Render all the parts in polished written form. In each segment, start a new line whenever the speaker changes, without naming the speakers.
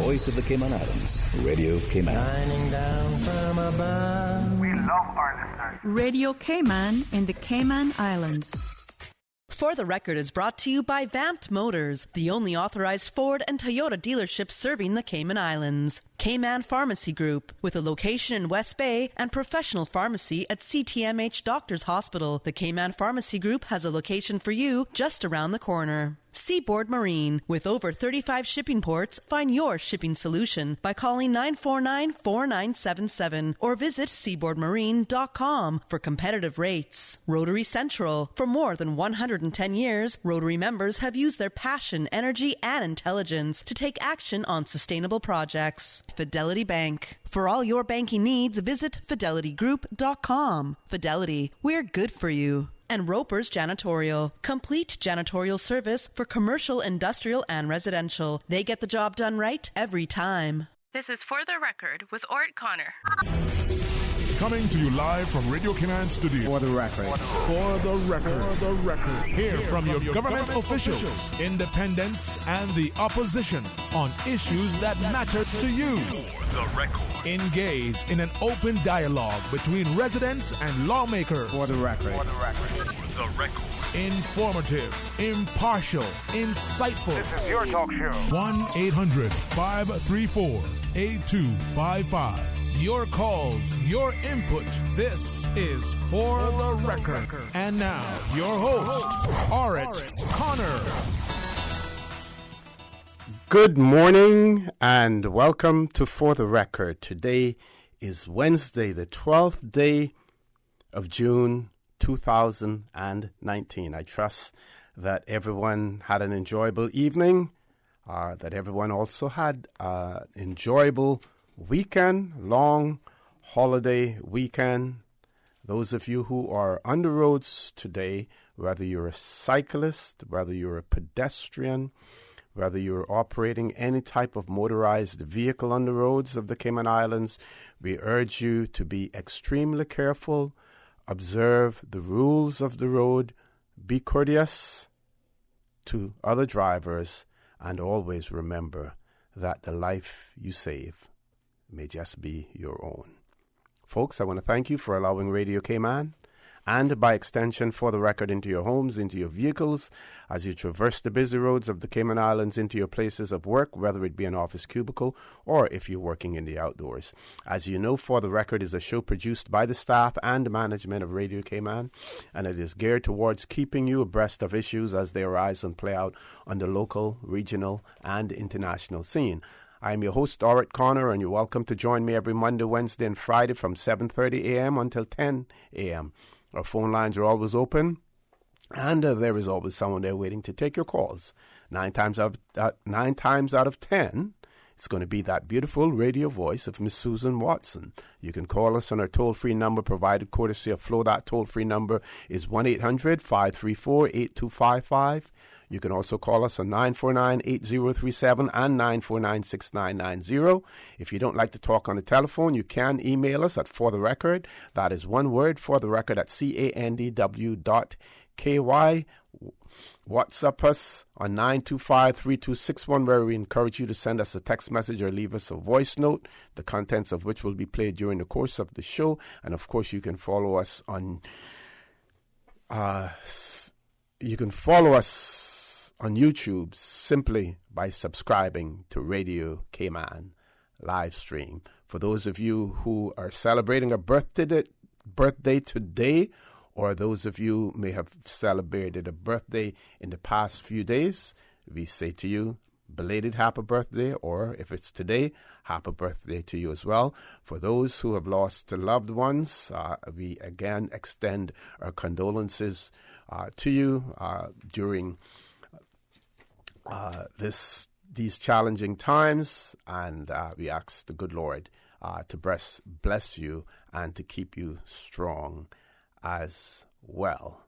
voice of the Cayman Islands, Radio Cayman.
Shining down from above.
We love our listeners.
Radio Cayman in the Cayman Islands.
For the Record is brought to you by Vamped Motors, the only authorized Ford and Toyota dealership serving the Cayman Islands. Cayman Pharmacy Group, with a location in West Bay and professional pharmacy at CTMH Doctors Hospital. The Cayman Pharmacy Group has a location for you just around the corner. Seaboard Marine, with over 35 shipping ports, find your shipping solution by calling 949-4977 or visit seaboardmarine.com for competitive rates. Rotary Central, for more than 110 years, Rotary members have used their passion, energy, and intelligence to take action on sustainable projects. Fidelity Bank, for all your banking needs, visit fidelitygroup.com. Fidelity, we're good for you. And Roper's Janitorial, complete janitorial service for commercial, industrial, and residential. They get the job done right every time.
This is For the Record with Orrett Connor.
Coming to you live from Radio Cayman Studio.
For the Record.
For the Record. For the Record. Hear from your government officials, independents, and the opposition on issues that matter to you. For the Record. Engage in an open dialogue between residents and lawmakers.
For the Record.
For the Record. For the Record. Informative, impartial, insightful.
This is your talk show.
1-800-534-8255. Your calls, your input. This is For the Record. And now, your host, Orrett Connor.
Good morning and welcome to For the Record. Today is Wednesday, the 12th day of June 2019. I trust that everyone had an enjoyable evening, that everyone also had an enjoyable weekend, long holiday weekend. Those of you who are on the roads today, whether you're a cyclist, whether you're a pedestrian, whether you're operating any type of motorized vehicle on the roads of the Cayman Islands, we urge you to be extremely careful, observe the rules of the road, be courteous to other drivers, and always remember that the life you save may just be your own. Folks, I want to thank you for allowing Radio Cayman and by extension For the Record into your homes, into your vehicles, as you traverse the busy roads of the Cayman Islands into your places of work, whether it be an office cubicle or if you're working in the outdoors. As you know, For the Record is a show produced by the staff and management of Radio Cayman, and it is geared towards keeping you abreast of issues as they arise and play out on the local, regional, and international scene. I am your host, Orrett Connor, and you're welcome to join me every Monday, Wednesday, and Friday from 7:30 a.m. until 10 a.m. Our phone lines are always open, and there is always someone there waiting to take your calls. Nine times out of 10, it's going to be that beautiful radio voice of Miss Susan Watson. You can call us on our toll-free number provided courtesy of Flo. That toll-free number is 1-800-534-8255. You can also call us on 949-8037 and 949-6990. If you don't like to talk on the telephone, you can email us at fortherecord. That is one word, fortherecord at candw.ky. WhatsApp us on 925-3261, where we encourage you to send us a text message or leave us a voice note, the contents of which will be played during the course of the show. And of course, you can follow us on YouTube simply by subscribing to Radio Cayman live stream. For those of you who are celebrating a birthday today, or those of you may have celebrated a birthday in the past few days, we say to you, belated happy birthday, or if it's today, happy birthday to you as well. For those who have lost loved ones, we again extend our condolences to you during these challenging times, and we ask the good Lord to bless you and to keep you strong as well.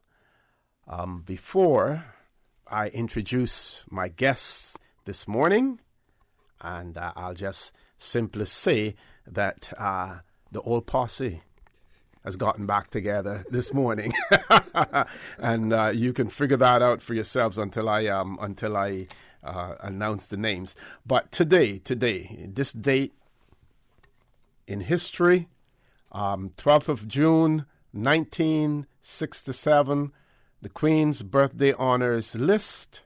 Before I introduce my guests this morning, and I'll just simply say that the old posse has gotten back together this morning, and you can figure that out for yourselves until I announce the names. But today, this date in history, 12th of June, 1967, the Queen's Birthday Honors List.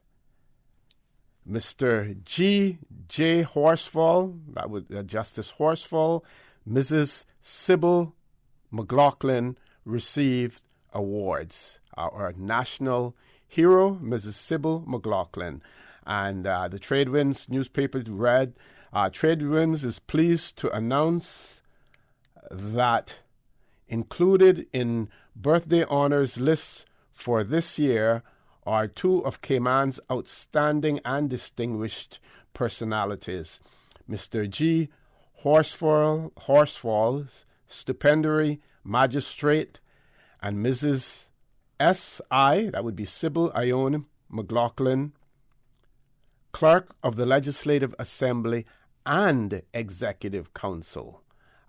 Mr. G.J. Horsfall, that was Justice Horsfall, Mrs. Sybil McLaughlin received awards. Our national hero, Mrs. Sybil McLaughlin. And the Tradewinds newspaper read, Tradewinds is pleased to announce that included in birthday honors lists for this year are two of Cayman's outstanding and distinguished personalities, Mr. G. Horsfall's stipendiary magistrate, and Mrs. S.I., that would be Sybil Ione McLaughlin, clerk of the Legislative Assembly and Executive Council.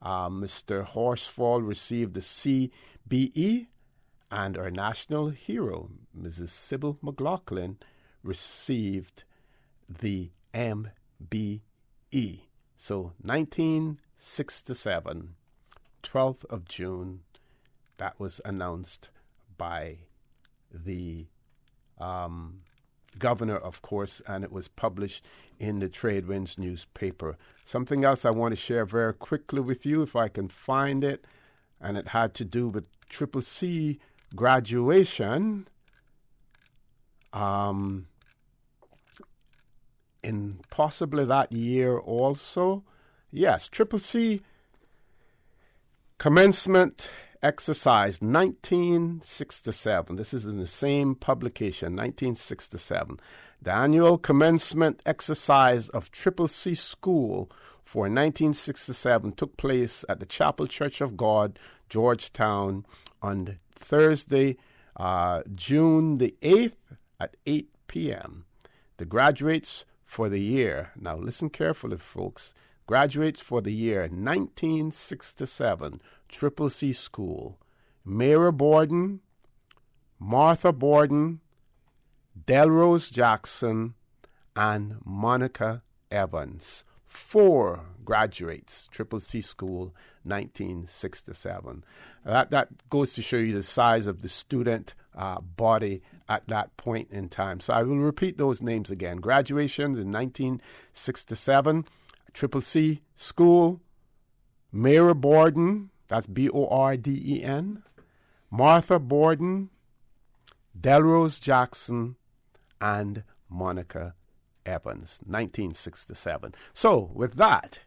Mr. Horsfall received the CBE, and our national hero, Mrs. Sybil McLaughlin, received the MBE. So 1967, 12th of June, that was announced by the governor, of course, and it was published in the Tradewinds newspaper. Something else I want to share very quickly with you, if I can find it, and it had to do with Triple C graduation. In possibly that year also. Yes, Triple C commencement exercise, 1967. This is in the same publication, 1967. The annual commencement exercise of Triple C School for 1967 took place at the Chapel Church of God, Georgetown, on Thursday, June the 8th at 8 p.m. The graduates for the year, now listen carefully, folks, graduates for the year 1967, Triple C School, Mara Borden, Martha Borden, Delrose Jackson, and Monica Evans. 4 graduates, Triple C School, 1967. That goes to show you the size of the student body at that point in time. So I will repeat those names again. Graduations in 1967, Triple C School, Mara Borden, that's Borden, Martha Borden, Delrose Jackson, and Monica Evans, 1967. So, with that,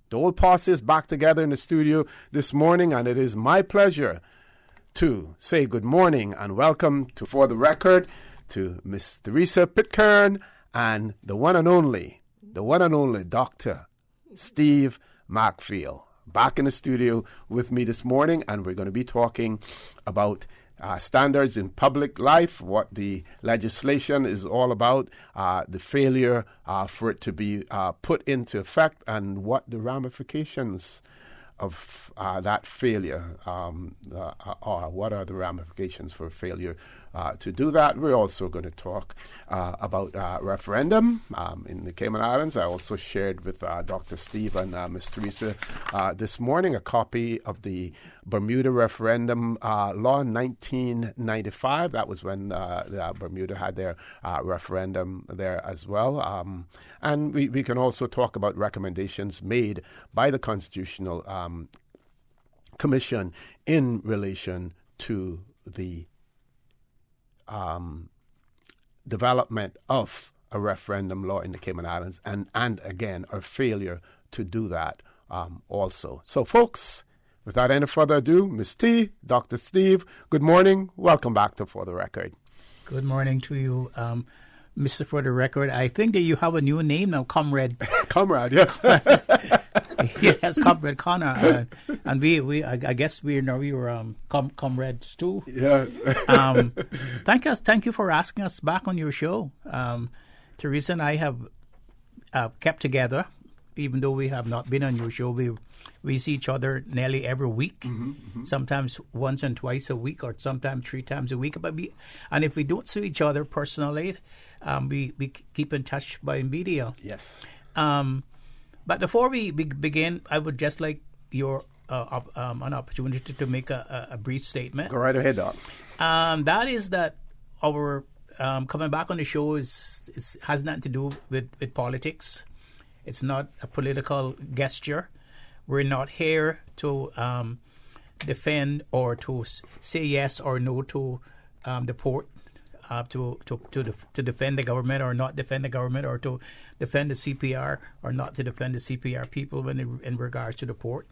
the old posse is back together in the studio this morning, and it is my pleasure to say good morning and welcome to For the Record to Miss Theresa Pitcairn and the one and only Dr. Steve Macfield. Back in the studio with me this morning, and we're going to be talking about standards in public life, what the legislation is all about, the failure for it to be put into effect, and what the ramifications of that failure are. What are the ramifications for failure to do that? We're also going to talk about referendum in the Cayman Islands. I also shared with Dr. Steve and Ms. Theresa this morning a copy of the Bermuda referendum law in 1995. That was when Bermuda had their referendum there as well. And we can also talk about recommendations made by the Constitutional Commission in relation to the development of a referendum law in the Cayman Islands and again, our failure to do that also. So, folks, without any further ado, Ms. T, Dr. Steve, good morning. Welcome back to For the Record.
Good morning to you, Mr. For the Record. I think that you have a new name now, Comrade.
Comrade, yes.
Yes, Comrade Connor. And I guess we were comrades too.
Yeah.
Thank you for asking us back on your show. Teresa and I have kept together, even though we have not been on your show. We see each other nearly every week, sometimes once and twice a week, or sometimes 3 times a week. And if we don't see each other personally, we keep in touch by media.
Yes.
But before we begin, I would just like your an opportunity to make a brief statement.
Go right ahead, Doc.
That is that our coming back on the show has nothing to do with politics. It's not a political gesture. We're not here to defend or to say yes or no to the port, to defend the government or not defend the government, or to defend the CPR or not to defend the CPR people in regards to the port.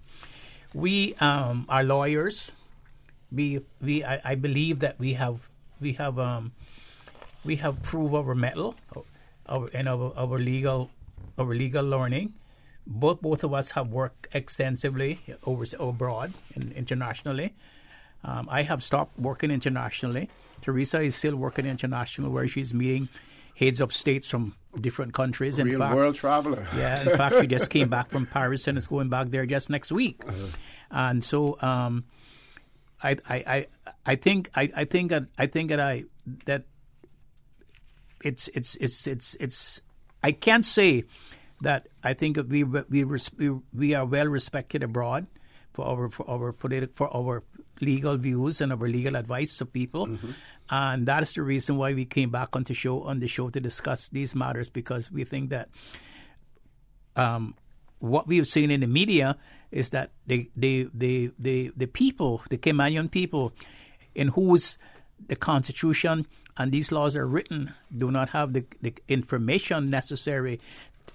We are lawyers. I believe that we have proved our mettle and our legal learning. Both of us have worked extensively abroad and internationally. I have stopped working internationally. Teresa is still working international, where she's meeting heads of states from different countries.
Real world traveler.
Yeah, in fact, she just came back from Paris and is going back there just next week. And so, I think that it's I can't say that I think that we are well respected abroad for our legal views and our legal advice to people. And that is the reason why we came back on the show to discuss these matters, because we think that what we've seen in the media is that the people, the Caymanian people, in whose the Constitution and these laws are written, do not have the information necessary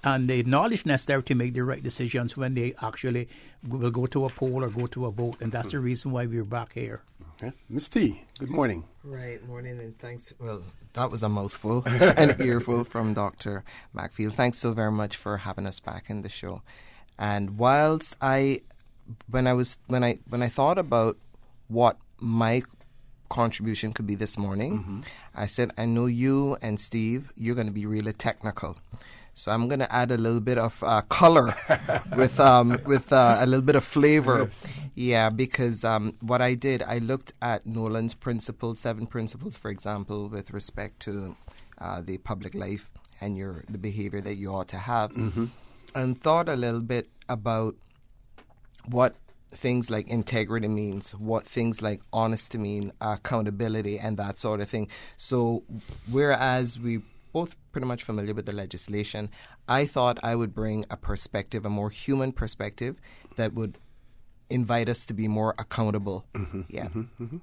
and the knowledge necessary to make the right decisions when they actually will go to a poll or go to a vote. And that's the reason why we're back here.
Okay. Ms. T, good morning.
Right, morning, and thanks. Well, that was a mouthful, an earful from Dr. Macfield. Thanks so very much for having us back in the show. And whilst when I thought about what my contribution could be this morning, I said, I know you and Steve, you're going to be really technical. So I'm going to add a little bit of color with a little bit of flavor. Yes. Yeah, because what I did, I looked at Nolan's principles, 7 principles, for example, with respect to the public life and the behavior that you ought to have, and thought a little bit about what things like integrity means, what things like honesty mean, accountability, and that sort of thing. So whereas we both pretty much familiar with the legislation, I thought I would bring a perspective, a more human perspective, that would invite us to be more accountable.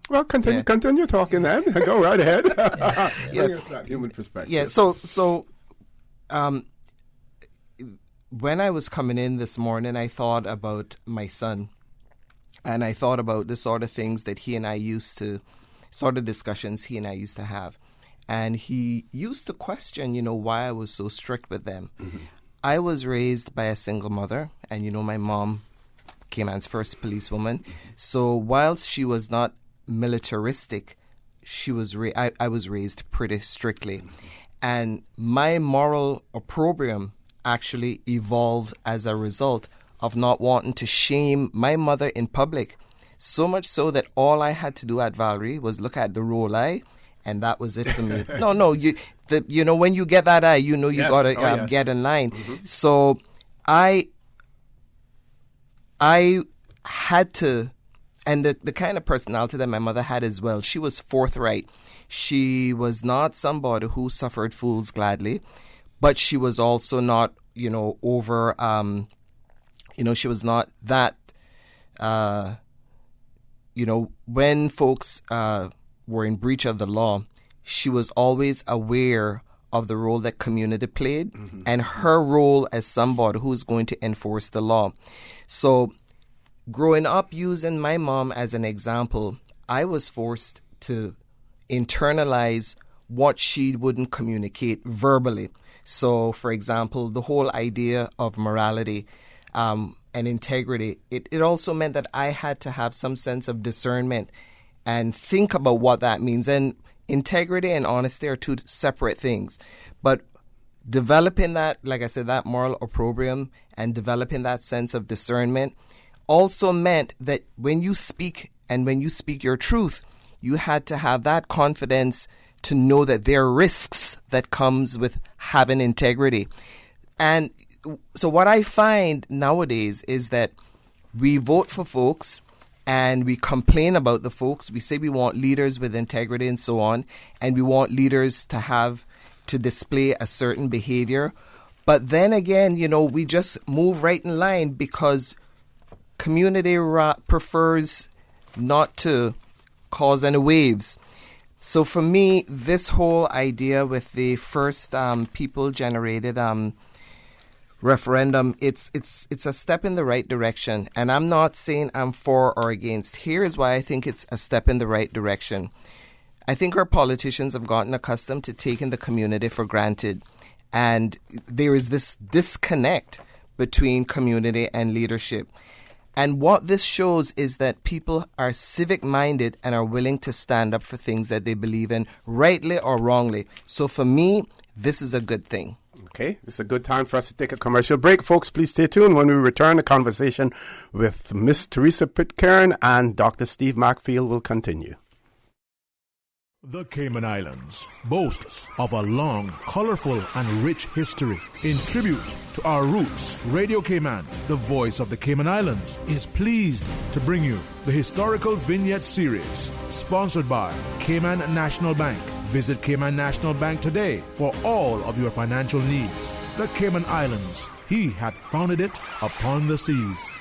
Well, continue talking then. Go right ahead. Bring us that human perspective.
Yeah, so when I was coming in this morning, I thought about my son, and I thought about the sort of things that sort of discussions he and I used to have. And he used to question, why I was so strict with them. I was raised by a single mother, and my mom, Cayman's first policewoman. So whilst she was not militaristic, I was raised pretty strictly. And my moral opprobrium actually evolved as a result of not wanting to shame my mother in public. So much so that all I had to do at Valerie was look at the roll eye, and that was it for me. No, when you get that eye, you gotta get in line. So I had to, and the kind of personality that my mother had as well, she was forthright. She was not somebody who suffered fools gladly, but she was also not, over, she was not that, when folks were in breach of the law, she was always aware of the role that community played and her role as somebody who's going to enforce the law. So growing up using my mom as an example, I was forced to internalize what she wouldn't communicate verbally. So, for example, the whole idea of morality and integrity, it also meant that I had to have some sense of discernment and think about what that means. And integrity and honesty are two separate things. But developing that, like I said, that moral opprobrium and developing that sense of discernment also meant that when you speak and when you speak your truth, you had to have that confidence to know that there are risks that comes with having integrity. And so what I find nowadays is that we vote for folks and we complain about the folks. We say we want leaders with integrity and so on, and we want leaders to display a certain behavior. But then again, we just move right in line because community prefers not to cause any waves. So for me, this whole idea with the first people-generated referendum, it's a step in the right direction. And I'm not saying I'm for or against. Here's why I think it's a step in the right direction. I think our politicians have gotten accustomed to taking the community for granted. And there is this disconnect between community and leadership. And what this shows is that people are civic-minded and are willing to stand up for things that they believe in, rightly or wrongly. So for me, this is a good thing.
Okay, this is a good time for us to take a commercial break. Folks, please stay tuned. When we return, the conversation with Miss Teresa Pitcairn and Dr. Steve Macfield will continue.
The Cayman Islands boasts of a long, colorful, and rich history. In tribute to our roots, Radio Cayman, the voice of the Cayman Islands, is pleased to bring you the Historical Vignette Series, sponsored by Cayman National Bank. Visit Cayman National Bank today for all of your financial needs. The Cayman Islands, he hath founded it upon the seas.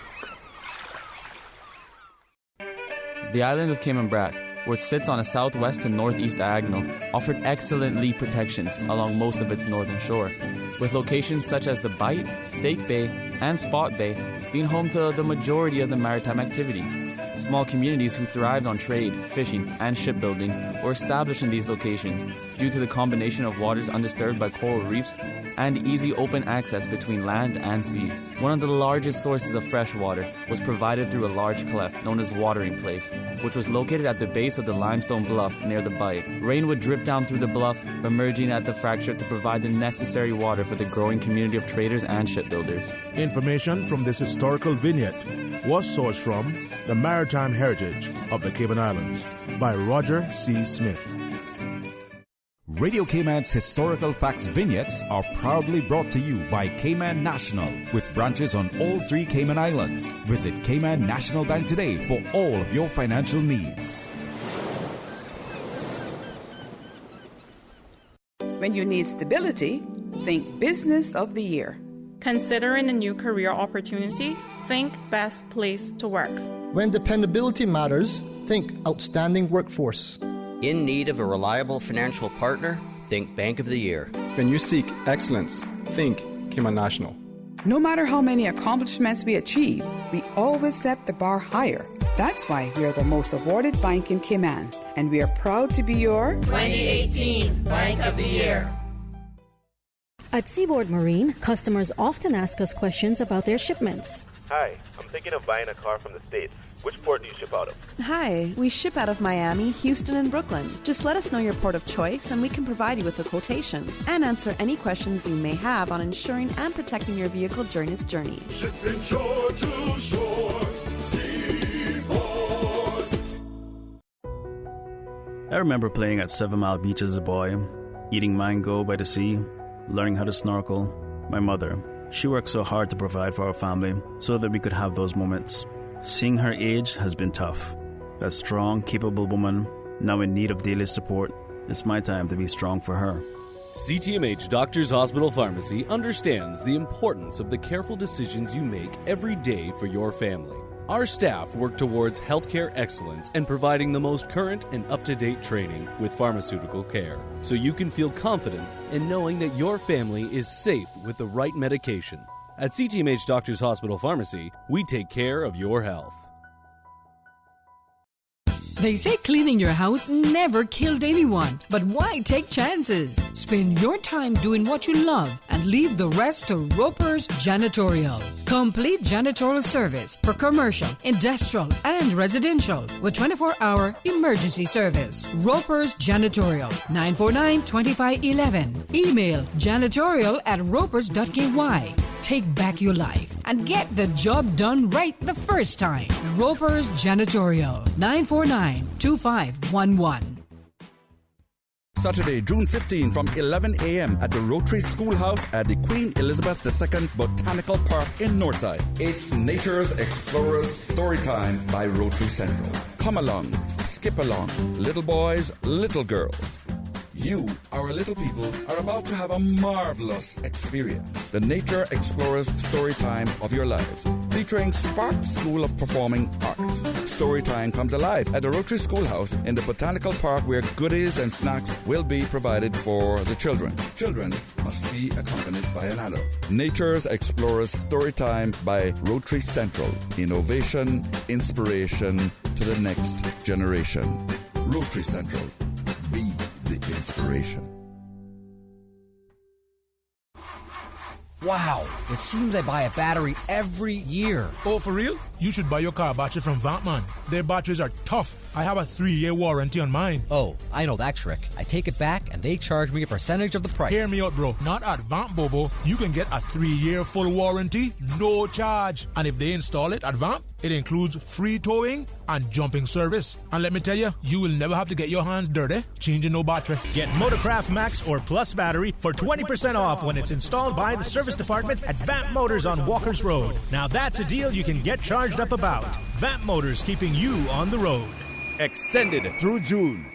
The island of Cayman Brac, which sits on a southwest to northeast diagonal, offered excellent lee protection along most of its northern shore, with locations such as the Bight, Stake Bay, and Spot Bay being home to the majority of the maritime activity. Small communities who thrived on trade, fishing, and shipbuilding were established in these locations due to the combination of waters undisturbed by coral reefs and easy open access between land and sea. One of the largest sources of fresh water was provided through a large cleft known as Watering Place, which was located at the base of the limestone bluff near the Bight. Rain would drip down through the bluff, emerging at the fracture to provide the necessary water for the growing community of traders and shipbuilders.
Information from this historical vignette was sourced from The Maritime Heritage of the Cayman Islands by Roger C. Smith.
Radio Cayman's historical facts vignettes are proudly brought to you by Cayman National, with branches on all 3 Cayman Islands. Visit Cayman National Bank today for all of your financial needs.
When you need stability, think Business of the Year.
Considering a new career opportunity, think Best Place to Work.
When dependability matters, think Outstanding Workforce.
In need of a reliable financial partner, think Bank of the Year.
When you seek excellence, think Cayman National.
No matter how many accomplishments we achieve, we always set the bar higher. That's why we are the most awarded bank in Cayman, and we are proud to be your
2018 Bank of the Year.
At Seaboard Marine, customers often ask us questions about their shipments.
Hi, I'm thinking of buying a car from the States. Which port do you ship out of?
Hi, we ship out of Miami, Houston, and Brooklyn. Just let us know your port of choice and we can provide you with a quotation and answer any questions you may have on insuring and protecting your vehicle during its journey.
Shipping shore to shore, Seaboard.
I remember playing at 7 Mile Beach as a boy, eating mango by the sea, learning how to snorkel. My mother, she worked so hard to provide for our family so that we could have those moments. Seeing her age has been tough. That strong, capable woman, now in need of daily support, it's my time to be strong for her.
CTMH Doctors Hospital Pharmacy understands the importance of the careful decisions you make every day for your family. Our staff work towards healthcare excellence and providing the most current and up-to-date training with pharmaceutical care, so you can feel confident in knowing that your family is safe with the right medication. At CTMH Doctors Hospital Pharmacy, we take care of your health.
They say cleaning your house never killed anyone, but why take chances? Spend your time doing what you love and leave the rest to Roper's Janitorial. Complete janitorial service for commercial, industrial, and residential with 24-hour emergency service. Roper's Janitorial, 949-2511. Email janitorial@ropers.ky. Take back your life and get the job done right the first time. Roper's Janitorial, 949-2511.
Saturday, June 15 from 11 a.m. at the Rotary Schoolhouse at the Queen Elizabeth II Botanical Park in Northside. It's Nature's Explorers Storytime by Rotary Central. Come along, skip along, little boys, little girls. You, our little people, are about to have a marvelous experience. The Nature Explorers Storytime of your lives, featuring Spark School of Performing Arts. Storytime comes alive at the Rotary Schoolhouse in the Botanical Park, where goodies and snacks will be provided for the children. Children must be accompanied by an adult. Nature's Explorers Storytime by Rotary Central. Innovation, inspiration to the next generation. Rotary Central. Be the inspiration.
Wow, it seems I buy a battery every year.
Oh, for real? You should buy your car battery from Vantman. Their batteries are tough. I have a 3-year warranty on mine.
Oh, I know that trick. I take it back and they charge me a percentage of the price.
Hear me out, bro. Not at Vamp Bobo. You can get a 3-year full warranty, no charge. And if they install it at Vamp, it includes free towing and jumping service. And let me tell you, you will never have to get your hands dirty changing no battery.
Get Motorcraft Max or Plus battery for 20% off when it's installed by the service department at Vamp Motors on Walker's Road. Now that's a deal you can get charged up about. Vamp Motors, keeping you on the road.
Extended through June.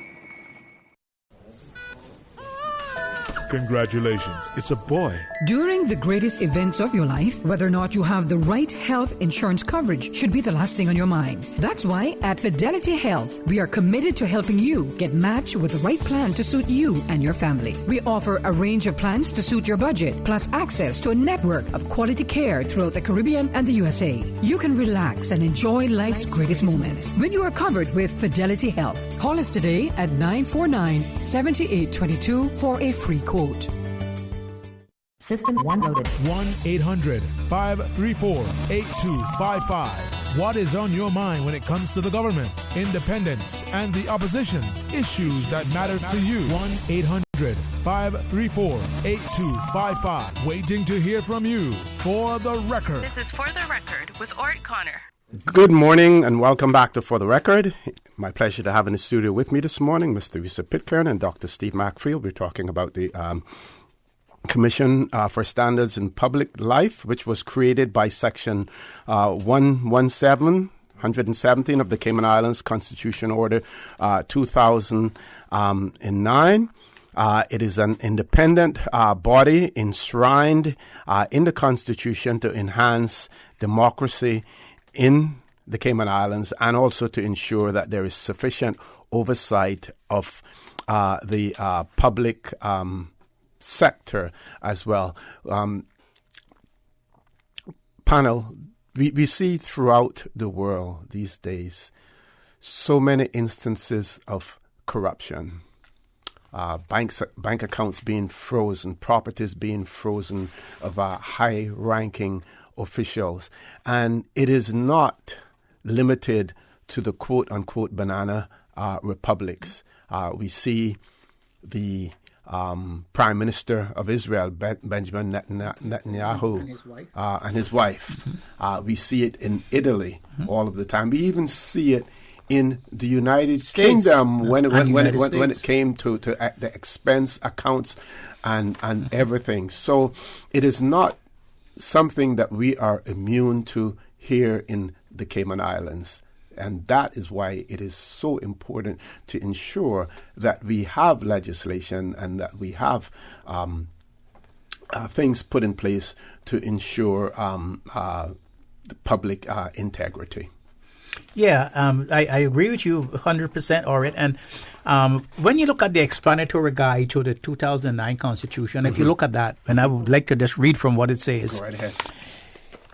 Congratulations, it's a boy.
During the greatest events of your life, whether or not you have the right health insurance coverage should be the last thing on your mind. That's why at Fidelity Health, we are committed to helping you get matched with the right plan to suit you and your family. We offer a range of plans to suit your budget, plus access to a network of quality care throughout the Caribbean and the USA. You can relax and enjoy life's greatest moments when you are covered with Fidelity Health. Call us today at 949-7822 for a free quote.
System 1 loaded.
1-800-534-8255. What is on your mind when it comes to the government, independence, and the opposition? Issues that matter to you. 1-800-534-8255. Waiting to hear from you. For the Record.
This is For the Record with Orrett Connor.
Good morning and welcome back to For the Record. My pleasure to have in the studio with me this morning Mr. Risa Pitcairn and Dr. Steve Macfield. We're talking about the Commission for Standards in Public Life, which was created by Section 117 of the Cayman Islands Constitution Order 2009. It is an independent body enshrined in the Constitution to enhance democracy in the Cayman Islands and also to ensure that there is sufficient oversight of the public sector as well. Panel, we see throughout the world these days so many instances of corruption. Bank accounts being frozen, properties being frozen of high-ranking officials. And it is not limited to the quote-unquote banana republics. We see the Prime Minister of Israel, Benjamin Netanyahu, and his wife. We see it in Italy all of the time. We even see it in the United Kingdom when it came to the expense accounts and everything. So it is not something that we are immune to here in the Cayman Islands. And that is why it is so important to ensure that we have legislation and that we have things put in place to ensure the public integrity.
Yeah, I agree with you 100%, Orrett. And when you look at the explanatory guide to the 2009 Constitution, if you look at that, and I would like to just read from what it says.
Go right ahead.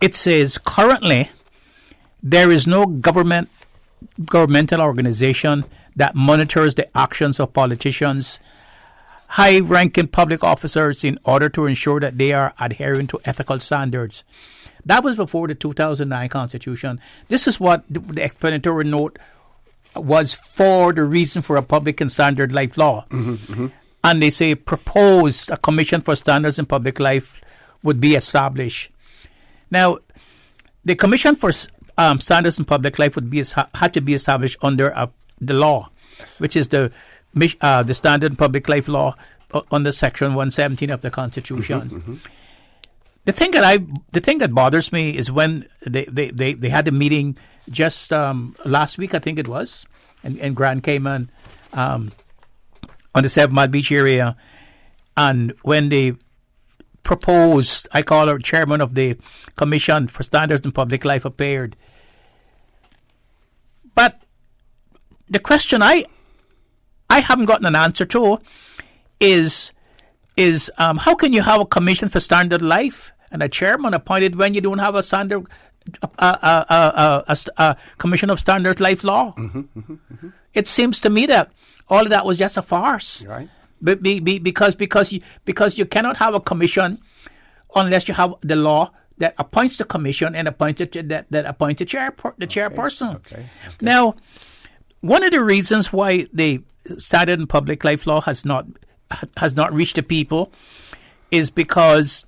It says, currently, there is no governmental organization that monitors the actions of politicians, high-ranking public officers in order to ensure that they are adhering to ethical standards. That was before the 2009 Constitution. This is what the explanatory note was for the reason for a public and standard life law. And they say proposed a commission for standards in public life would be established. Now, the commission for standards in public life would be had to be established under the law, which is the the Standard Public Life Law under Section 117 of the Constitution. The thing that bothers me is when they had a meeting just last week, I think it was, in Grand Cayman, on the 7 Mile Beach area, and when they proposed, I call her chairman of the Commission for Standards in Public Life appeared. But the question I haven't gotten an answer to is how can you have a Commission for Standard Life and a chairman appointed when you don't have a standard Commission of Standards Life Law? It seems to me that all of that was just a farce.
Right.
Because you cannot have a commission unless you have the law that appoints the commission and appoints that appoints the chairperson.
Okay.
Now, one of the reasons why the Standard and Public Life Law has not reached the people is because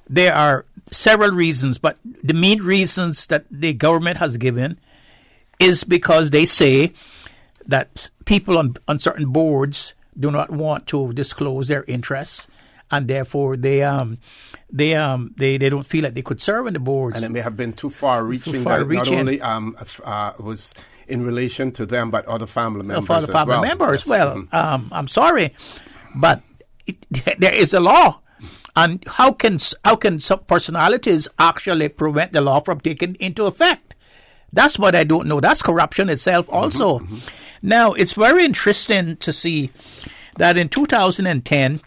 there are several reasons, but the main reasons that the government has given is because they say that people on certain boards do not want to disclose their interests, and therefore they don't feel like they could serve on the boards.
And it may have been too far-reaching. Not only was in relation to them, but other family members
as well. I'm sorry, but there is a law, and how can some personalities actually prevent the law from taking into effect? That's what I don't know. That's corruption itself also. Now, it's very interesting to see that in 2010,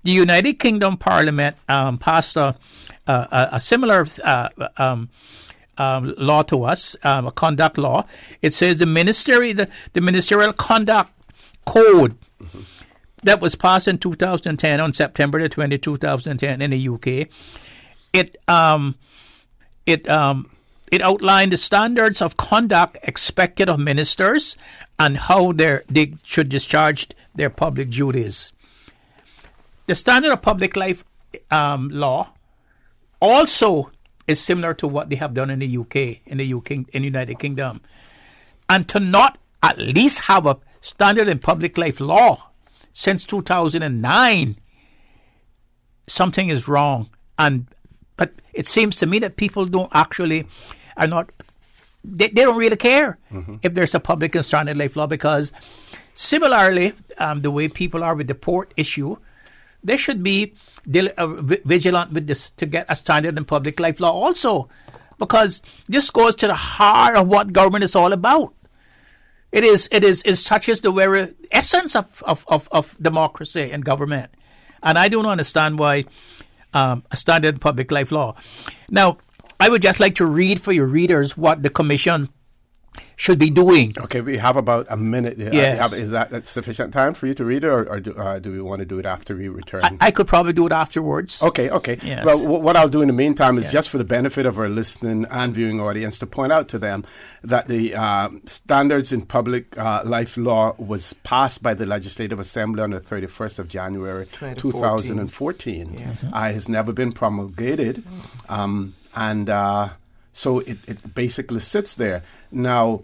the United Kingdom Parliament passed a similar law to us, a conduct law. It says the Ministerial Conduct Code that was passed in 2010 on September the 20th, 2010 in the UK. It outlined the standards of conduct expected of ministers and how they should discharge their public duties. The Standard of Public Life law also is similar to what they have done in the UK, in the United Kingdom. And to not at least have a Standard in Public Life law since 2009, something is wrong. But it seems to me that people they don't really care if there's a public and standard life law, because similarly, the way people are with the port issue, they should be vigilant with this to get a standard in public life law also, because this goes to the heart of what government is all about. It touches the very essence of democracy and government, and I don't understand why a standard in public life law. Now, I would just like to read for your readers what the Commission should be doing.
Okay, we have about a minute.
Yes.
Is that sufficient time for you to read it, or do we want to do it after we return?
I could probably do it afterwards.
Okay.
Yes.
Well, what I'll do in the meantime is just for the benefit of our listening and viewing audience to point out to them that the Standards in Public Life Law was passed by the Legislative Assembly on the 31st of January 2014.
Yeah.
It has never been promulgated, so it basically sits there. Now,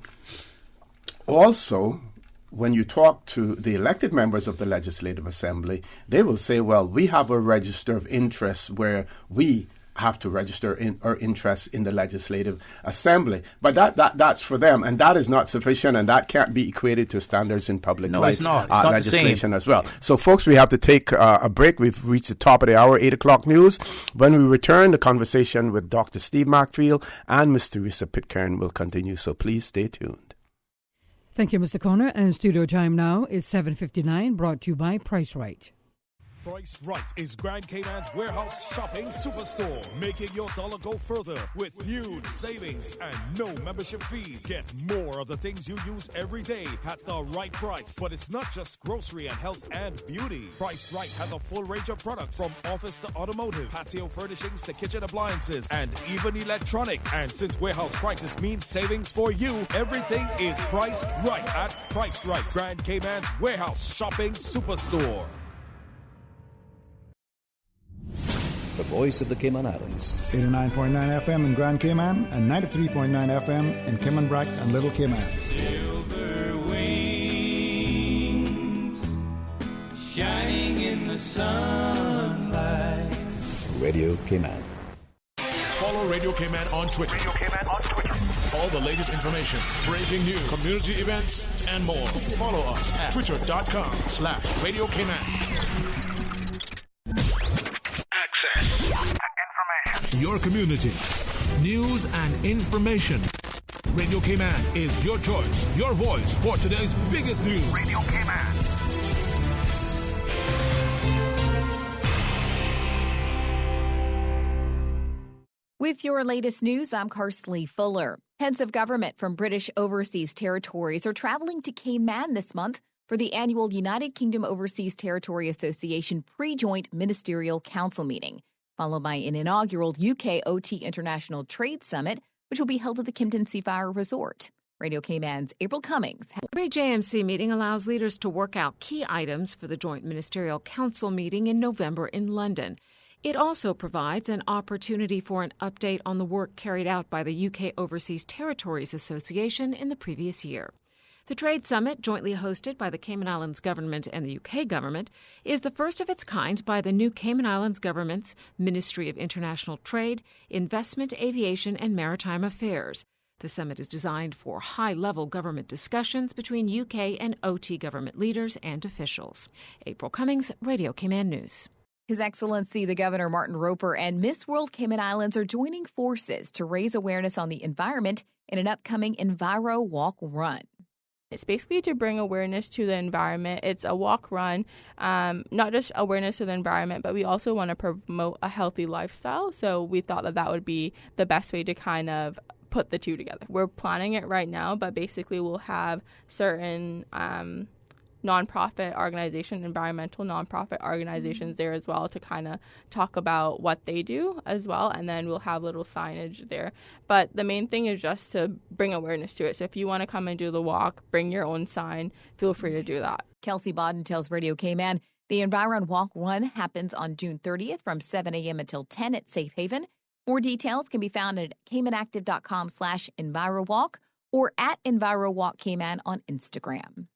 also, when you talk to the elected members of the Legislative Assembly, they will say, well, we have a register of interests where we have to register our interests in the Legislative Assembly. But that's for them, and that is not sufficient, and that can't be equated to standards in public life
it's not
legislation as well. So, folks, we have to take a break. We've reached the top of the hour, 8 o'clock news. When we return, the conversation with Dr. Steve Macfield and Ms. Teresa Pitcairn will continue, so please stay tuned.
Thank you, Mr. Connor. And studio time now is 7:59, brought to you by Price Right.
Price Right is Grand Cayman's warehouse shopping superstore, making your dollar go further with huge savings and no membership fees. Get more of the things you use every day at the right price. But it's not just grocery and health and beauty. Price Right has a full range of products from office to automotive, patio furnishings to kitchen appliances, and even electronics. And since warehouse prices mean savings for you, everything is priced right at Price Right, Grand Cayman's warehouse shopping superstore.
The voice of the Cayman Islands.
89.9 FM in Grand Cayman and 93.9 FM in Cayman Brac and Little Cayman.
Silver wings
sunlight.
Radio Cayman.
Follow Radio Cayman on Twitter. Radio Cayman on Twitter. All the latest information, breaking news, community events, and more. Follow us at twitter.com/Radio Cayman. Access. Information. Your community. News and information. Radio Cayman is your choice, your voice for today's biggest news. Radio Cayman.
With your latest news, I'm Karsley Fuller. Heads of government from British overseas territories are traveling to Cayman this month for the annual United Kingdom Overseas Territory Association pre-joint ministerial council meeting, followed by an inaugural UK OT International Trade Summit, which will be held at the Kimpton Seafire Resort. Radio Cayman's April Cummings.
Every JMC meeting allows leaders to work out key items for the Joint Ministerial Council meeting in November in London. It also provides an opportunity for an update on the work carried out by the UK Overseas Territories Association in the previous year. The Trade Summit, jointly hosted by the Cayman Islands government and the UK government, is the first of its kind by the new Cayman Islands government's Ministry of International Trade, Investment, Aviation and Maritime Affairs. The summit is designed for high-level government discussions between UK and OT government leaders and officials. April Cummings, Radio Cayman News.
His Excellency the Governor Martin Roper and Miss World Cayman Islands are joining forces to raise awareness on the environment in an upcoming Enviro Walk Run.
It's basically to bring awareness to the environment. It's a walk run, not just awareness to the environment, but we also want to promote a healthy lifestyle. So we thought that that would be the best way to kind of put the two together. We're planning it right now, but basically we'll have certain nonprofit organizations, environmental nonprofit organizations there as well to kind of talk about what they do as well, and then we'll have little signage there. But the main thing is just to bring awareness to it. So if you want to come and do the walk, bring your own sign, feel free to do that.
Kelsey Bodden tells Radio Cayman the Environ Walk Run happens on June 30th from 7 a.m. until 10 at Safe Haven. More details can be found at caymanactive.com/EnviroWalk or at EnviroWalk Cayman on Instagram.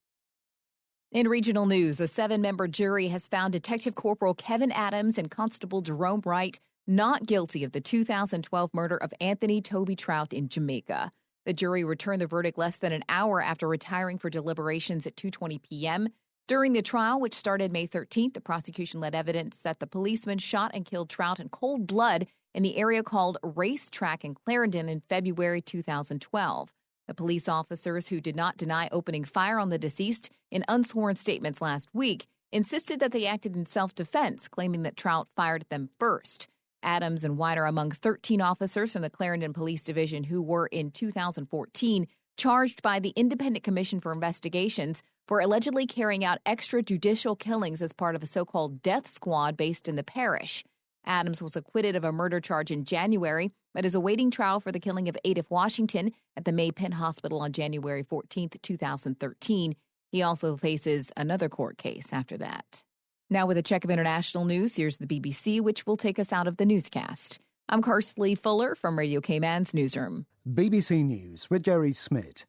In regional news, a 7-member jury has found Detective Corporal Kevin Adams and Constable Jerome Wright not guilty of the 2012 murder of Anthony Toby Trout in Jamaica. The jury returned the verdict less than an hour after retiring for deliberations at 2:20 p.m. During the trial, which started May 13th, the prosecution led evidence that the policeman shot and killed Trout in cold blood in the area called Racetrack in Clarendon in February 2012. The police officers, who did not deny opening fire on the deceased in unsworn statements last week, insisted that they acted in self-defense, claiming that Trout fired at them first. Adams and White are among 13 officers from the Clarendon Police Division who were, in 2014, charged by the Independent Commission for Investigations for allegedly carrying out extrajudicial killings as part of a so-called death squad based in the parish. Adams was acquitted of a murder charge in January, but is awaiting trial for the killing of Adolph Washington at the May Penn Hospital on January 14, 2013. He also faces another court case after that. Now with a check of international news, here's the BBC, which will take us out of the newscast. I'm Karsley Fuller from Radio Cayman's newsroom.
BBC News with Jerry Smith.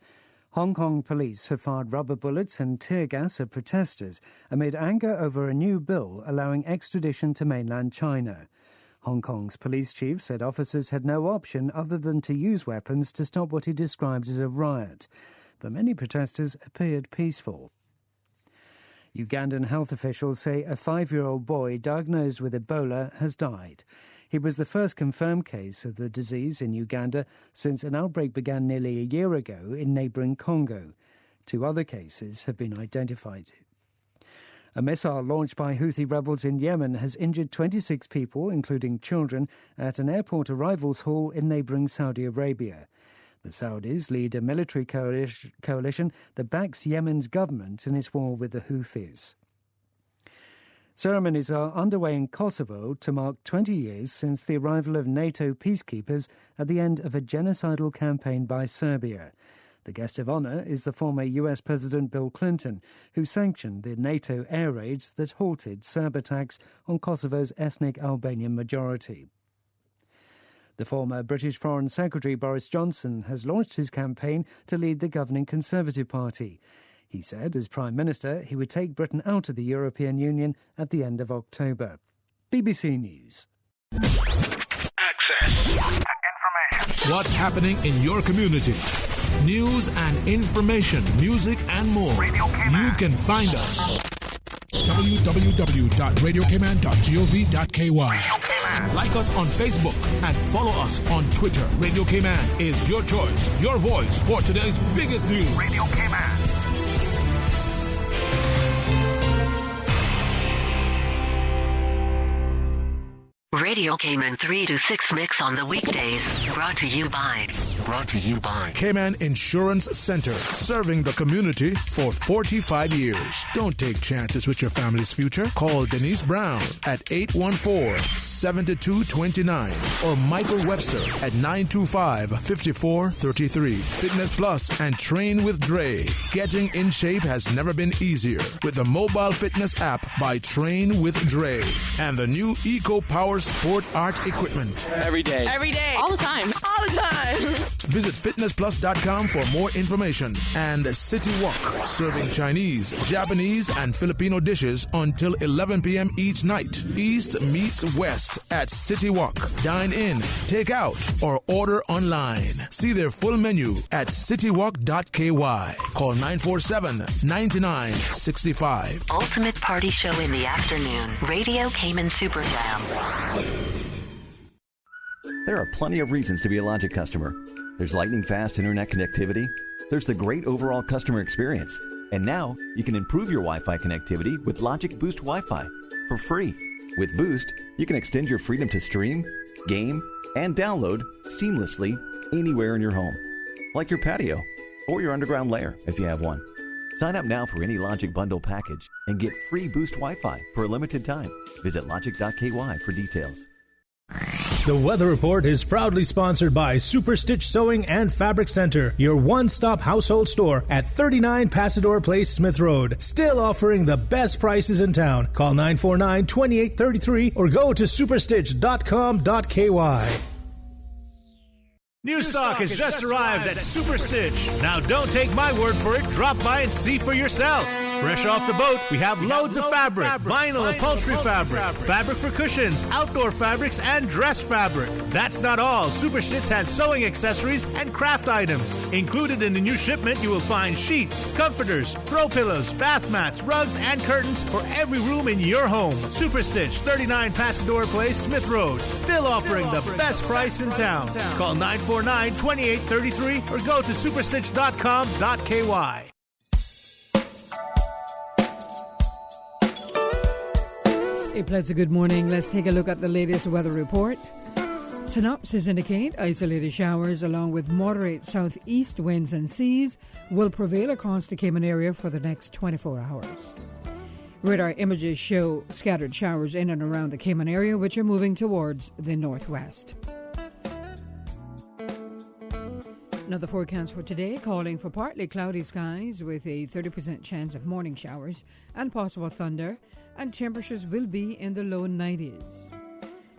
Hong Kong police have fired rubber bullets and tear gas at protesters amid anger over a new bill allowing extradition to mainland China. Hong Kong's police chief said officers had no option other than to use weapons to stop what he described as a riot, but many protesters appeared peaceful. Ugandan health officials say a 5-year-old boy diagnosed with Ebola has died. He was the first confirmed case of the disease in Uganda since an outbreak began nearly a year ago in neighbouring Congo. 2 other cases have been identified. A missile launched by Houthi rebels in Yemen has injured 26 people, including children, at an airport arrivals hall in neighbouring Saudi Arabia. The Saudis lead a military coalition that backs Yemen's government in its war with the Houthis. Ceremonies are underway in Kosovo to mark 20 years since the arrival of NATO peacekeepers at the end of a genocidal campaign by Serbia. The guest of honour is the former US President Bill Clinton, who sanctioned the NATO air raids that halted Serb attacks on Kosovo's ethnic Albanian majority. The former British Foreign Secretary Boris Johnson has launched his campaign to lead the governing Conservative Party. He said, as Prime Minister, he would take Britain out of the European Union at the end of October. BBC News.
Access. What's happening in your community? News and information, music and more. You can find us. www.radiocayman.gov.ky. Like us on Facebook and follow us on Twitter. Radio Cayman is your choice, your voice for today's biggest news. Radio Cayman.
Radio Cayman 3 to 6 mix on the weekdays. Brought to you by
Cayman Insurance Center, serving the community for 45 years. Don't take chances with your family's future. Call Denise Brown at 814-7229 or Michael Webster at 925-5433. Fitness Plus and Train with Dre. Getting in shape has never been easier with the mobile fitness app by Train with Dre and the new Eco Power Sport Art Equipment.
Every day. All the time.
Visit fitnessplus.com for more information. And City Walk, serving Chinese, Japanese, and Filipino dishes until 11 p.m. each night. East meets West at City Walk. Dine in, take out, or order online. See their full menu at citywalk.ky. Call 947-9965.
Ultimate Party Show in the afternoon. Radio Cayman Super Jam.
There are plenty of reasons to be a Logic customer. There's lightning-fast internet connectivity. There's the great overall customer experience. And now, you can improve your Wi-Fi connectivity with Logic Boost Wi-Fi for free. With Boost, you can extend your freedom to stream, game, and download seamlessly anywhere in your home, like your patio or your underground lair if you have one. Sign up now for any Logic Bundle package and get free Boost Wi-Fi for a limited time. Visit logic.ky for details.
The Weather Report is proudly sponsored by Super Stitch Sewing and Fabric Center, your one-stop household store at 39 Pasador Place, Smith Road. Still offering the best prices in town. Call 949-2833 or go to superstitch.com.ky. New stock has just arrived at Super Stitch. Now don't take my word for it. Drop by and see for yourself. Fresh off the boat, we have loads of fabric, vinyl upholstery fabric, fabric for cushions, outdoor fabrics, and dress fabric. That's not all. Super Stitch has sewing accessories and craft items. Included in the new shipment, you will find sheets, comforters, throw pillows, bath mats, rugs, and curtains for every room in your home. Super Stitch, 39 Pasador Place, Smith Road. Still offering the best price in town. Call 949-2833 or go to superstitch.com.ky.
Hey, Pledge, good morning. Let's take a look at the latest weather report. Synopsis indicate isolated showers along with moderate southeast winds and seas will prevail across the Cayman area for the next 24 hours. Radar images show scattered showers in and around the Cayman area, which are moving towards the northwest. Another forecast for today calling for partly cloudy skies with a 30% chance of morning showers and possible thunder, and temperatures will be in the low 90s.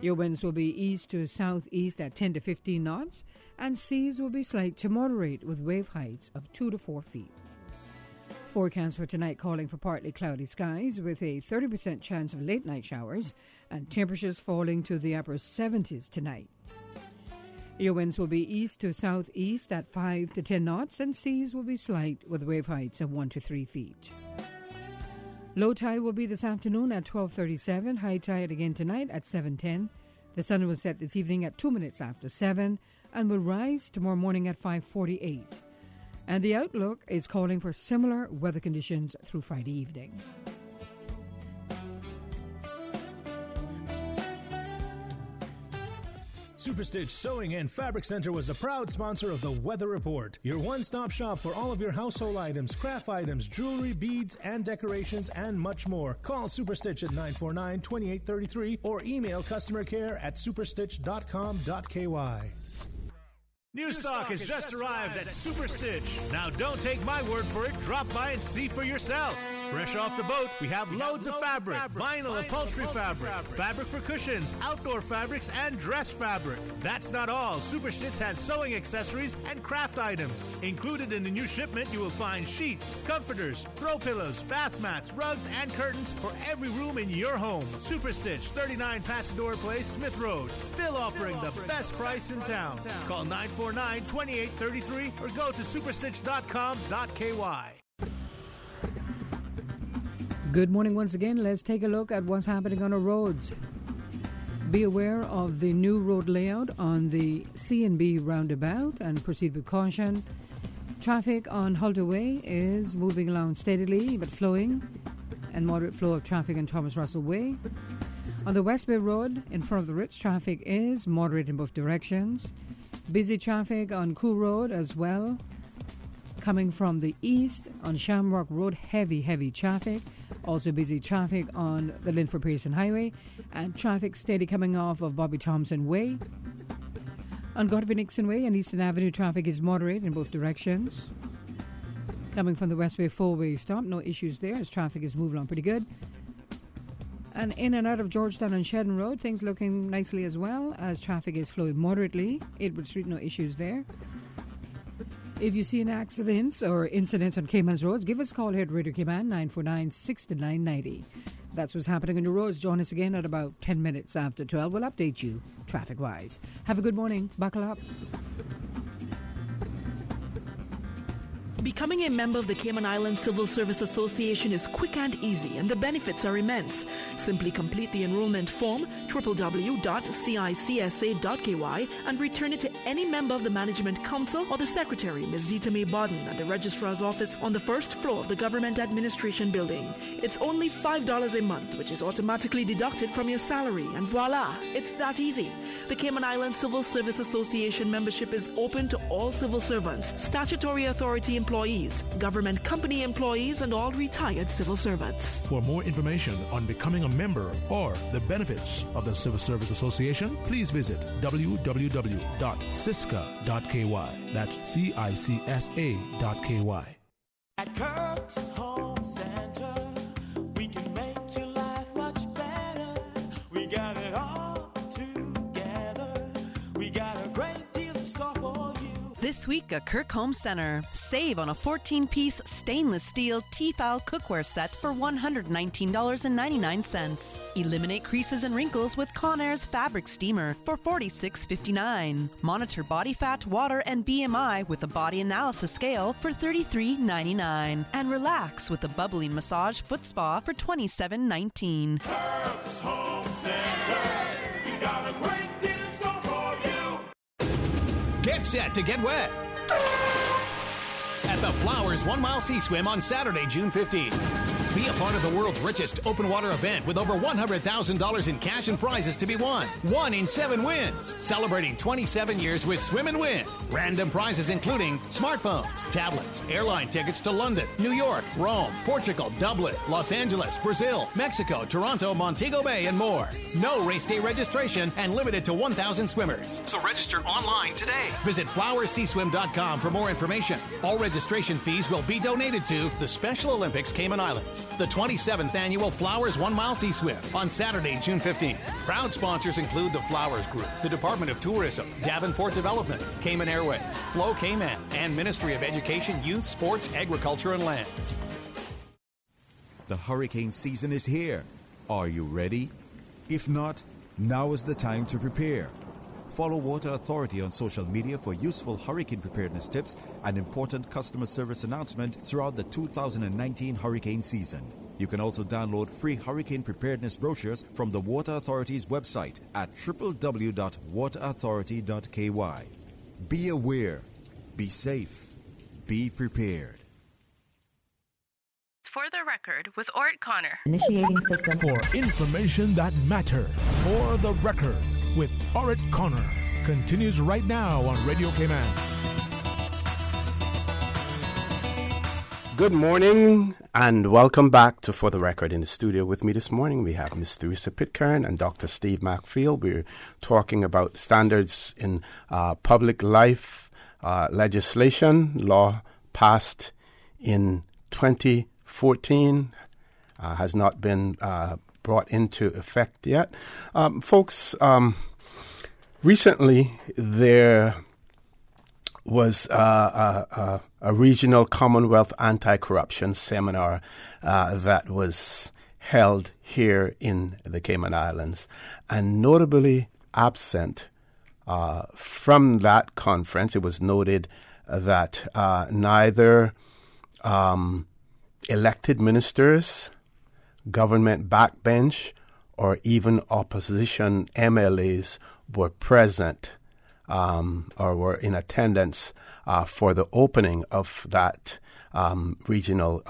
Your winds will be east to southeast at 10 to 15 knots, and seas will be slight to moderate with wave heights of 2 to 4 feet. Forecast for tonight calling for partly cloudy skies with a 30% chance of late night showers and temperatures falling to the upper 70s tonight. Your winds will be east to southeast at 5 to 10 knots, and seas will be slight with wave heights of 1 to 3 feet. Low tide will be this afternoon at 12:37, high tide again tonight at 7:10. The sun will set this evening at 2 minutes after 7 and will rise tomorrow morning at 5:48. And the outlook is calling for similar weather conditions through Friday evening.
Super Stitch Sewing and Fabric Center was a proud sponsor of the Weather Report, your one-stop shop for all of your household items, craft items, jewelry, beads, and decorations, and much more. Call Super Stitch at 949-2833 or email customer care at superstitch.com.ky. New stock has just arrived at Super Stitch. Now don't take my word for it. Drop by and see for yourself. Fresh off the boat, we have loads of fabric, vinyl upholstery fabric, fabric for cushions, outdoor fabrics, and dress fabric. That's not all. Superstitch has sewing accessories and craft items. Included in the new shipment, you will find sheets, comforters, throw pillows, bath mats, rugs, and curtains for every room in your home. Superstitch, 39 Pasador Place, Smith Road. Still offering the best price in town. Call 949-2833 or go to superstitch.com.ky.
Good morning once again. Let's take a look at what's happening on our roads. Be aware of the new road layout on the C&B roundabout and proceed with caution. Traffic on Halter Way is moving along steadily but flowing, and moderate flow of traffic on Thomas Russell Way. On the West Bay Road, in front of the Ritz, traffic is moderate in both directions. Busy traffic on Cool Road as well. Coming from the east on Shamrock Road, heavy traffic. Also busy traffic on the Linford Pearson Highway, and traffic steady coming off of Bobby Thompson Way. On Godfrey Nixon Way and Eastern Avenue, traffic is moderate in both directions. Coming from the West Bay four-way stop, no issues there as traffic is moving on pretty good. And in and out of Georgetown and Shedden Road, things looking nicely as well as traffic is flowing moderately. Edward Street, no issues there. If you see an accident or incidents on Cayman's roads, give us a call here at Radio Cayman, 949-6990. That's what's happening on the roads. Join us again at about 10 minutes after 12. We'll update you traffic-wise. Have a good morning. Buckle up.
Becoming a member of the Cayman Islands Civil Service Association is quick and easy, and the benefits are immense. Simply complete the enrollment form, www.cicsa.ky, and return it to any member of the Management Council or the Secretary, Ms. Zita May Bodden, at the Registrar's office on the first floor of the Government Administration Building. It's only $5 a month, which is automatically deducted from your salary, and voila, it's that easy. The Cayman Islands Civil Service Association membership is open to all civil servants, statutory authority employees, government company employees, and all retired civil servants.
For more information on becoming a member or the benefits of the Civil Service Association, please visit www.cisca.ky. That's CICSA.ky.
At Kirk's Home Center, we can make your life much better. We got it all together. We got a great deal in store for you.
This week at Kirk Home Center, save on a 14-piece stainless steel Tefal cookware set for $119.99. Eliminate creases and wrinkles with Conair's fabric steamer for $46.59. Monitor body fat, water, and BMI with a body analysis scale for $33.99. And relax with a bubbling massage foot spa for $27.19.
Kirk's Home Center, we got a great deal in store for you.
Get set to get wet at the Flowers 1 Mile Sea Swim on Saturday, June 15th. Be a part of the world's richest open water event with over $100,000 in cash and prizes to be won. 1 in 7 wins. Celebrating 27 years with Swim and Win. Random prizes including smartphones, tablets, airline tickets to London, New York, Rome, Portugal, Dublin, Los Angeles, Brazil, Mexico, Toronto, Montego Bay, and more. No race day registration and limited to 1,000 swimmers. So register online today. Visit flowersseaswim.com for more information. All registration fees will be donated to the Special Olympics Cayman Islands. The 27th Annual Flowers 1 Mile Sea Swim on Saturday, June 15th. Proud sponsors include the Flowers Group, the Department of Tourism, Davenport Development, Cayman Airways, Flow Cayman, and Ministry of Education, Youth, Sports, Agriculture, and Lands.
The hurricane season is here. Are you ready? If not, now is the time to prepare. Follow Water Authority on social media for useful hurricane preparedness tips and important customer service announcement throughout the 2019 hurricane season. You can also download free hurricane preparedness brochures from the Water Authority's website at www.waterauthority.ky. Be aware, be safe, be prepared.
For the record, with Orrett Connor.
Initiating system.
For information that matters. For the record, with Orrett Connor. Continues right now on Radio Cayman.
Good morning and welcome back to For the Record. In the studio with me this morning, we have Ms. Theresa Pitcairn and Dr. Steve MacPhail. We're talking about standards in public life legislation, law passed in 2014 14 has not been brought into effect yet. Folks, recently there was a regional Commonwealth anti-corruption seminar that was held here in the Cayman Islands, and notably absent from that conference, it was noted that neither elected ministers, government backbench, or even opposition MLAs were present or were in attendance for the opening of that regional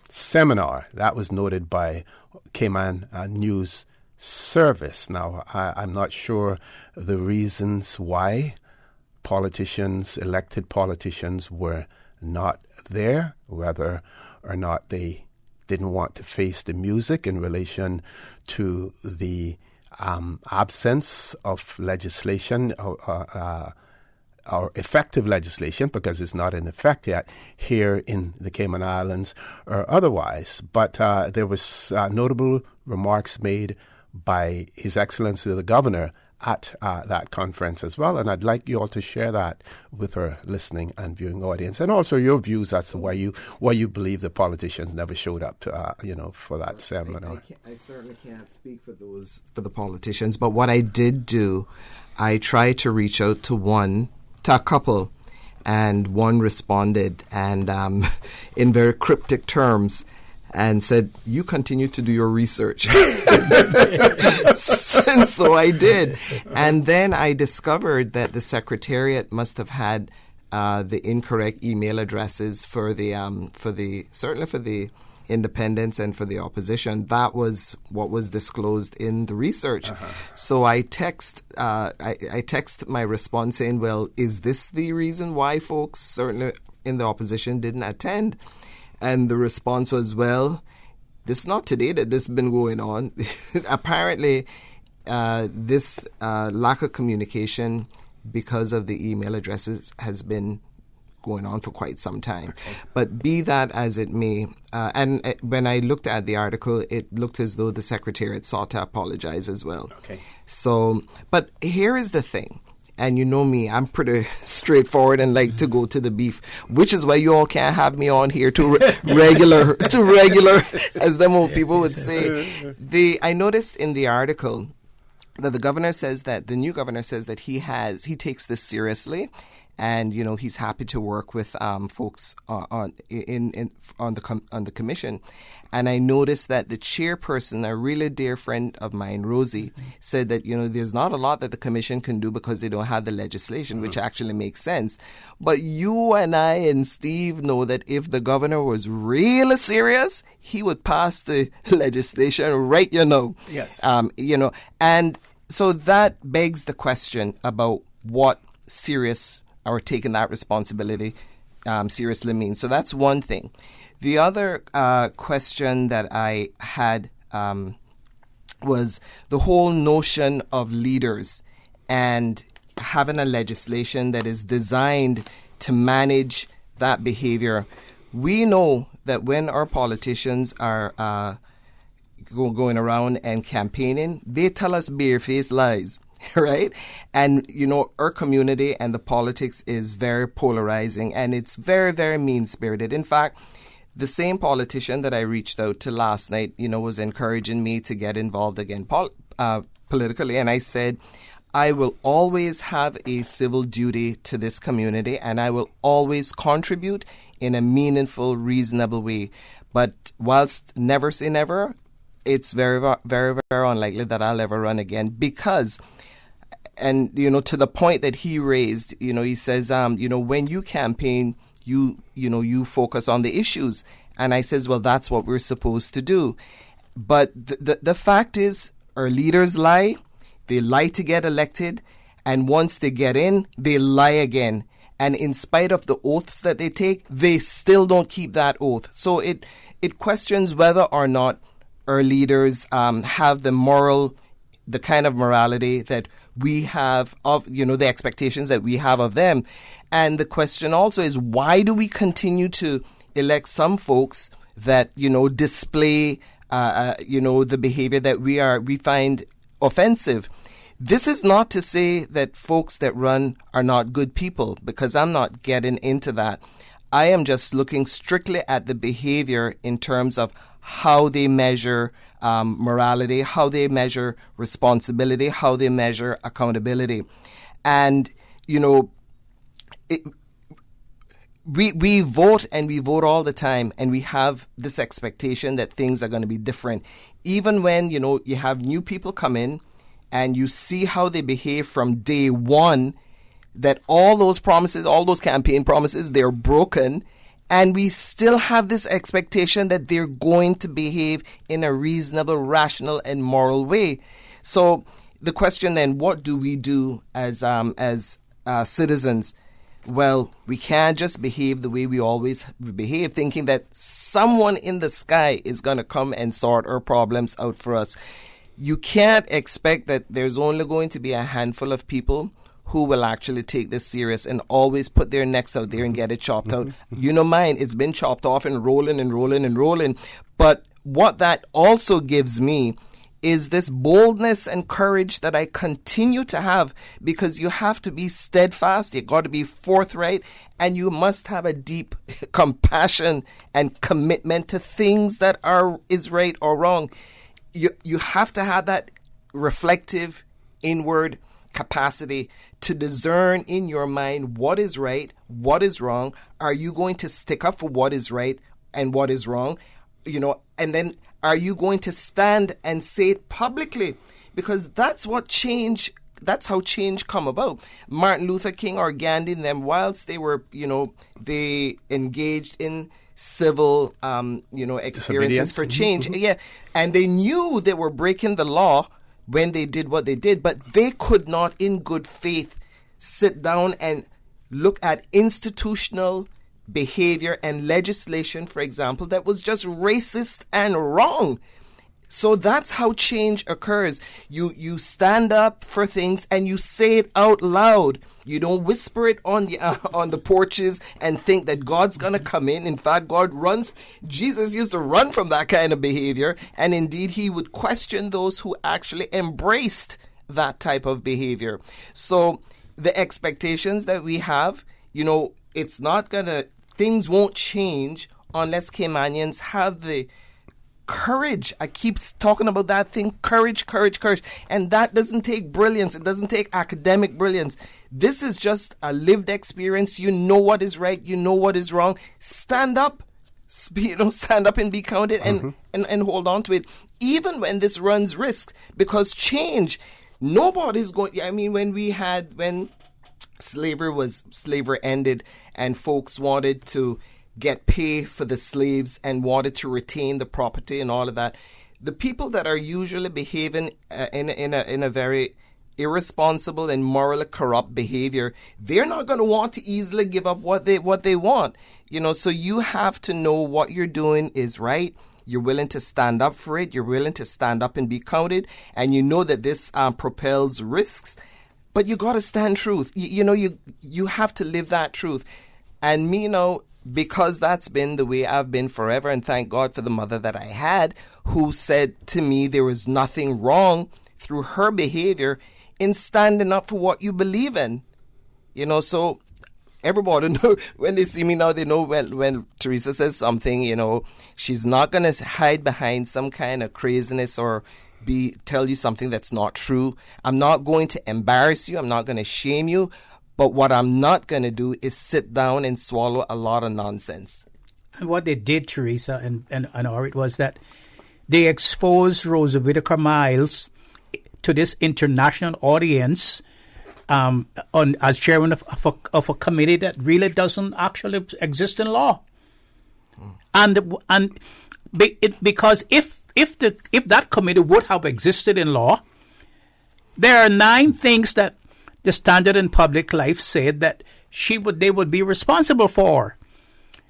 seminar. That was noted by Cayman News Service. Now, I'm not sure the reasons why elected politicians were not there, whether or not they didn't want to face the music in relation to the absence of legislation or effective legislation, because it's not in effect yet here in the Cayman Islands or otherwise. But there was notable remarks made by His Excellency the Governor at that conference as well, and I'd like you all to share that with our listening and viewing audience, and also your views as to why you believe the politicians never showed up to for that seminar.
I certainly can't speak for the politicians, but what I did do, I tried to reach out to a couple, and one responded, and in very cryptic terms, and said, "You continue to do your research." And so I did. And then I discovered that the Secretariat must have had the incorrect email addresses for the independents and for the opposition. That was what was disclosed in the research. So I text my response saying, "Well, is this the reason why folks certainly in the opposition didn't attend?" And the response was, "Well, this is not today that this has been going on." Apparently, this lack of communication because of the email addresses has been going on for quite some time. Okay. But be that as it may, and when I looked at the article, it looked as though the Secretariat sought to apologize as well. Okay. So, but here is the thing. And you know me, I'm pretty straightforward and like to go to the beef, which is why you all can't have me on here to regular, as the old people would say. I noticed in the article that the new governor says that he takes this seriously, and he's happy to work with folks on the commission. And I noticed that the chairperson, a really dear friend of mine, Rosie, said that there's not a lot that the commission can do because they don't have the legislation, which actually makes sense. But you and I and Steve know that if the governor was really serious, he would pass the legislation right. Yes. And so that begs the question about what serious or taking that responsibility seriously means. So that's one thing. The other question that I had was the whole notion of leaders and having a legislation that is designed to manage that behavior. We know that when our politicians are going around and campaigning, they tell us barefaced lies. Right? And, our community and the politics is very polarizing, and it's very, very mean-spirited. In fact, the same politician that I reached out to last night, was encouraging me to get involved again politically. And I said, I will always have a civil duty to this community, and I will always contribute in a meaningful, reasonable way. But whilst never say never, it's very, very, very unlikely that I'll ever run again because... And, to the point that he raised, he says, when you campaign, you focus on the issues. And I says, well, that's what we're supposed to do. But the fact is, our leaders lie. They lie to get elected. And once they get in, they lie again. And in spite of the oaths that they take, they still don't keep that oath. So it questions whether or not our leaders have the kind of morality that we have of, the expectations that we have of them. And the question also is, why do we continue to elect some folks that, display, the behavior that we find offensive. This is not to say that folks that run are not good people, because I'm not getting into that. I am just looking strictly at the behavior in terms of how they measure morality, how they measure responsibility, how they measure accountability. And, we vote, and we vote all the time, and we have this expectation that things are going to be different. Even when, you have new people come in and you see how they behave from day one, that all those promises, all those campaign promises, they're broken. And we still have this expectation that they're going to behave in a reasonable, rational, and moral way. So the question then, what do we do as citizens? Well, we can't just behave the way we always behave, thinking that someone in the sky is going to come and sort our problems out for us. You can't expect that there's only going to be a handful of people who will actually take this serious and always put their necks out there and get it chopped out. Mine, it's been chopped off and rolling and rolling and rolling. But what that also gives me is this boldness and courage that I continue to have, because you have to be steadfast, you got to be forthright, and you must have a deep compassion and commitment to things that is right or wrong. You have to have that reflective inward capacity to discern in your mind what is right, what is wrong. Are you going to stick up for what is right and what is wrong? And then are you going to stand and say it publicly? Because that's how change come about. Martin Luther King or Gandhi and them, whilst they were, they engaged in civil, experiences for change. Yeah. And they knew they were breaking the law when they did what they did, but they could not in good faith sit down and look at institutional behavior and legislation, for example, that was just racist and wrong. So that's how change occurs. You stand up for things and you say it out loud. You don't whisper it on the porches and think that God's going to come in. In fact, Jesus used to run from that kind of behavior. And indeed, he would question those who actually embraced that type of behavior. So the expectations that we have, it's not things won't change unless Caymanians have the courage. I keep talking about that thing, courage. And that doesn't take brilliance. It doesn't take academic brilliance. This is just a lived experience. You know what is right. You know what is wrong. Stand up. Stand up and be counted and hold on to it. Even when this runs risk, because change, nobody's going, when slavery ended and folks wanted to get pay for the slaves and wanted to retain the property and all of that, the people that are usually behaving in a very irresponsible and morally corrupt behavior, they're not going to want to easily give up what they want. So you have to know what you're doing is right. You're willing to stand up for it. You're willing to stand up and be counted. And you know that this propels risks. But you got to stand truth. You have to live that truth. And me, because that's been the way I've been forever, and thank God for the mother that I had, who said to me there was nothing wrong through her behavior in standing up for what you believe in. So everybody know, when they see me now, they know when Teresa says something, she's not going to hide behind some kind of craziness or tell you something that's not true. I'm not going to embarrass you. I'm not going to shame you. But what I'm not going to do is sit down and swallow a lot of nonsense.
And what they did, Teresa and Orrett, was that they exposed Rosa Whittaker Miles to this international audience as chairman of a committee that really doesn't actually exist in law. Because if that committee would have existed in law, there are 9 things that the Standard in Public Life said that they would be responsible for.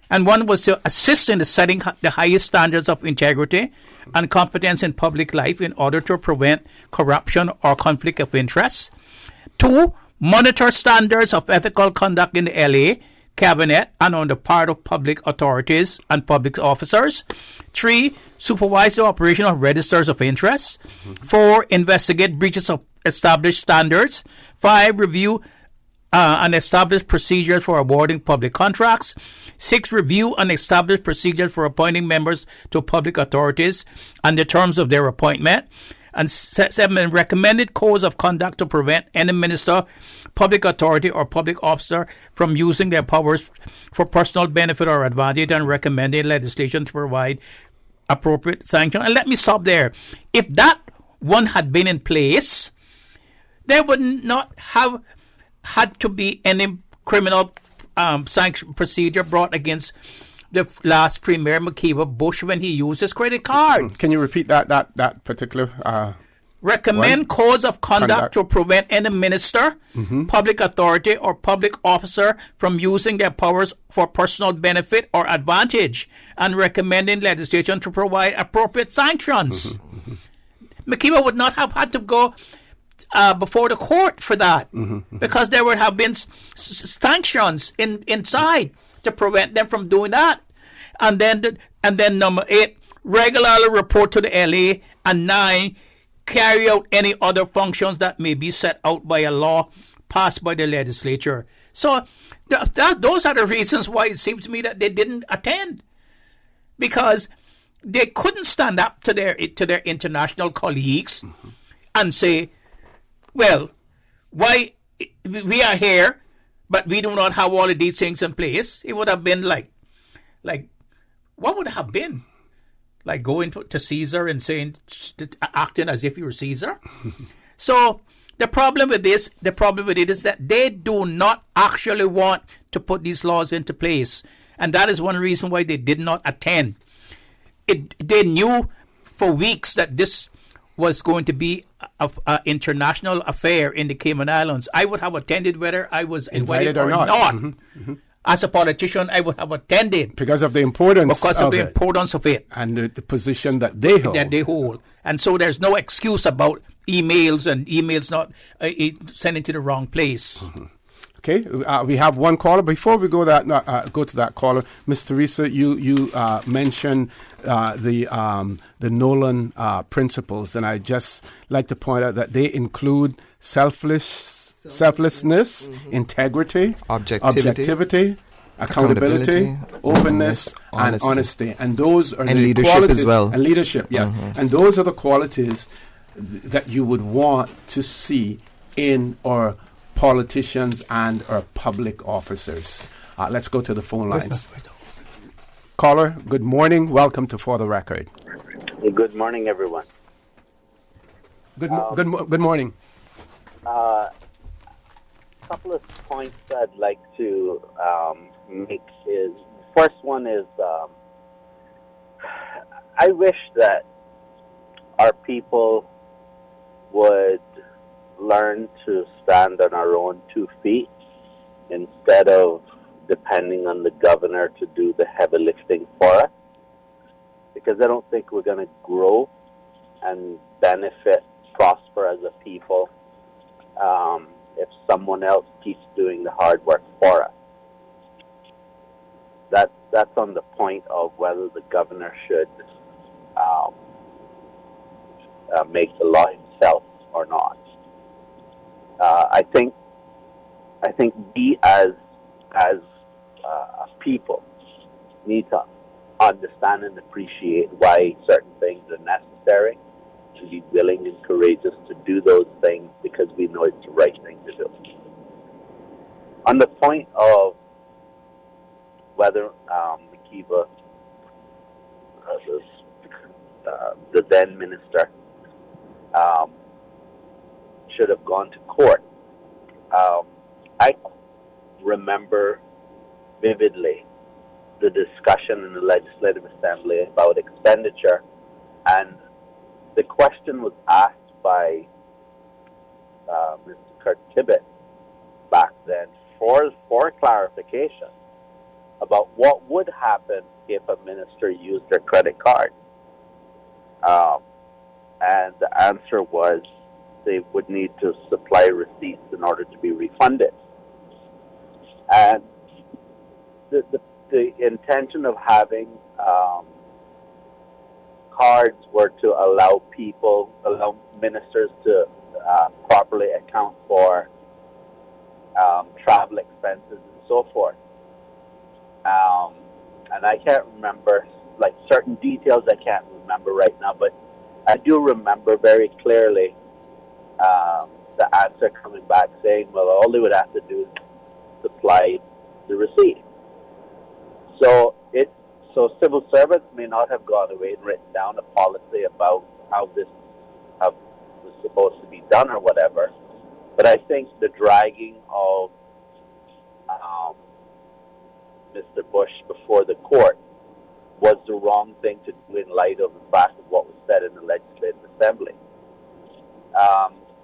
And one was to assist in setting the highest standards of integrity and competence in public life in order to prevent corruption or conflict of interest. 2, monitor standards of ethical conduct in the LA cabinet and on the part of public authorities and public officers. 3, supervise the operation of registers of interest. 4, investigate breaches of established standards. 5, review and establish procedures for awarding public contracts. 6, review and establish procedures for appointing members to public authorities and the terms of their appointment. And 7, recommended codes of conduct to prevent any minister, public authority, or public officer from using their powers for personal benefit or advantage, and recommended legislation to provide appropriate sanction. And let me stop there. If that one had been in place, there would not have had to be any criminal sanction procedure brought against the last Premier McKeever Bush when he used his credit card.
Can you repeat that particular?
Recommend codes of conduct to prevent any minister, public authority, or public officer from using their powers for personal benefit or advantage, and recommending legislation to provide appropriate sanctions. McKeever would not have had to go before the court for that, because there would have been sanctions inside to prevent them from doing that. And then number 8, regularly report to the LA, and 9, carry out any other functions that may be set out by a law passed by the legislature. So those are the reasons why it seems to me that they didn't attend, because they couldn't stand up to their international colleagues and say, well, why we are here, but we do not have all of these things in place. It would have been like what would it have been? Like going to Caesar and acting as if you were Caesar? So the problem with it is that they do not actually want to put these laws into place. And that is one reason why they did not attend. They knew for weeks that this was going to be an international affair in the Cayman Islands. I would have attended whether I was invited or not. As a politician, I would have attended.
Because of the importance
of it.
And the position that they hold.
And so there's no excuse about emails not sending to the wrong place.
Okay, we have one caller. Before we go to that caller, Ms. Teresa, you mentioned the Nolan principles, and I just like to point out that they include selflessness, integrity, objectivity, accountability, openness, and honesty, and those are the
leadership
qualities,
as well,
and leadership. Yes, and those are the qualities that you would want to see in our politicians and our public officers. Let's go to the phone lines. Caller, good morning. Welcome to For the Record.
Good morning, everyone.
Good morning.
A couple of points I'd like to make is, first one is, I wish that our people would learn to stand on our own 2 feet instead of depending on the governor to do the heavy lifting for us, because I don't think we're going to grow and benefit, prosper as a people if someone else keeps doing the hard work for us. That's on the point of whether the governor should make the law himself or not. I think we as people need to understand and appreciate why certain things are necessary, to be willing and courageous to do those things because we know it's the right thing to do. On the point of whether McKeever, the then minister, should have gone to court, I remember vividly the discussion in the Legislative Assembly about expenditure, and the question was asked by Mr. Kurt Tibbett back then for clarification about what would happen if a minister used their credit card. And the answer was they would need to supply receipts in order to be refunded. And the intention of having cards were to allow ministers to properly account for travel expenses and so forth. And I can't remember, like, certain details I can't remember right now, but I do remember very clearly the answer coming back saying, well, all they would have to do is supply the receipt. So civil servants may not have gone away and written down a policy about how this was supposed to be done or whatever, but I think the dragging of Mr. Bush before the court was the wrong thing to do in light of the fact of what was said in the Legislative Assembly.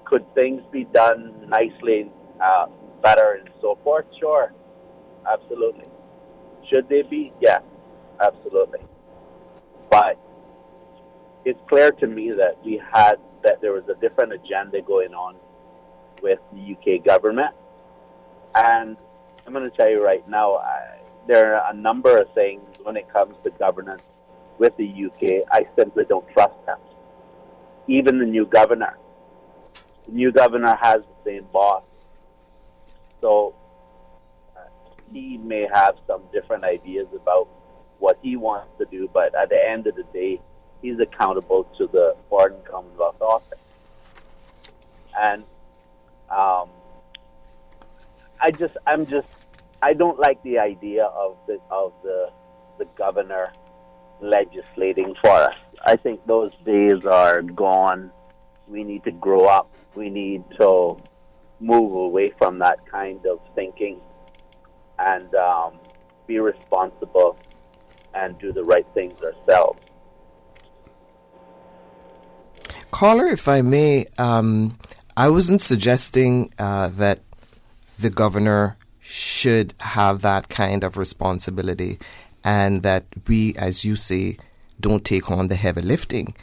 Could things be done nicely, better, and so forth? Sure, absolutely. Should they be? Yes, absolutely. But it's clear to me that there was a different agenda going on with the UK government, and I'm going to tell you right now, there are a number of things when it comes to governance with the UK. I simply don't trust them. Even the new governor. The new governor has the same boss. So he may have some different ideas about what he wants to do, but at the end of the day, he's accountable to the Foreign Commonwealth Office. And I don't like the idea of the governor legislating for us. I think those days are gone. We need to grow up. We need to move away from that kind of thinking and be responsible and do the right things ourselves.
Caller, if I may, I wasn't suggesting that the governor should have that kind of responsibility and that we, as you say, don't take on the heavy lifting.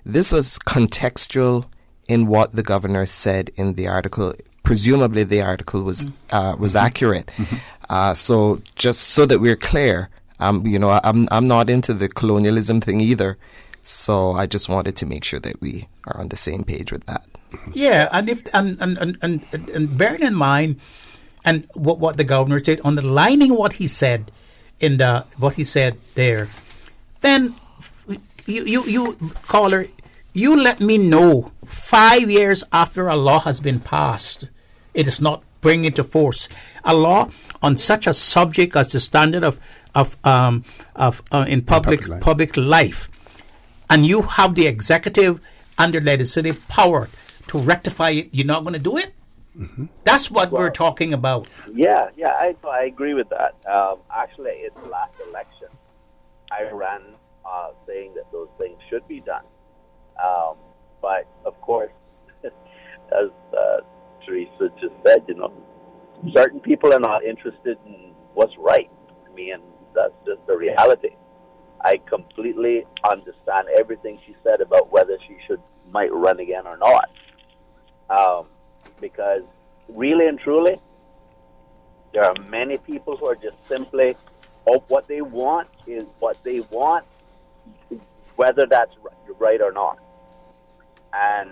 This was contextual in what the governor said in the article. Presumably the article was accurate. Mm-hmm. So just so that we're clear, I'm not into the colonialism thing either. So I just wanted to make sure that we are on the same page with that.
Yeah, and bearing in mind and what the governor said, underlining what he said what he said there, then you caller, you let me know 5 years after a law has been passed, it is not bringing into force a law on such a subject as the standard of in public life, and you have the executive and the legislative power to rectify it. You're not going to do it. Mm-hmm. That's what we're talking about.
Yeah, I agree with that. Actually, in the last election, I ran saying that those things should be done. But, of course, as Teresa just said, certain people are not interested in what's right. I mean, that's just the reality. I completely understand everything she said about whether she might run again or not. Because really and truly, there are many people who are just simply, what they want is what they want, whether that's right or not. And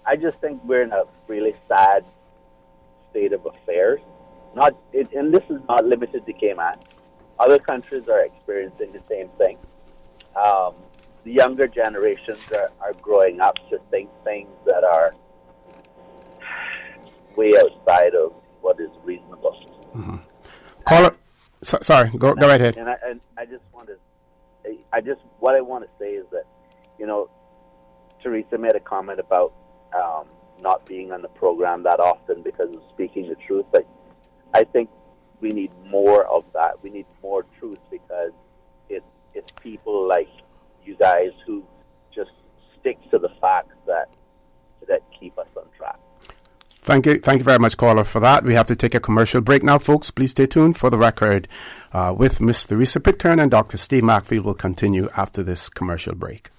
I just think we're in a really sad state of affairs. And this is not limited to Cayman. Other countries are experiencing the same thing. The younger generations are growing up to think things that are way outside of what is reasonable.
Mm-hmm. Caller, sorry, go right ahead.
And I just want to, what I want to say is that, Teresa made a comment about not being on the program that often because of speaking the truth. But I think we need more of that. We need more truth because it's people like you guys who just stick to the facts that keep us on track.
Thank you very much, caller, for that. We have to take a commercial break now, folks. Please stay tuned for The Record with Miss Theresa Pitcairn and Dr. Steve Macfield will continue after this commercial break.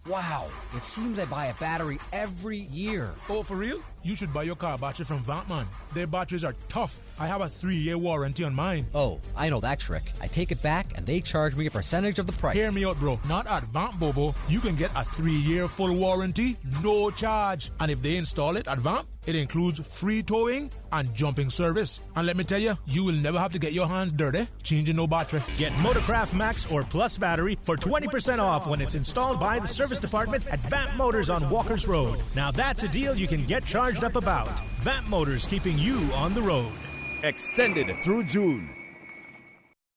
Wow. It seems I buy a battery every year.
Oh, for real? You should buy your car battery from Vatman. Their batteries are tough. I have a 3-year warranty on mine.
Oh, I know that trick. I take it back and they charge me a percentage of the price.
Hear me out, bro. Not at Vamp Bobo. You can get a 3-year full warranty, no charge. And if they install it at Vamp, it includes free towing and jumping service. And let me tell you, you will never have to get your hands dirty changing no battery.
Get Motorcraft Max or Plus battery for 20% off when it's installed by the service department at Vamp Motors on Walkers Road. Now that's a deal you can get charged up about. Vamp Motors, keeping you on the road.
Extended through June.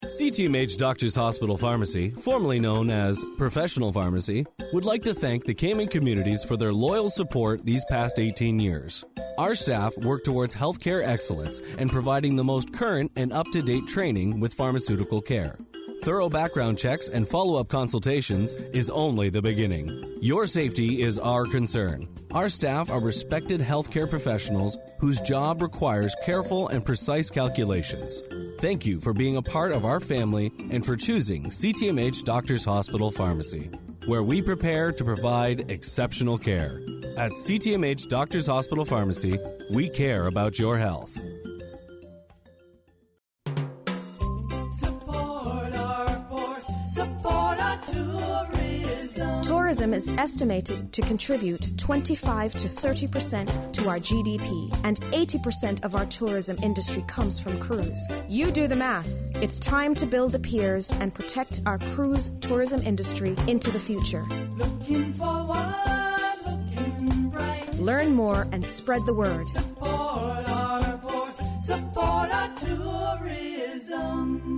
CTMH Doctors Hospital Pharmacy, formerly known as Professional Pharmacy, would like to thank the Cayman communities for their loyal support these past 18 years. Our staff work towards healthcare excellence and providing the most current and up-to-date training with pharmaceutical care. Thorough background checks and follow-up consultations is only the beginning. Your safety is our concern. Our staff are respected healthcare professionals whose job requires careful and precise calculations. Thank you for being a part of our family and for choosing CTMH Doctors Hospital Pharmacy, where we prepare to provide exceptional care. At CTMH Doctors Hospital Pharmacy, we care about your health.
Tourism is estimated to contribute 25 to 30% to our GDP, and 80% of our tourism industry comes from cruise. You do the math. It's time to build the piers and protect our cruise tourism industry into the future.
Looking forward, looking bright.
Learn more and spread the word.
Support our port, support our tourism.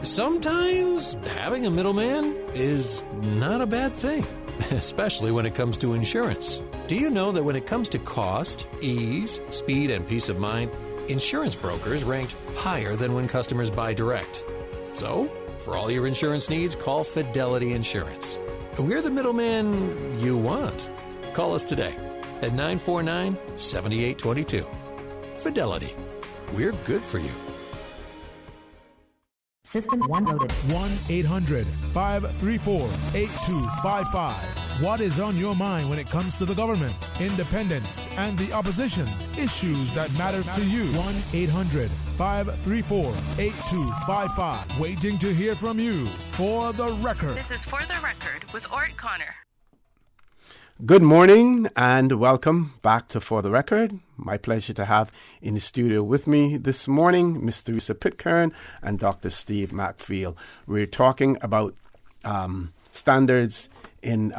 Sometimes having a middleman is not a bad thing, especially when it comes to insurance. Do you know that when it comes to cost, ease, speed, and peace of mind, insurance brokers ranked higher than when customers buy direct? So, for all your insurance needs, call Fidelity Insurance. We're the middleman you want. Call us today at 949-7822. Fidelity. We're good for you.
System 1 loaded.
1-800-534-8255. What is on your mind when it comes to the government, independence, and the opposition? Issues that matter to you. 1-800-534-8255. Waiting to hear from you. For the Record.
This is For the Record with Orrett Connor.
Good morning and welcome back to For the Record. My pleasure to have in the studio with me this morning Ms. Theresa Pitcairn and Dr. Steve McField. We're talking about standards in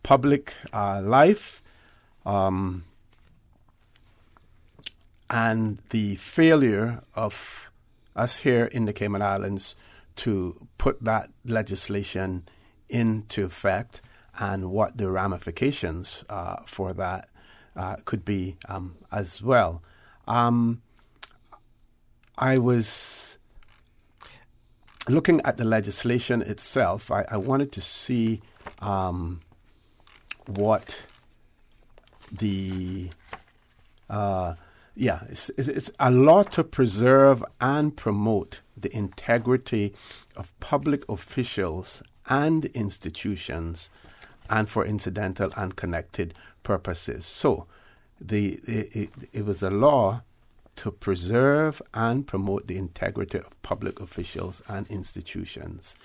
public life and the failure of us here in the Cayman Islands to put that legislation into effect, and what the ramifications for that could be as well. I was looking at the legislation itself. I wanted to see what the it's a law to preserve and promote the integrity of public officials and institutions, and for incidental and connected purposes. So it was a law to preserve and promote the integrity of public officials and institutions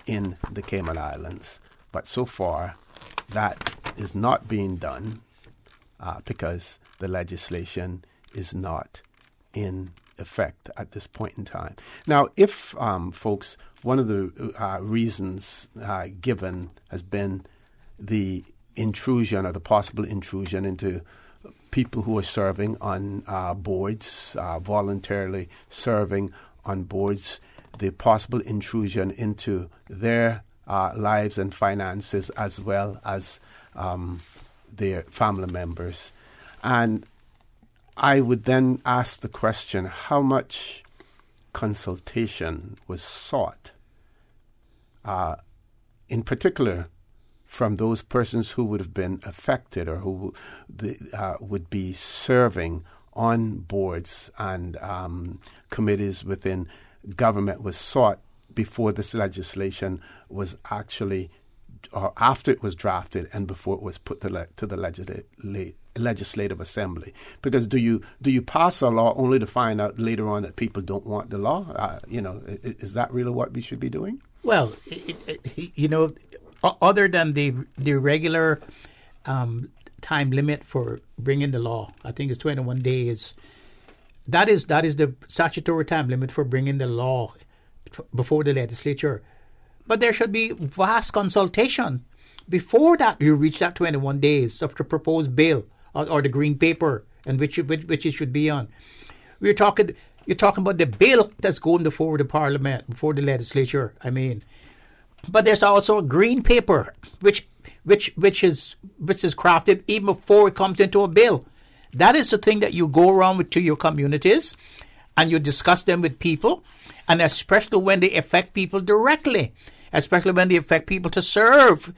in the Cayman Islands. But so far, that is not being done because the legislation is not in effect at this point in time. Now, if folks, one of the reasons given has been the intrusion or the possible intrusion into people who are serving on boards, voluntarily serving on boards, the possible intrusion into their lives and finances as well as their family members. And I would then ask the question, how much consultation was sought, in particular from those persons who would have been affected or who would be serving on boards and committees within government, was sought before this legislation was actually or after it was drafted and before it was put to the legislative assembly? Because do you pass a law only to find out later on that people don't want the law? Is that really what we should be doing?
Well, other than the regular time limit for bringing the law, I think it's 21 days. That is the statutory time limit for bringing the law before the legislature. But there should be vast consultation before that you reach that 21 days of the proposed bill or the green paper and which it should be on. You're talking about the bill that's going before the parliament, before the legislature. I mean, but there's also a green paper which is crafted even before it comes into a bill. That is the thing that you go around with to your communities and you discuss them with people, and especially when they affect people directly, especially when they affect people to serve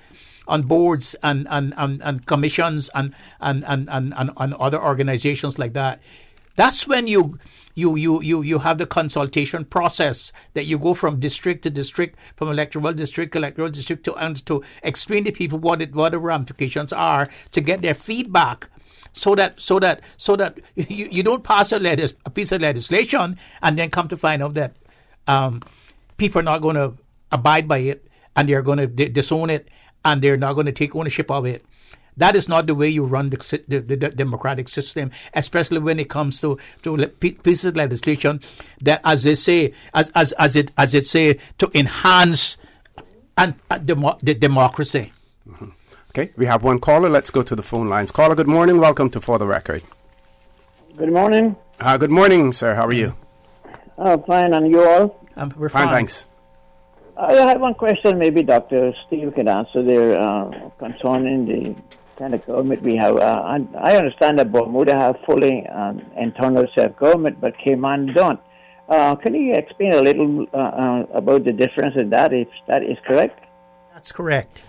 on boards and commissions and other organizations like that. That's when you have the consultation process that you go from district to district, from electoral district to explain to people what the ramifications are, to get their feedback. So that you don't pass a piece of legislation and then come to find out that people are not going to abide by it and they're going to disown it and they're not going to take ownership of it. That is not the way you run the democratic system, especially when it comes to pieces of legislation that, as they say, as it say, to enhance the democracy.
Mm-hmm. Okay, we have one caller. Let's go to the phone lines. Caller, good morning. Welcome to For the Record.
Good morning.
Good morning, sir. How are you?
Fine, and you all?
We're fine.
Thanks.
I had one question. Maybe Dr. Steve can answer there concerning the kind of government we have. I understand that Bermuda have fully internal self-government, but Cayman don't. Can you explain a little about the difference in that, if that is correct?
That's correct.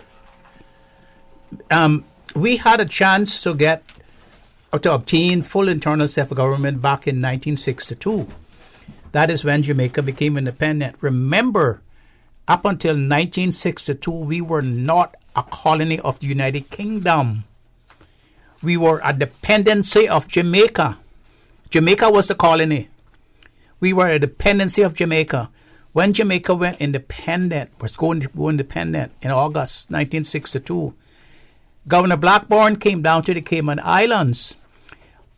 We had a chance to obtain full internal self-government back in 1962. That is when Jamaica became independent. Remember, up until 1962, we were not a colony of the United Kingdom. We were a dependency of Jamaica. Jamaica was the colony. We were a dependency of Jamaica. When Jamaica went independent, was going to go independent in August 1962, Governor Blackburn came down to the Cayman Islands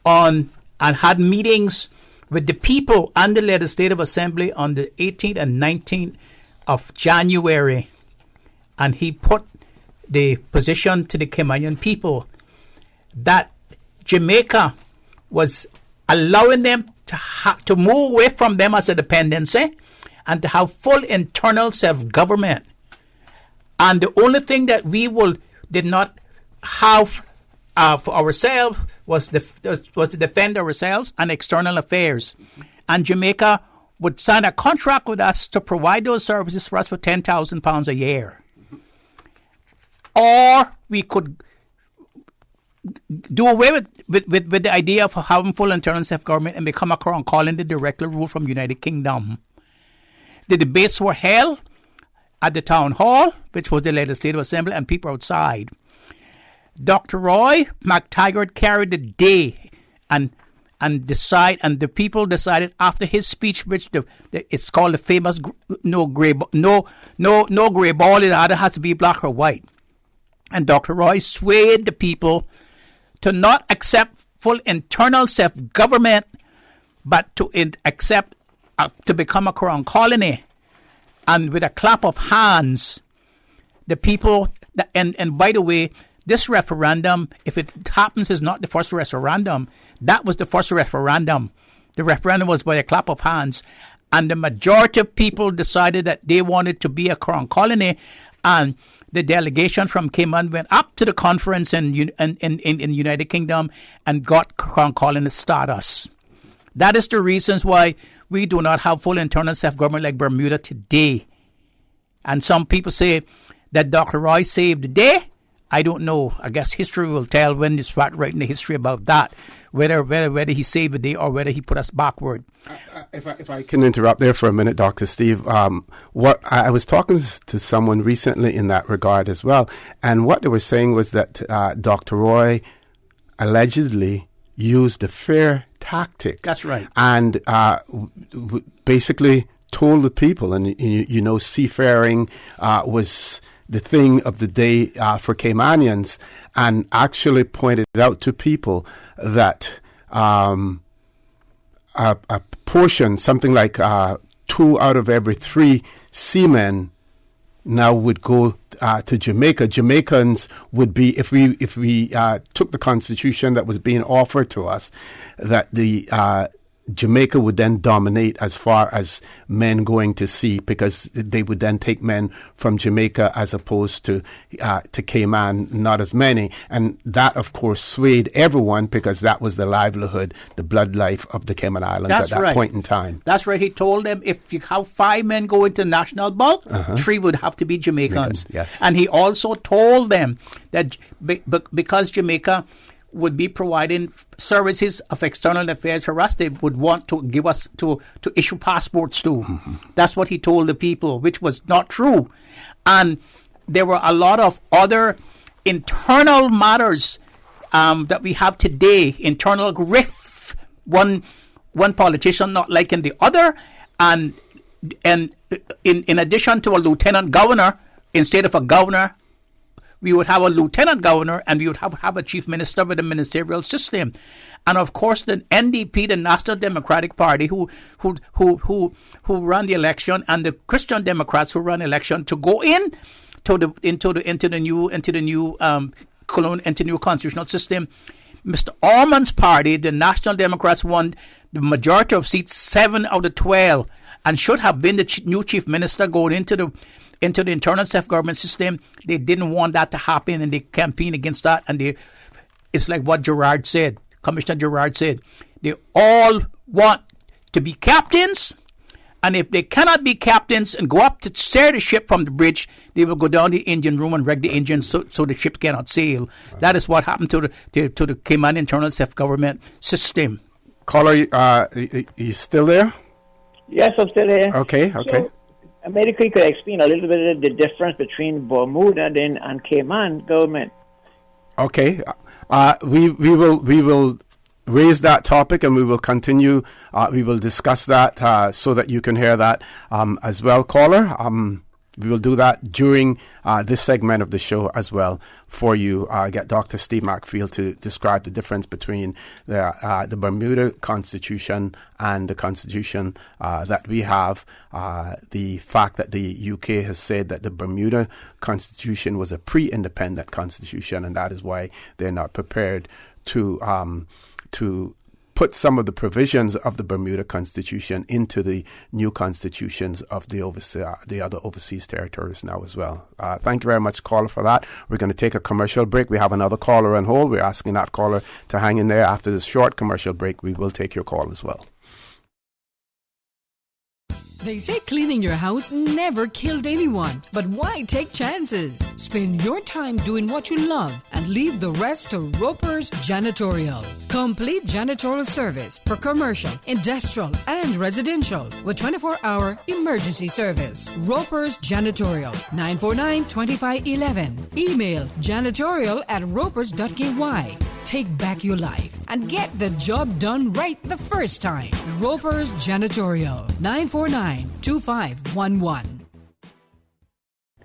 and had meetings with the people and the Legislative Assembly on the 18th and 19th of January. And he put the position to the Caymanian people that Jamaica was allowing them to move away from them as a dependency and to have full internal self-government. And the only thing that we did not have for ourselves was to defend ourselves and external affairs. And Jamaica would sign a contract with us to provide those services for us for £10,000 a year. Or we could do away with the idea of having full internal self-government and become a crown colony directly ruled from United Kingdom. The debates were held at the town hall, which was the Legislative Assembly, and people outside. Dr. Roy McTaggart carried the day and the people decided after his speech, which it's called the famous no gray ball, it either has to be black or white. And Dr. Roy swayed the people to not accept full internal self-government, but to accept to become a crown colony. And with a clap of hands, the people, and by the way, this referendum, if it happens, is not the first referendum. That was the first referendum. The referendum was by a clap of hands. And the majority of people decided that they wanted to be a crown colony. And the delegation from Cayman went up to the conference in United Kingdom and got crown colony status. That is the reasons why we do not have full internal self-government like Bermuda today. And some people say that Dr. Roy saved the day. I don't know. I guess history will tell when they start writing the history about that, whether he saved the day or whether he put us backward.
If I can interrupt there for a minute, Dr. Steve, what I was talking to someone recently in that regard as well, and what they were saying was that Dr. Roy allegedly used a fair tactic.
That's right.
And basically told the people, and seafaring was the thing of the day for Caymanians, and actually pointed out to people that a portion, something like 2 out of every 3 seamen now would go to Jamaica. Jamaicans would be, if we took the constitution that was being offered to us, that the Jamaica would then dominate as far as men going to sea, because they would then take men from Jamaica as opposed to Cayman, not as many. And that, of course, swayed everyone, because that was the livelihood, the blood life of the Cayman Islands at that point in time.
That's right. He told them if you have 5 men going to national bulk, 3 would have to be Jamaicans.
Yes.
And he also told them that because Jamaica would be providing services of external affairs for us, they would want to give us to issue passports too. That's what he told the people, which was not true. And there were a lot of other internal matters that we have today, internal grift, one politician not liking the other, and in addition to a lieutenant governor, instead of a governor, we would have a lieutenant governor, and we would have a chief minister with a ministerial system. And of course, the NDP, the National Democratic Party, who ran the election, and the Christian Democrats who ran the election to go into the new constitutional system. Mr. Orman's party, the National Democrats, won the majority of seats, 7 out of 12, and should have been the new chief minister going into the internal self-government system. They didn't want that to happen, and they campaigned against that. And it's like what Commissioner Gerard said. They all want to be captains, and if they cannot be captains and go up to steer the ship from the bridge, they will go down the engine room and wreck the engine so the ship cannot sail. That is what happened to the Cayman internal self-government system.
Caller, you still there?
Yes, I'm still here.
Okay.
So, maybe you could explain a little bit of the difference between Bermuda and Cayman government.
Okay, we will raise that topic, and we will continue. We will discuss that so that you can hear that as well, caller. We will do that during this segment of the show as well for you. Get Dr. Steve Macfield to describe the difference between the Bermuda Constitution and the Constitution that we have. The fact that the UK has said that the Bermuda Constitution was a pre-independent constitution, and that is why they're not prepared to put some of the provisions of the Bermuda Constitution into the new constitutions of the other overseas territories now as well. Thank you very much, caller, for that. We're going to take a commercial break. We have another caller on hold. We're asking that caller to hang in there. After this short commercial break, we will take your call as well.
They say cleaning your house never killed anyone, but why take chances? Spend your time doing what you love and leave the rest to Roper's Janitorial. Complete janitorial service for commercial, industrial, and residential with 24-hour emergency service. Roper's Janitorial, 949-2511. Email janitorial@ropers.ky. Take back your life and get the job done right the first time. Roper's Janitorial, 949-2511.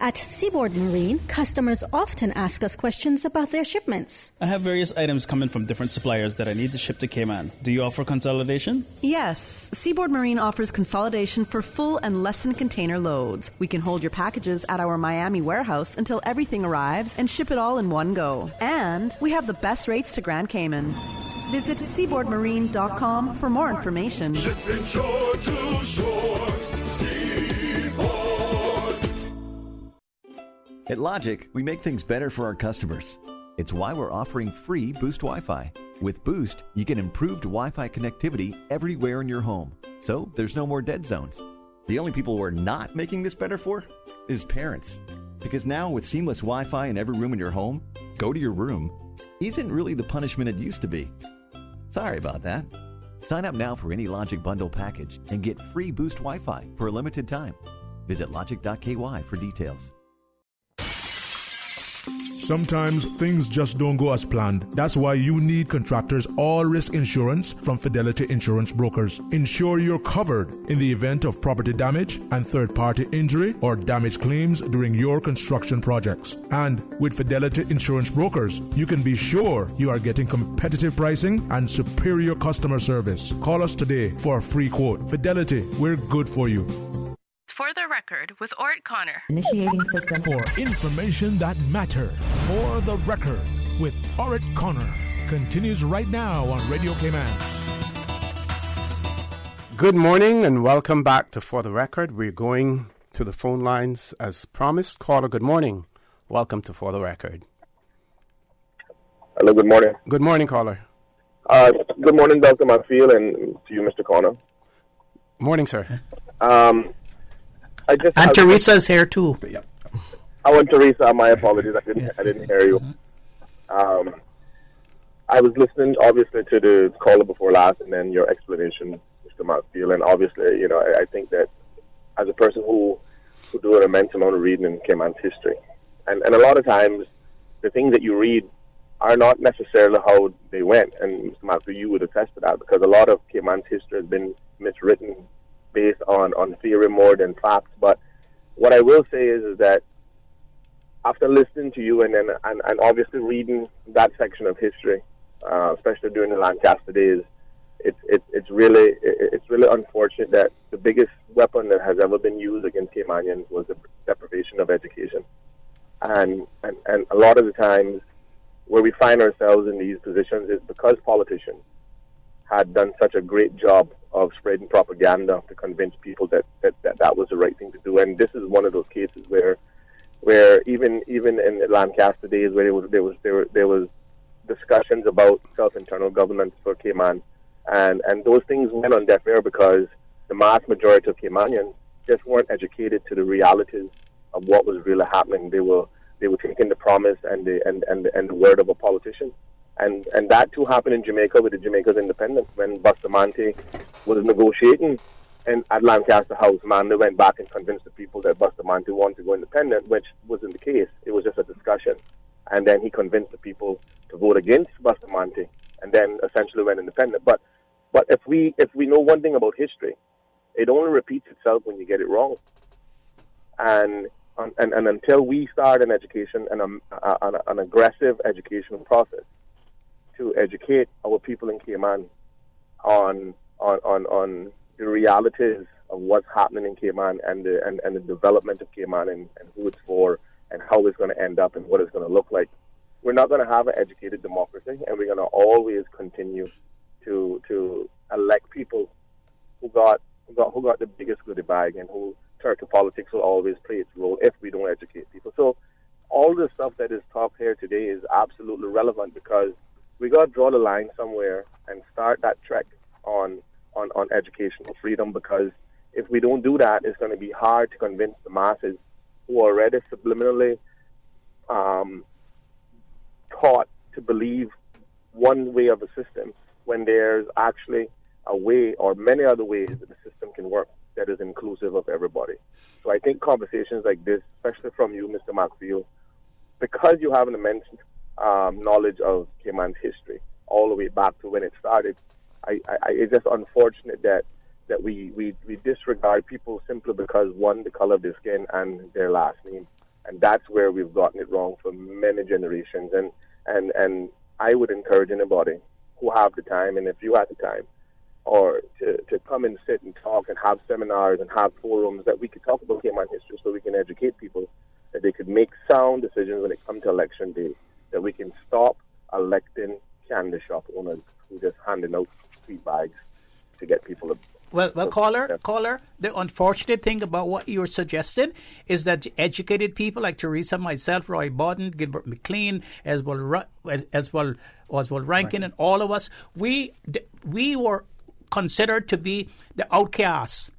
At Seaboard Marine, customers often ask us questions about their shipments.
I have various items coming from different suppliers that I need to ship to Cayman. Do you offer consolidation?
Yes. Seaboard Marine offers consolidation for full and less than container loads. We can hold your packages at our Miami warehouse until everything arrives and ship it all in one go. And we have the best rates to Grand Cayman. Visit seaboardmarine.com for more information.
Shipping shore to shore, Seaboard.
At Logic, we make things better for our customers. It's why we're offering free Boost Wi-Fi. With Boost, you get improved Wi-Fi connectivity everywhere in your home, so there's no more dead zones. The only people we're not making this better for is parents. Because now with seamless Wi-Fi in every room in your home, go to your room isn't really the punishment it used to be. Sorry about that. Sign up now for any Logic Bundle package and get free Boost Wi-Fi for a limited time. Visit logic.ky for details.
Sometimes things just don't go as planned. That's why you need Contractors All Risk Insurance from Fidelity Insurance Brokers. Ensure you're covered in the event of property damage and third-party injury or damage claims during your construction projects. And with Fidelity Insurance Brokers, you can be sure you are getting competitive pricing and superior customer service. Call us today for a free quote. Fidelity, we're good for you.
For the record, with Orrett Connor.
Initiating system. For information that matters. For the record, with Orrett Connor. Continues right now on Radio Cayman.
Good morning and welcome back to For the Record. We're going to the phone lines as promised. Caller, good morning. Welcome to For the Record.
Hello, good morning.
Good morning, caller.
Good morning, Dr. Maxfield, and to you, Mr. Connor.
Morning, sir.
And Teresa's here too.
Yep.
I want Teresa. My apologies. I didn't hear you. I was listening, obviously, to the caller before last, and then your explanation, Mr. Maxfield. And obviously, I think that as a person who do an immense amount of reading in Cayman's history, and a lot of times the things that you read are not necessarily how they went. And Mr. Maxfield, you would attest to that, because a lot of Cayman's history has been miswritten based on theory more than facts. But what I will say is that after listening to you and obviously reading that section of history, especially during the Lancaster days, it's really unfortunate that the biggest weapon that has ever been used against Caymanians was the deprivation of education. And a lot of the times where we find ourselves in these positions is because politicians had done such a great job of spreading propaganda to convince people that was the right thing to do. And this is one of those cases where even in the Lancaster days, where there was discussions about self-internal government for Cayman, and those things went on deaf ear because the mass majority of Caymanians just weren't educated to the realities of what was really happening. They were taking the promise and the word of a politician. And that too happened in Jamaica with Jamaica's independence. When Bustamante was negotiating at Lancaster House, Manda went back and convinced the people that Bustamante wanted to go independent, which wasn't the case. It was just a discussion. And then he convinced the people to vote against Bustamante, and then essentially went independent. But if we know one thing about history, it only repeats itself when you get it wrong. And until we start an education and an aggressive educational process to educate our people in Cayman on the realities of what's happening in Cayman and the development of Cayman and who it's for and how it's going to end up and what it's going to look like, we're not going to have an educated democracy, and we're going to always continue to elect people who got the biggest goodie bag, and who Turkey politics will always play its role if we don't educate people. So all the stuff that is talked here today is absolutely relevant, because we got to draw the line somewhere and start that trek on educational freedom, because if we don't do that, it's going to be hard to convince the masses who are already subliminally taught to believe one way of a system when there's actually a way or many other ways that the system can work that is inclusive of everybody. So I think conversations like this, especially from you, Mr. Maxfield, because you have an immense knowledge of Cayman's history all the way back to when it started, it's just unfortunate that we disregard people simply because, one, the color of their skin and their last name. And that's where we've gotten it wrong for many generations. And I would encourage anybody who have the time, and if you have the time, or to come and sit and talk and have seminars and have forums that we could talk about Cayman history, so we can educate people that they could make sound decisions when it comes to election day, that we can stop electing candy shop owners who just handing out sweet bags to get people to...
Well, caller, the unfortunate thing about what you're suggesting is that educated people like Teresa, myself, Roy Bodden, Gilbert McLean, as well Oswald Rankin, and all of us, we were considered to be the outcasts,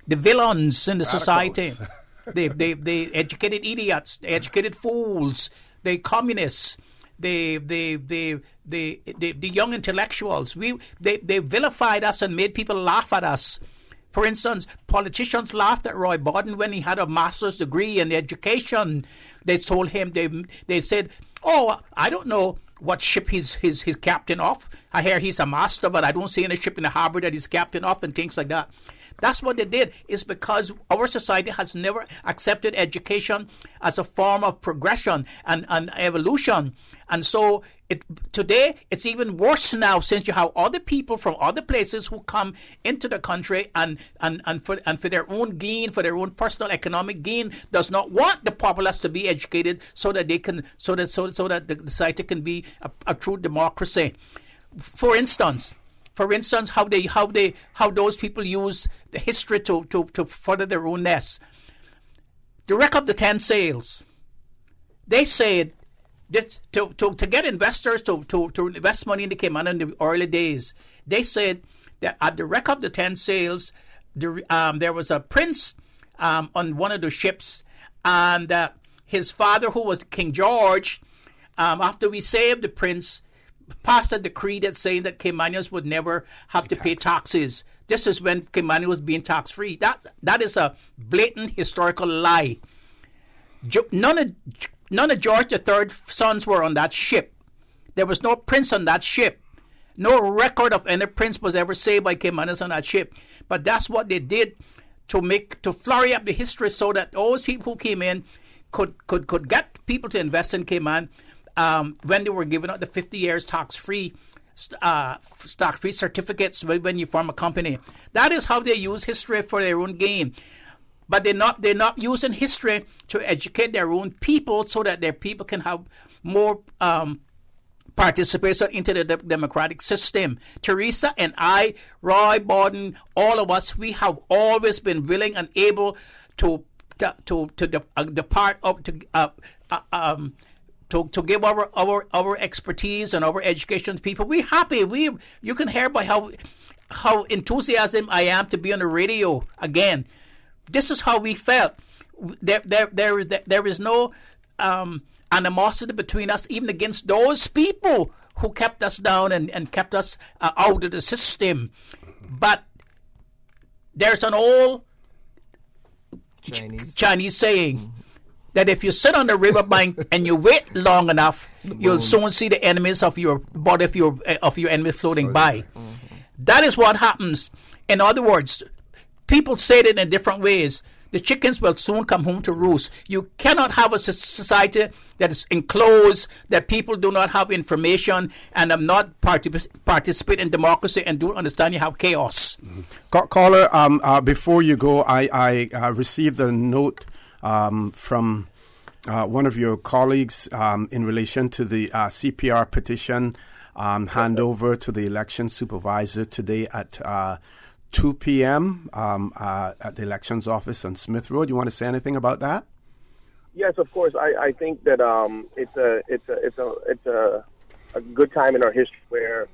the villains in the society, the educated idiots, the educated fools, the communists, young intellectuals. They vilified us and made people laugh at us. For instance, politicians laughed at Roy Borden when he had a master's degree in education. They told him, they said, "Oh, I don't know what ship he's captain of. I hear he's a master, but I don't see any ship in the harbor that he's captain of," and things like that. That's what they did. It's because our society has never accepted education as a form of progression and evolution. And so today it's even worse now, since you have other people from other places who come into the country and for their own gain, for their own personal economic gain, does not want the populace to be educated so that they can so that the society can be a true democracy. For instance, how those people use the history to further their own nests. The wreck of the 10 sails. They said that to get investors to invest money in the Cayman in the early days, they said that at the wreck of the 10 sails, there was a prince on one of the ships, and his father, who was King George, after we saved the prince, passed a decree that saying that Caymanians would never have to pay taxes. This is when Caymania was being tax-free. That is a blatant historical lie. None of George III's sons were on that ship. There was no prince on that ship. No record of any prince was ever saved by Caymanians on that ship. But that's what they did to flurry up the history, so that those people who came in could get people to invest in Cayman. When they were giving out the 50 years tax-free certificates when you form a company. That is how they use history for their own gain. But they're not using history to educate their own people so that their people can have more participation into the democratic system. Teresa and I, Roy Borden, all of us, we have always been willing and able to give our expertise and our education to people. We're happy. You can hear by how enthusiastic I am to be on the radio again. This is how we felt. There is no animosity between us, even against those people who kept us down and kept us out of the system. But there's an old Chinese saying that if you sit on the riverbank and you wait long enough, you'll soon see the enemies of your body of your enemy floating by. Mm-hmm. That is what happens. In other words, people say it in different ways. The chickens will soon come home to roost. You cannot have a society that is enclosed, that people do not have information and not participate in democracy and don't understand. You have chaos.
Mm-hmm. Caller, before you go, I received a note from one of your colleagues in relation to the CPR petition handover to the election supervisor today at 2 p.m. At the elections office on Smith Road. You want to say anything about that?
Yes, of course. I think that it's a good time in our history where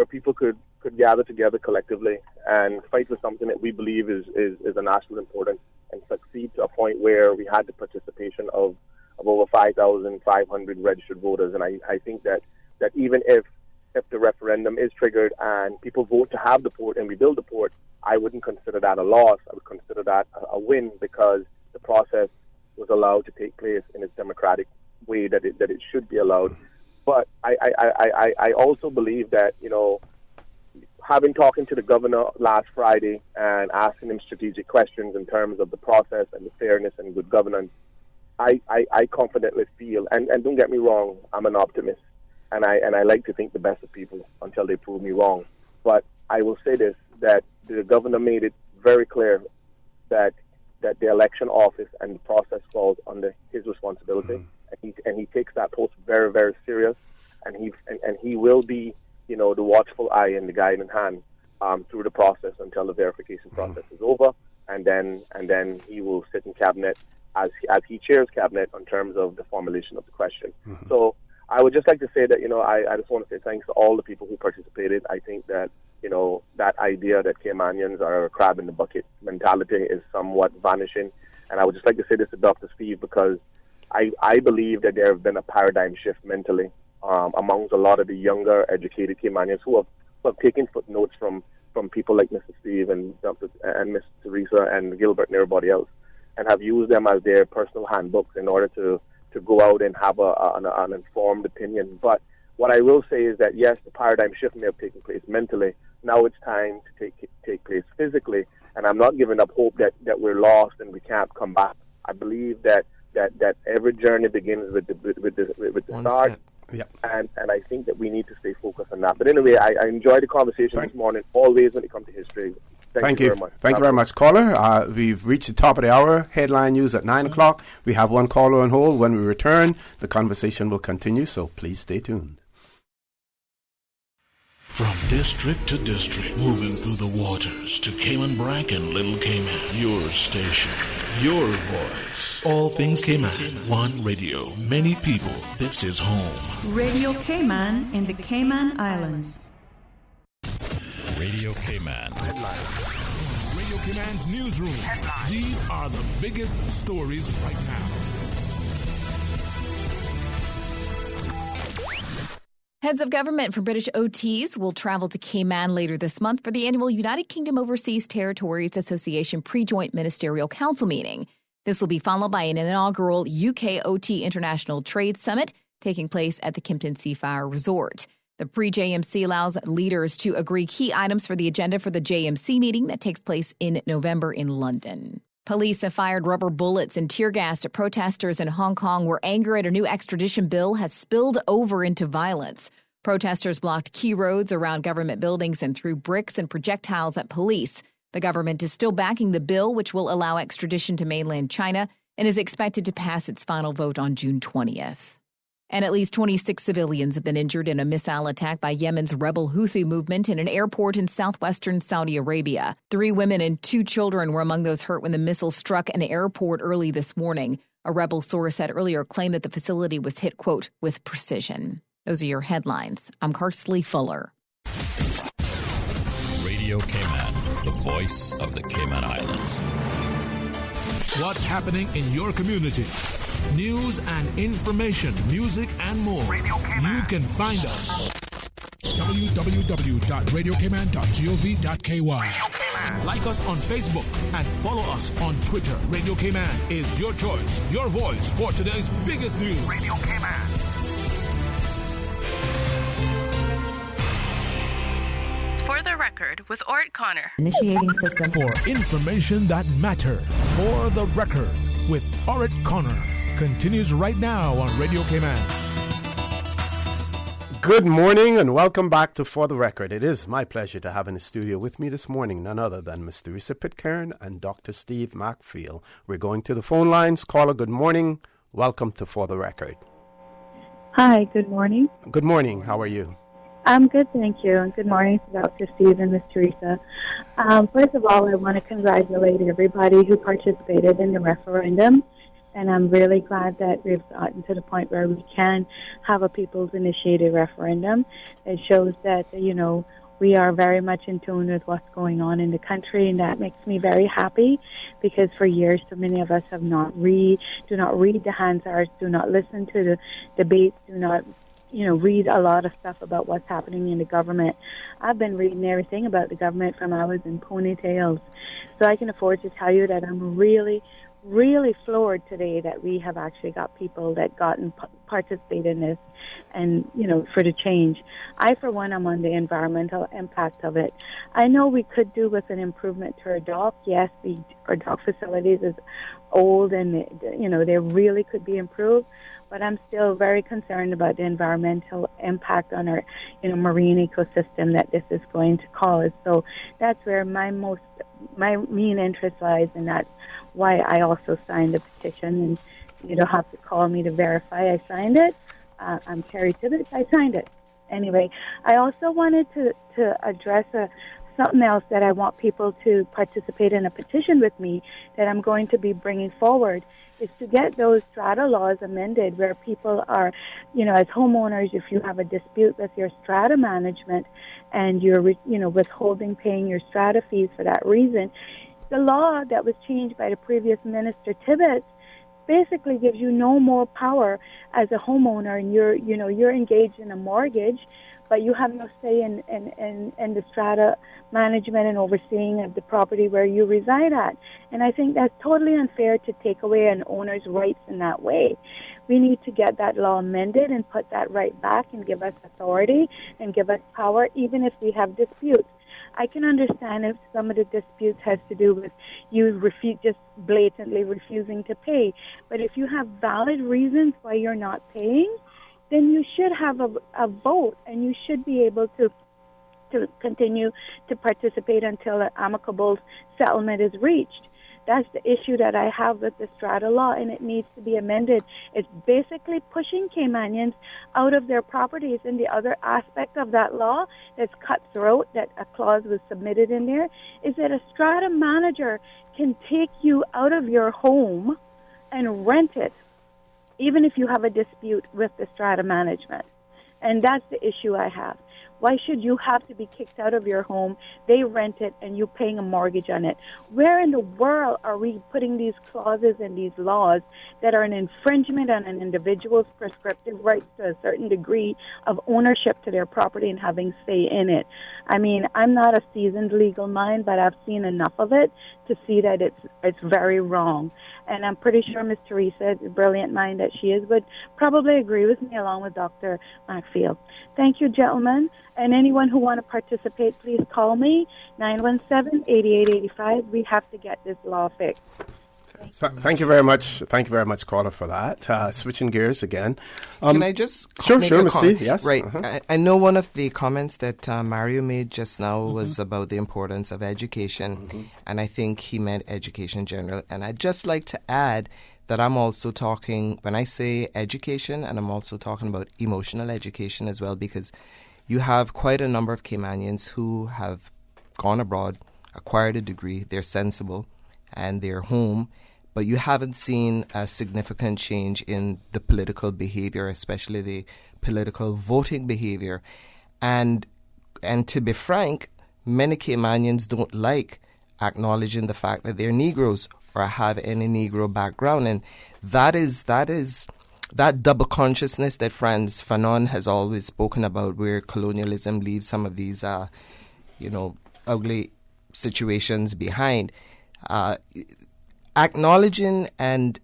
people could gather together collectively and fight for something that we believe is a national importance, and succeed to a point where we had the participation of over 5,500 registered voters. And I think that even if the referendum is triggered and people vote to have the port and we build the port, I wouldn't consider that a loss. I would consider that a win, because the process was allowed to take place in its democratic way that it should be allowed. But I also believe that, having talking to the governor last Friday and asking him strategic questions in terms of the process and the fairness and good governance, I confidently feel, and don't get me wrong, I'm an optimist, and I like to think the best of people until they prove me wrong. But I will say this, that the governor made it very clear that the election office and the process falls under his responsibility, and he takes that post very, very serious, and he will be, the watchful eye and the guiding hand through the process until the verification process is over, and then he will sit in cabinet as he chairs cabinet in terms of the formulation of the question. Mm-hmm. So I would just like to say that, I just want to say thanks to all the people who participated. I think that, that idea that Caymanians are a crab in the bucket mentality is somewhat vanishing. And I would just like to say this to Dr. Steve, because I believe that there have been a paradigm shift mentally amongst a lot of the younger, educated Caymanians who have taken footnotes from people like Mr. Steve and Miss Teresa and Gilbert and everybody else, and have used them as their personal handbooks in order to go out and have an informed opinion. But what I will say is that, yes, the paradigm shift may have taken place mentally. Now it's time to take place physically, and I'm not giving up hope that we're lost and we can't come back. I believe that every journey begins with the start.
Step. Yep.
And I think that we need to stay focused on that. But anyway, I enjoyed the conversation this morning, always when it comes to history. Thank you very much.
Thank you very much, caller. We've reached the top of the hour. Headline news at 9 o'clock. We have one caller on hold. When we return, the conversation will continue, so please stay tuned.
From district to district, moving through the waters to Cayman Brac and Little Cayman. Your station, your voice. All things Cayman. One radio, many people. This is home.
Radio Cayman in the Cayman Islands.
Radio Cayman.
Radio Cayman's newsroom. Headline. These are the biggest stories right now.
Heads of government from British OTs will travel to Cayman later this month for the annual United Kingdom Overseas Territories Association Pre-Joint Ministerial Council meeting. This will be followed by an inaugural UK OT International Trade Summit taking place at the Kimpton Seafire Resort. The pre-JMC allows leaders to agree key items for the agenda for the JMC meeting that takes place in November in London. Police have fired rubber bullets and tear gas at protesters in Hong Kong where anger at a new extradition bill has spilled over into violence. Protesters blocked key roads around government buildings and threw bricks and projectiles at police. The government is still backing the bill, which will allow extradition to mainland China, and is expected to pass its final vote on June 20th. And at least 26 civilians have been injured in a missile attack by Yemen's rebel Houthi movement in an airport in southwestern Saudi Arabia. 3 women and 2 children were among those hurt when the missile struck an airport early this morning. A rebel source had earlier claimed that the facility was hit, quote, with precision. Those are your headlines. I'm Karsley Fuller.
Radio Cayman, the voice of the Cayman Islands.
What's happening in your community? News and information, music and more. You can find us. www.radiocayman.gov.ky. Like us on Facebook and follow us on Twitter. Radio Cayman is your choice, your voice for today's biggest news. Radio Cayman.
For the record, with Orrett Connor.
Initiating system.
For information that matter. For the record, with Orrett Connor. Continues right now on Radio Cayman.
Good morning and welcome back to For the Record. It is my pleasure to have in the studio with me this morning none other than Ms. Teresa Pitcairn and Dr. Steve Macfield. We're going to the phone lines. Caller, good morning. Welcome to For the Record.
Hi, good morning.
Good morning. How are you?
I'm good, thank you. And good morning to Dr. Steve and Ms. Teresa. First of all, I want to congratulate everybody who participated in the referendum. And I'm really glad that we've gotten to the point where we can have a people's initiated referendum. It shows that, we are very much in tune with what's going on in the country, and that makes me very happy because for years so many of us do not read the Hansards, do not listen to the debates, do not read a lot of stuff about what's happening in the government. I've been reading everything about the government from I was in ponytails. So I can afford to tell you that I'm really floored today that we have actually got people that got and participate in this and, for the change. I, for one, am on the environmental impact of it. I know we could do with an improvement to our dock. Yes, our dock facilities is old and, they really could be improved. But I'm still very concerned about the environmental impact on our, marine ecosystem that this is going to cause. So that's where my main interest lies, and that's why I also signed the petition. And you don't have to call me to verify I signed it. I'm Carrie Tibbetts. I signed it. Anyway, I also wanted to address something else that I want people to participate in a petition with me that I'm going to be bringing forward. Is to get those strata laws amended where people are, as homeowners, if you have a dispute with your strata management and you're, withholding paying your strata fees for that reason, the law that was changed by the previous Minister Tibbetts basically gives you no more power as a homeowner, and you're engaged in a mortgage, but you have no say in the strata management and overseeing of the property where you reside at. And I think that's totally unfair to take away an owner's rights in that way. We need to get that law amended and put that right back and give us authority and give us power, even if we have disputes. I can understand if some of the disputes has to do with you just blatantly refusing to pay. But if you have valid reasons why you're not paying, then you should have a vote, and you should be able to continue to participate until an amicable settlement is reached. That's the issue that I have with the strata law, and it needs to be amended. It's basically pushing Caymanians out of their properties. And the other aspect of that law that's cutthroat, that a clause was submitted in there, is that a strata manager can take you out of your home and rent it, even if you have a dispute with the strata management. And that's the issue I have. Why should you have to be kicked out of your home? They rent it and you're paying a mortgage on it. Where in the world are we putting these clauses and these laws that are an infringement on an individual's prescriptive rights to a certain degree of ownership to their property and having say in it? I mean, I'm not a seasoned legal mind, but I've seen enough of it to see that it's very wrong. And I'm pretty sure Ms. Teresa, the brilliant mind that she is, would probably agree with me, along with Dr. Macfield. Thank you, gentlemen. And anyone who want to participate, please call me, 917-8885. We have to get this law fixed.
Thank you very much. Thank you very much, caller, for that. Switching gears again.
Can I just
sure,
make
Ms. T, yes.
Right. I know one of the comments that Mario made just now was about the importance of education, and I think he meant education in general. And I'd just like to add that I'm also talking, when I say education, and I'm also talking about emotional education as well, because you have quite a number of Caymanians who have gone abroad, acquired a degree, they're sensible, and they're home, but you haven't seen a significant change in the political behavior, especially the political voting behavior. And to be frank, many Caymanians don't like acknowledging the fact that they're Negroes or have any Negro background. And that double consciousness that Frantz Fanon has always spoken about, where colonialism leaves some of these, ugly situations behind. Acknowledging and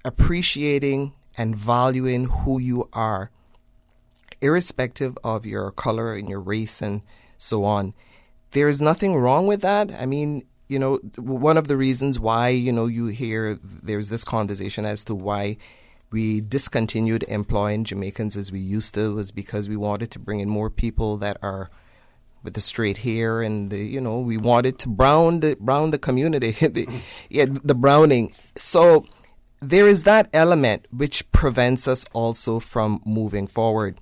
appreciating and valuing who you are, irrespective of your color and your race and so on. There is nothing wrong with that. I mean, one of the reasons why, you hear there's this conversation as to why we discontinued employing Jamaicans as we used to was because we wanted to bring in more people that are with the straight hair, and we wanted to brown the community, the browning. So there is that element which prevents us also from moving forward.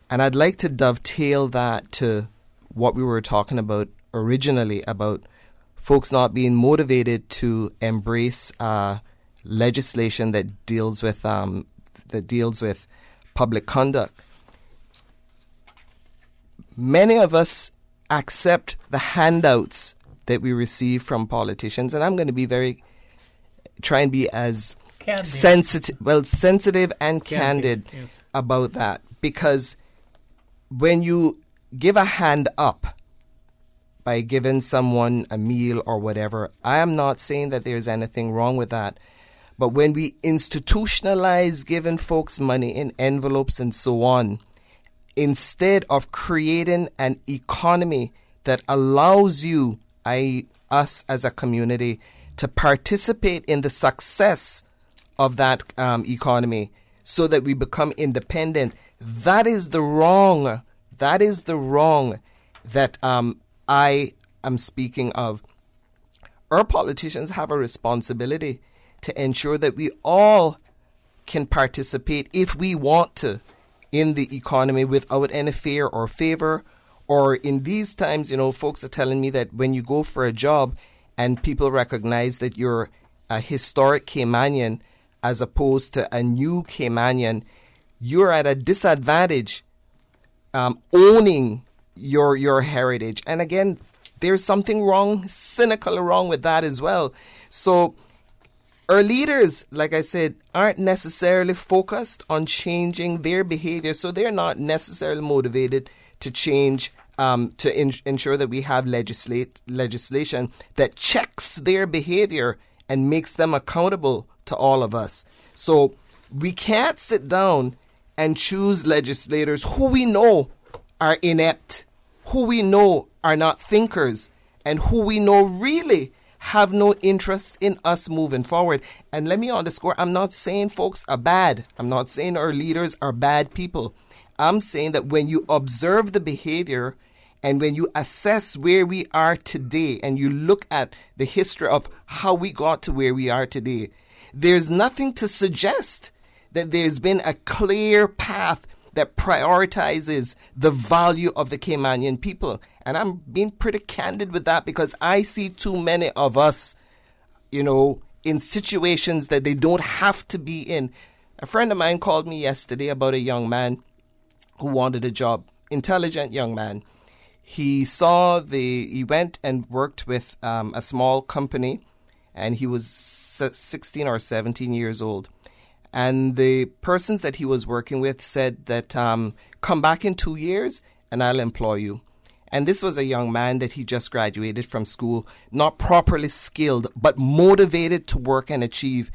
And I'd like to dovetail that to what we were talking about originally, about folks not being motivated to embrace legislation that deals with public conduct. Many of us accept the handouts that we receive from politicians, and I'm going to try and be as sensitive and candid about that, because when you give a hand up by giving someone a meal or whatever, I am not saying that there's anything wrong with that. But when we institutionalize giving folks money in envelopes and so on, instead of creating an economy that allows us as a community, to participate in the success of that economy so that we become independent, that is the wrong. That is the wrong that I am speaking of. Our politicians have a responsibility to ensure that we all can participate, if we want to, in the economy without any fear or favor. Or in these times, folks are telling me that when you go for a job and people recognize that you're a historic Caymanian as opposed to a new Caymanian, you're at a disadvantage owning your heritage. And again, there's something wrong, cynical wrong with that as well. So our leaders, like I said, aren't necessarily focused on changing their behavior, so they're not necessarily motivated to change, to ensure that we have legislation that checks their behavior and makes them accountable to all of us. So we can't sit down and choose legislators who we know are inept, who we know are not thinkers, and who we know really have no interest in us moving forward. And let me underscore, I'm not saying folks are bad. I'm not saying our leaders are bad people. I'm saying that when you observe the behavior and when you assess where we are today and you look at the history of how we got to where we are today, there's nothing to suggest that there's been a clear path that prioritizes the value of the Caymanian people. And I'm being pretty candid with that because I see too many of us, in situations that they don't have to be in. A friend of mine called me yesterday about a young man who wanted a job, intelligent young man. He went and worked with a small company, and he was 16 or 17 years old. And the persons that he was working with said that, come back in 2 years and I'll employ you. And this was a young man that he just graduated from school, not properly skilled, but motivated to work and achieve.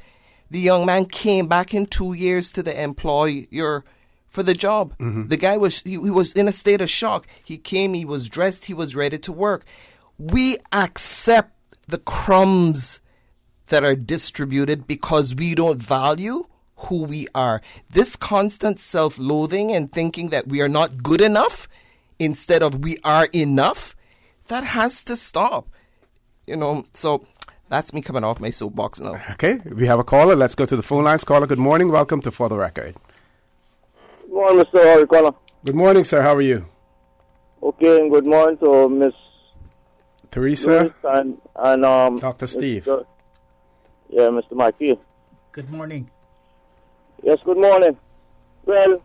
The young man came back in 2 years to the employer for the job. Mm-hmm. The guy was in a state of shock. He came, he was dressed, he was ready to work. We accept the crumbs that are distributed because we don't value who we are. This constant self-loathing and thinking that we are not good enough instead of we are enough, that has to stop. So that's me coming off my soapbox now.
Okay, we have a caller. Let's go to the phone lines. Caller, good morning. Welcome to For the Record.
Good morning, Mr. Orrett Connor.
Good morning, sir. How are you?
Okay, and good morning to Miss
Teresa
and
Dr. Steve.
Mr. Mikey.
Good morning.
Yes, good morning. Well,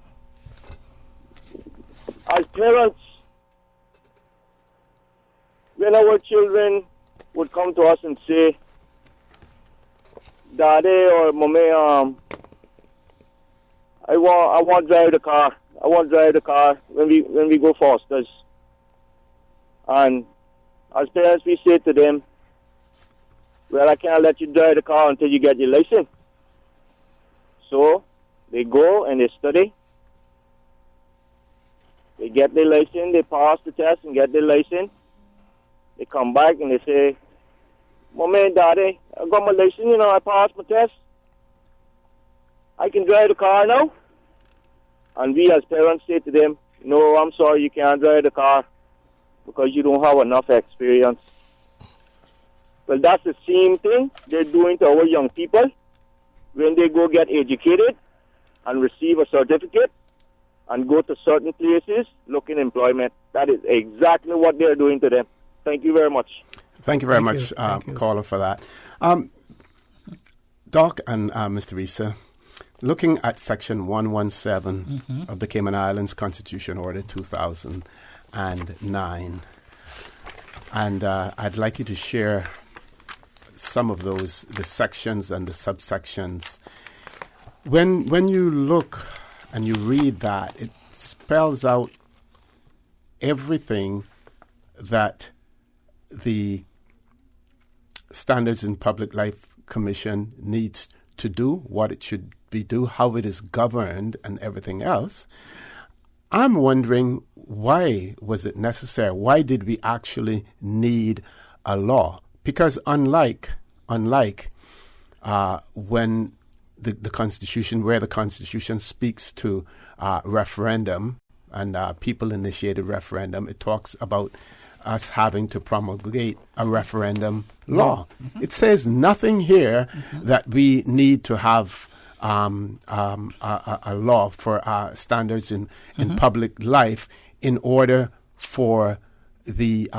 as parents, when our children would come to us and say, Daddy or Mommy, I want to drive the car. I want to drive the car when we go Foster's. And as parents, we say to them, well, I can't let you drive the car until you get your license. So they go and they study. They get their license, they pass the test and get their license. They come back and they say, Mommy and Daddy, I got my license, I passed my test. I can drive the car now. And we as parents say to them, no, I'm sorry, you can't drive the car because you don't have enough experience. Well, that's the same thing they're doing to our young people when they go get educated and receive a certificate and go to certain places looking employment. That is exactly what they're doing to them. Thank you very much.
Thank you very much, caller, for that. Doc and Ms. Teresa, looking at Section 117 of the Cayman Islands Constitution Order 2009, and I'd like you to share some of the sections and the subsections. When you look and you read that, it spells out everything that the Standards in Public Life Commission needs to do, what it should do, how it is governed, and everything else. I'm wondering, why was it necessary? Why did we actually need a law? Because unlike when the Constitution, where the Constitution speaks to referendum and people-initiated referendum, it talks about us having to promulgate a referendum law. It says nothing here that we need to have a law for standards in public life in order for the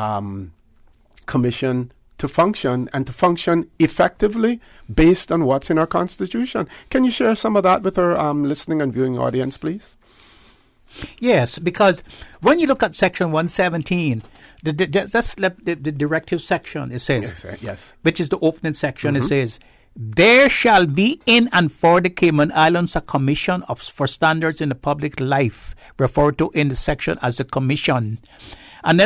commission to function and to function effectively based on what's in our Constitution. Can you share some of that with our listening and viewing audience, please?
Yes, because when you look at Section 117, that's the directive section, it says,
yes,
which is the opening section, it says, There shall be in and for the Cayman Islands a commission for standards in the public life, referred to in the section as the commission. And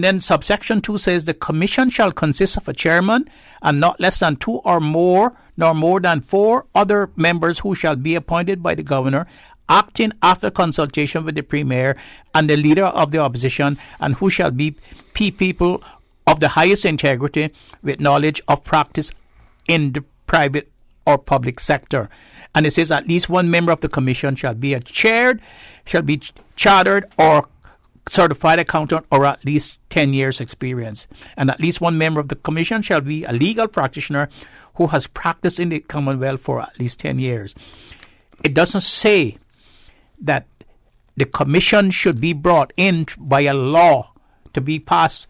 then subsection 2 says the commission shall consist of a chairman and not less than 2 or more, nor more than 4 other members who shall be appointed by the governor, acting after consultation with the premier and the leader of the opposition, and who shall be people of the highest integrity with knowledge of practice in the private or public sector. And it says at least one member of the commission shall be chartered or certified accountant or at least 10 years experience. And at least one member of the commission shall be a legal practitioner who has practiced in the Commonwealth for at least 10 years. It doesn't say that the commission should be brought in by a law to be passed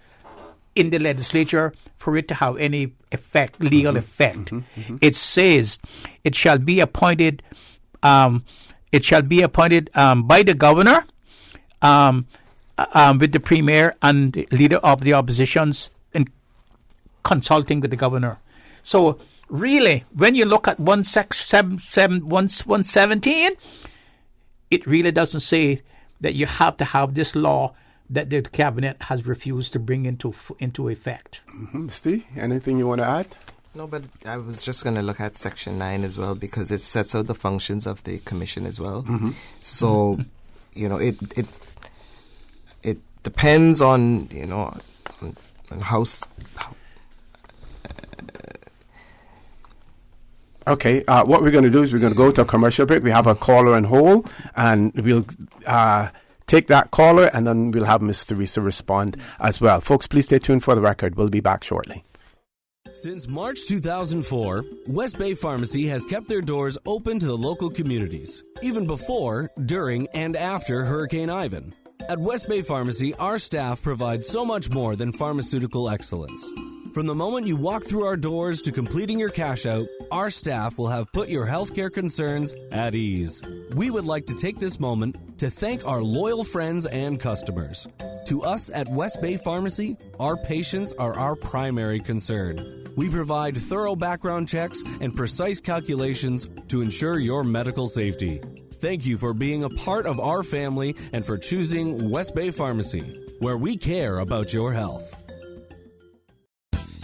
in the legislature for it to have any effect, legal effect. It says it shall be appointed. It shall be appointed by the governor, with the premier and the leader of the oppositions, in consulting with the governor. So really, when you look at 117, it really doesn't say that you have to have this law that the cabinet has refused to bring into effect.
Steve, anything you want to add?
No, but I was just going to look at Section 9 as well, because it sets out the functions of the commission as well. So, it depends on, on how.
Okay, what we're going to do is we're going to go to a commercial break. We have a caller on hold, and we'll take that caller, and then we'll have Ms. Teresa respond as well. Folks, please stay tuned for the record. We'll be back shortly.
Since March 2004, West Bay Pharmacy has kept their doors open to the local communities, even before, during, and after Hurricane Ivan. At West Bay Pharmacy, our staff provides so much more than pharmaceutical excellence. From the moment you walk through our doors to completing your cash out, our staff will have put your healthcare concerns at ease. We would like to take this moment to thank our loyal friends and customers. To us at West Bay Pharmacy, our patients are our primary concern. We provide thorough background checks and precise calculations to ensure your medical safety. Thank you for being a part of our family and for choosing West Bay Pharmacy, where we care about your health.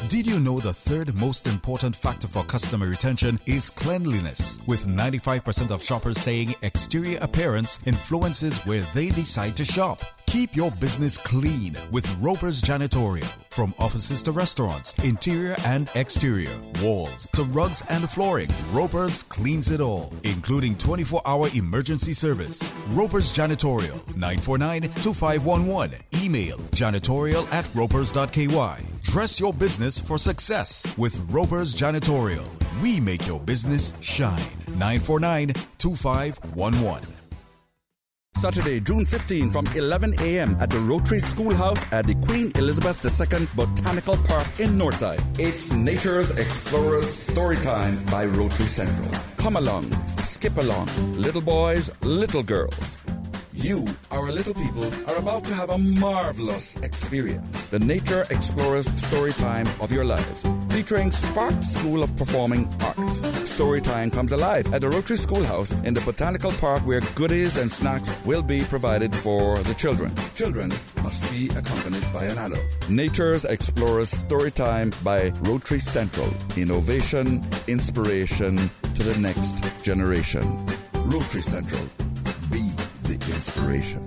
Did you know the third most important factor for customer retention is cleanliness? With 95% of shoppers saying exterior appearance influences where they decide to shop. Keep your business clean with Roper's Janitorial. From offices to restaurants, interior and exterior, walls to rugs and flooring, Roper's cleans it all, including 24-hour emergency service. Roper's Janitorial, 949-2511. Email janitorial@ropers.ky. Dress your business for success with Roper's Janitorial. We make your business shine. 949-2511.
Saturday, June 15 from 11 a.m. at the Rotary Schoolhouse at the Queen Elizabeth II Botanical Park in Northside. It's Nature's Explorers Storytime by Rotary Central. Come along, skip along, little boys, little girls. You, our little people, are about to have a marvelous experience. The Nature Explorers Storytime of your lives, featuring Spark School of Performing Arts. Storytime comes alive at the Rotary Schoolhouse in the Botanical Park, where goodies and snacks will be provided for the children. Children must be accompanied by an adult. Nature's Explorers Storytime by Rotary Central. Innovation, inspiration to the next generation. Rotary Central. Be the inspiration.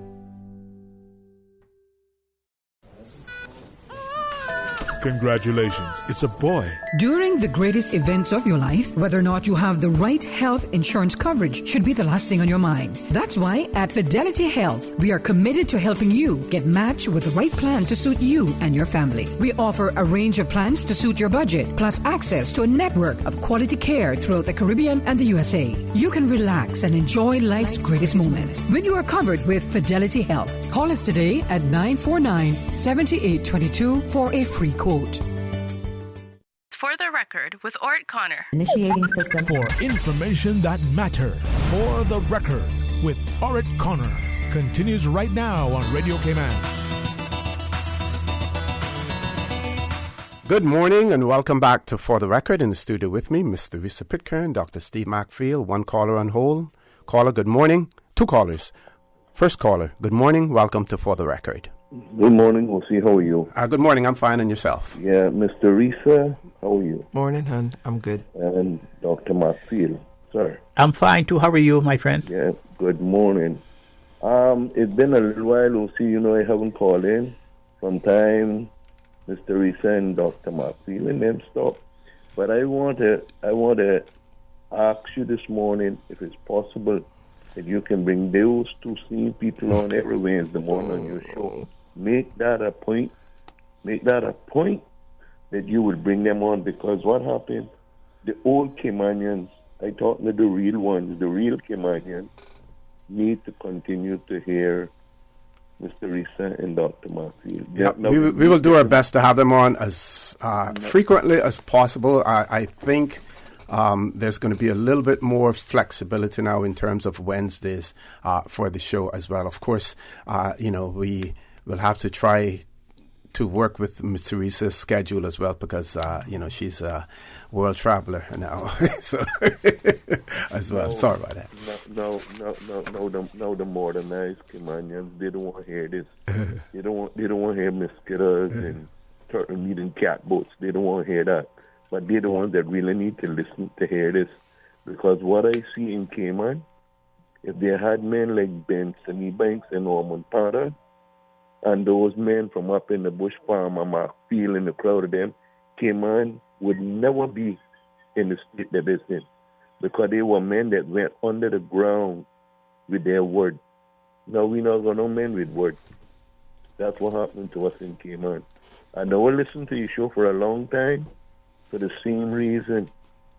Congratulations, it's a boy.
During the greatest events of your life, whether or not you have the right health insurance coverage should be the last thing on your mind. That's why at Fidelity Health, we are committed to helping you get matched with the right plan to suit you and your family. We offer a range of plans to suit your budget, plus access to a network of quality care throughout the Caribbean and the USA. You can relax and enjoy life's greatest moments when you are covered with Fidelity Health. Call us today at 949-7822 for a free quote.
For the record, with Orrett Connor.
Initiating system.
For information that matters. For the record, with Orrett Connor. Continues right now on Radio Cayman.
Good morning and welcome back to For the Record. In the studio with me, Mr. Risa Pitcairn, Dr. Steve Macfield, one caller on hold. Caller, good morning. Two callers. First caller, good morning. Welcome to For the Record.
Good morning, Jose. How are you?
Good morning. I'm fine. And yourself?
Yeah, Mr. Risa, how are you?
Morning, hon. I'm good.
And Dr. Macfield, sir.
I'm fine too. How are you, my friend?
Yeah, good morning. It's been a little while, Jose. You know, I haven't called in. Sometime Mr. Risa and Dr. Macfield and them stop. But I want to ask you this morning, if it's possible, that you can bring those two same people on every Wednesday morning on your show. Make that a point. Make that a point that you will bring them on, because what happened, the old Caymanians, I talking to the real ones, the real Caymanians, need to continue to hear Mr. Risa and Dr. Macfield.
Yeah, we will do our best to have them on as frequently as possible. I think there's going to be a little bit more flexibility now in terms of Wednesdays for the show as well. Of course, we will have to try to work with Ms. Teresa's schedule as well, because she's a world traveler now, so as well. Sorry about that.
No, the modernized Caymanians, they don't want to hear this. They don't want to hear mosquitoes and turtle meat and cat boats. They don't want to hear that. But they're the ones that really need to listen to hear this, because what I see in Cayman, if they had men like Ben Sunny Banks and Norman Potter, and those men from up in the bush farm, and Macfield and the crowd of them, Cayman would never be in the state that it's in, because they were men that went under the ground with their word. Now we not got no men with word. That's what happened to us in Cayman. I never listened to your show for a long time for the same reason,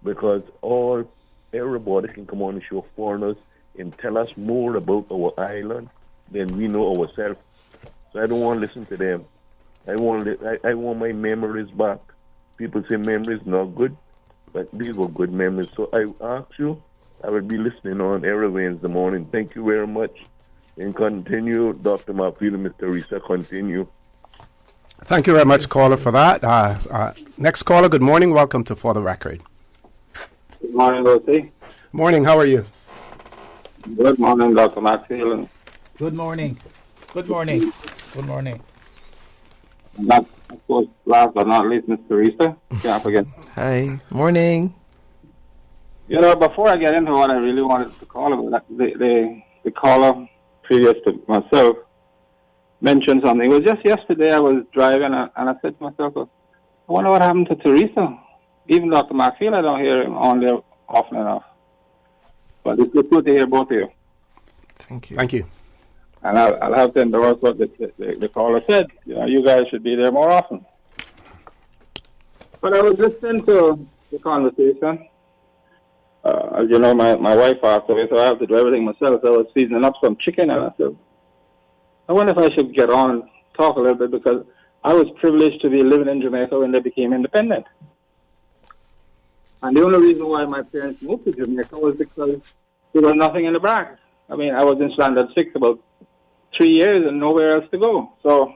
because everybody can come on the show, foreigners, and tell us more about our island than we know ourselves. So I don't want to listen to them. I want my memories back. People say memories not good, but these were good memories. So I ask you, I will be listening on every Wednesday morning. Thank you very much. And continue, Dr. Macfield and Mr. Risa, continue.
Thank you very much, caller, for that. Next caller, good morning. Welcome to For the Record.
Good morning, Jose.
Morning, how are you?
Good morning, Dr. Macfield.
Good morning. Good morning. Good morning.
And that, of course, last but not least, Mr. Risa. Can't forget.
Hi. Morning.
Before I get into what I really wanted to call about, the caller previous to myself mentioned something. It was just yesterday I was driving and I said to myself, I wonder what happened to Teresa. Even Dr. Macfield, I don't hear him on there often enough. But it's good to hear both of you.
Thank you.
Thank you.
And I'll have to endorse what the caller said. You guys should be there more often. But I was listening to the conversation. As you know, my wife passed away, so I have to do everything myself. So I was seasoning up some chicken, and I said, I wonder if I should get on and talk a little bit, because I was privileged to be living in Jamaica when they became independent. And the only reason why my parents moved to Jamaica was because there was nothing in the barracks. I mean, I was in Standard 6 about 3 years and nowhere else to go. So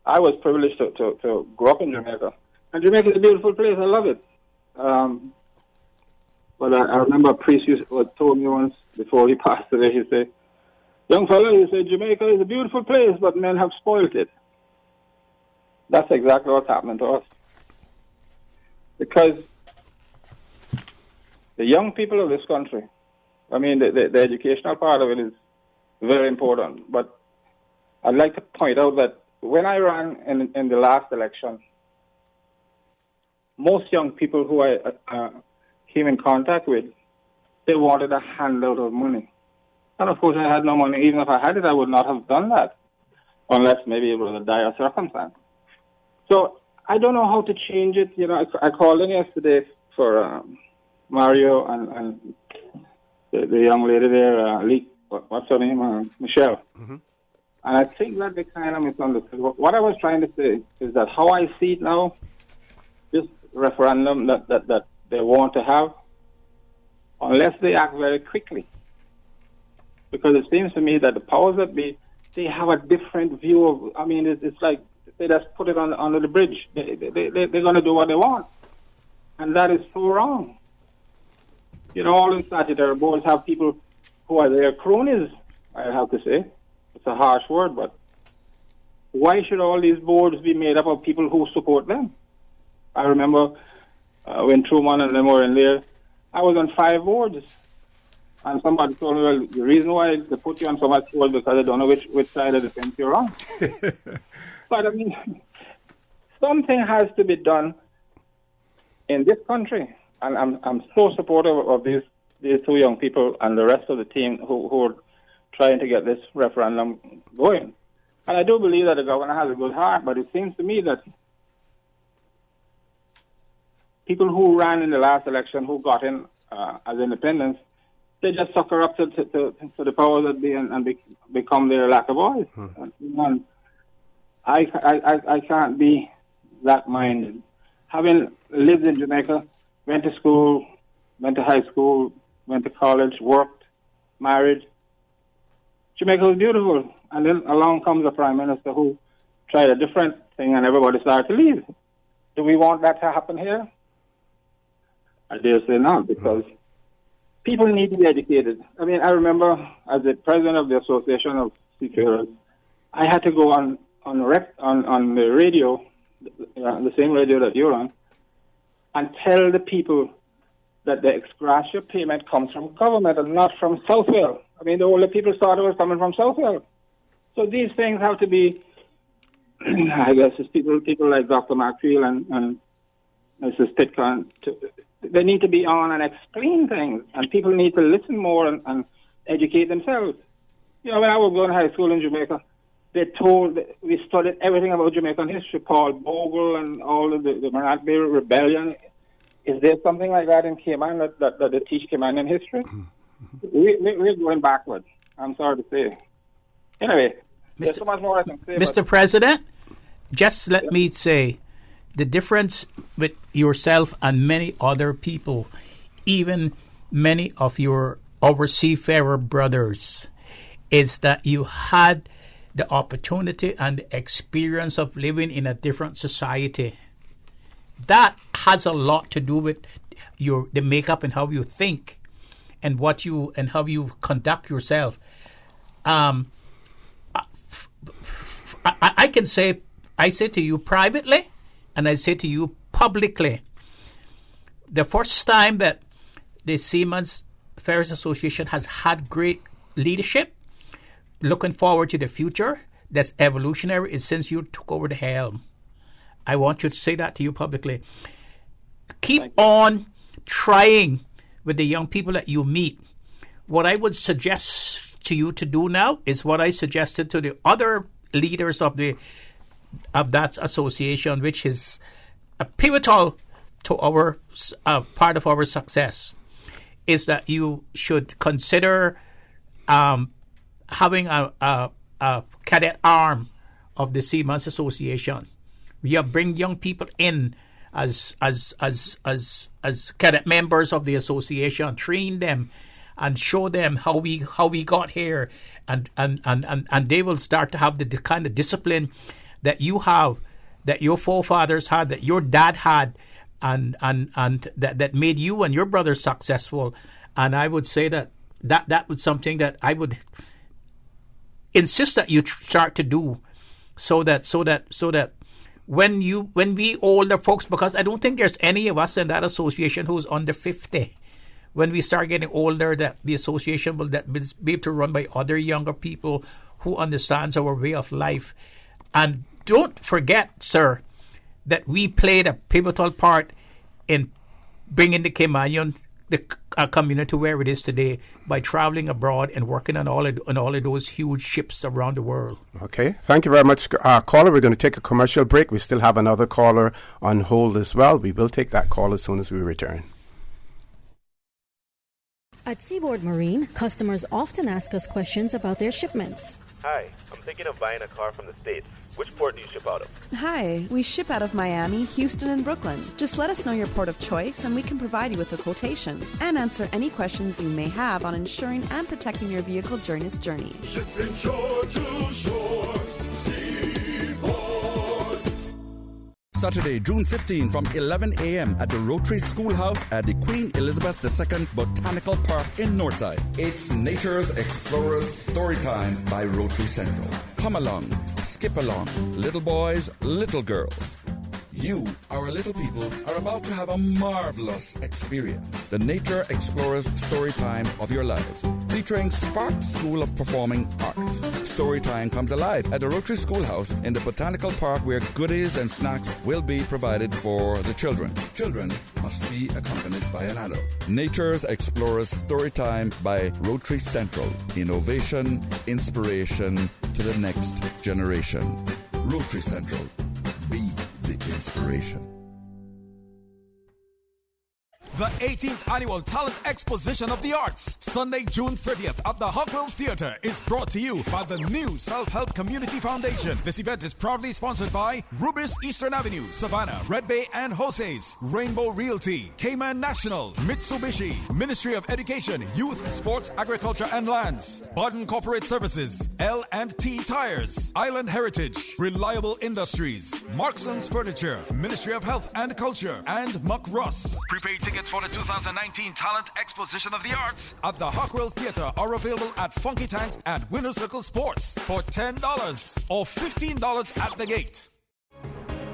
I was privileged to grow up in Jamaica. And Jamaica is a beautiful place. I love it. But I remember a priest told me once before he passed away, he said, young fella, he said, Jamaica is a beautiful place, but men have spoiled it. That's exactly what's happening to us. Because the young people of this country, I mean, the educational part of it is very important. But I'd like to point out that when I ran in the last election, most young people who I came in contact with, they wanted a handout of money. And of course, I had no money. Even if I had it, I would not have done that, unless maybe it was a dire circumstance. So I don't know how to change it. I called in yesterday for Mario and the young lady there, what's her name? Michelle. Mm-hmm. And I think that they kind of misunderstood. What I was trying to say is that how I see it now, this referendum that they want to have, unless they act very quickly, because it seems to me that the powers that be, they have a different view of, I mean, it's like they just put it under the bridge. They're going to do what they want. And that is so wrong. You know, all the statutory boards have people who are their cronies, I have to say. It's a harsh word, but why should all these boards be made up of people who support them? I remember when Truman and them were in there, I was on 5 boards. And somebody told me, well, the reason why they put you on so much boards because they don't know which side of the fence you're on. But, I mean, something has to be done in this country. And I'm so supportive of these 2 young people and the rest of the team who are trying to get this referendum going. And I do believe that the governor has a good heart, but it seems to me that people who ran in the last election, who got in as independents, they just sucker up to the powers that be and become their lack of voice. And I can't be that minded. Having lived in Jamaica, went to school, went to high school, went to college, worked, married. Jamaica was beautiful. And then along comes a prime minister who tried a different thing and everybody started to leave. Do we want that to happen here? I dare say not, because people need to be educated. I mean, I remember as the president of the Association of Seafarers, I had to go on the radio, the same radio that you're on, and tell the people that the ex gratia payment comes from government and not from Southwell. I mean, the older people thought it was coming from Southwell. So these things have to be, I guess, it's people like Dr. McFeel and Mrs. Pitcairn, they need to be on and explain things, and people need to listen more and educate themselves. You know, when I was going to high school in Jamaica, we studied everything about Jamaican history, Paul Bogle and all of the Manat Bay Rebellion. Is there something like that in Cayman that they teach Caymanian history? We're going backwards. I'm sorry to say. Anyway, there's so much more I can say.
Mr. President, just let me say, the difference with yourself and many other people, even many of your seafarer brothers, is that you had the opportunity and the experience of living in a different society. That has a lot to do with the makeup and how you think and how you conduct yourself. I say to you privately, and I say to you publicly, the first time that the Seamen's Ferries Association has had great leadership, looking forward to the future, that's evolutionary, is since you took over the helm. I want you to say that to you publicly. Keep on trying with the young people that you meet. What I would suggest to you to do now is what I suggested to the other leaders of that association, which is a pivotal to our part of our success, is that you should consider having a cadet arm of the Seamen's Association. We bring young people in as cadet members of the association, train them and show them how we got here, and they will start to have the kind of discipline that you have, that your forefathers had, that your dad had, and that made you and your brothers successful. And I would say that was something that I would insist that you start to do, so that when we older folks, because I don't think there's any of us in that association who's under 50. When we start getting older, that the association will be able to run by other younger people who understands our way of life. And don't forget, sir, that we played a pivotal part in bringing the Caymanian community where it is today by traveling abroad and working on all of those huge ships around the world.
Okay, thank you very much, caller. We're going to take a commercial break. We still have another caller on hold as well. We will take that call as soon as we return.
At Seaboard Marine, customers often ask us questions about their shipments.
Hi, I'm thinking of buying a car from the States. Which port do you ship out of?
Hi, we ship out of Miami, Houston, and Brooklyn. Just let us know your port of choice and we can provide you with a quotation and answer any questions you may have on insuring and protecting your vehicle during its journey.
Shipping shore to shore, Seaboard.
Saturday, June 15 from 11 a.m. at the Rotary Schoolhouse at the Queen Elizabeth II Botanical Park in Northside. It's Nature's Explorers Storytime by Rotary Central. Come along, skip along, little boys, little girls. You, our little people, are about to have a marvelous experience. The Nature Explorers Storytime of your lives, featuring Spark School of Performing Arts. Storytime comes alive at the Rotary Schoolhouse in the Botanical Park, where goodies and snacks will be provided for the children. Children must be accompanied by an adult. Nature's Explorers Storytime by Rotary Central. Innovation, inspiration to the next generation. Rotary Central. Be the inspiration.
The 18th Annual Talent Exposition of the Arts, Sunday, June 30th at the Hockwell Theatre, is brought to you by the New Self-Help Community Foundation. This event is proudly sponsored by Rubis Eastern Avenue, Savannah, Red Bay and Jose's, Rainbow Realty, Cayman National, Mitsubishi, Ministry of Education, Youth, Sports, Agriculture and Lands, Borden Corporate Services, L&T Tires, Island Heritage, Reliable Industries, Markson's Furniture, Ministry of Health and Culture, and Muck Russ. Prepaid tickets for the 2019 Talent Exposition of the Arts at the Hockwell Theatre are available at Funky Tanks and Winter Circle Sports for $10 or $15 at the gate.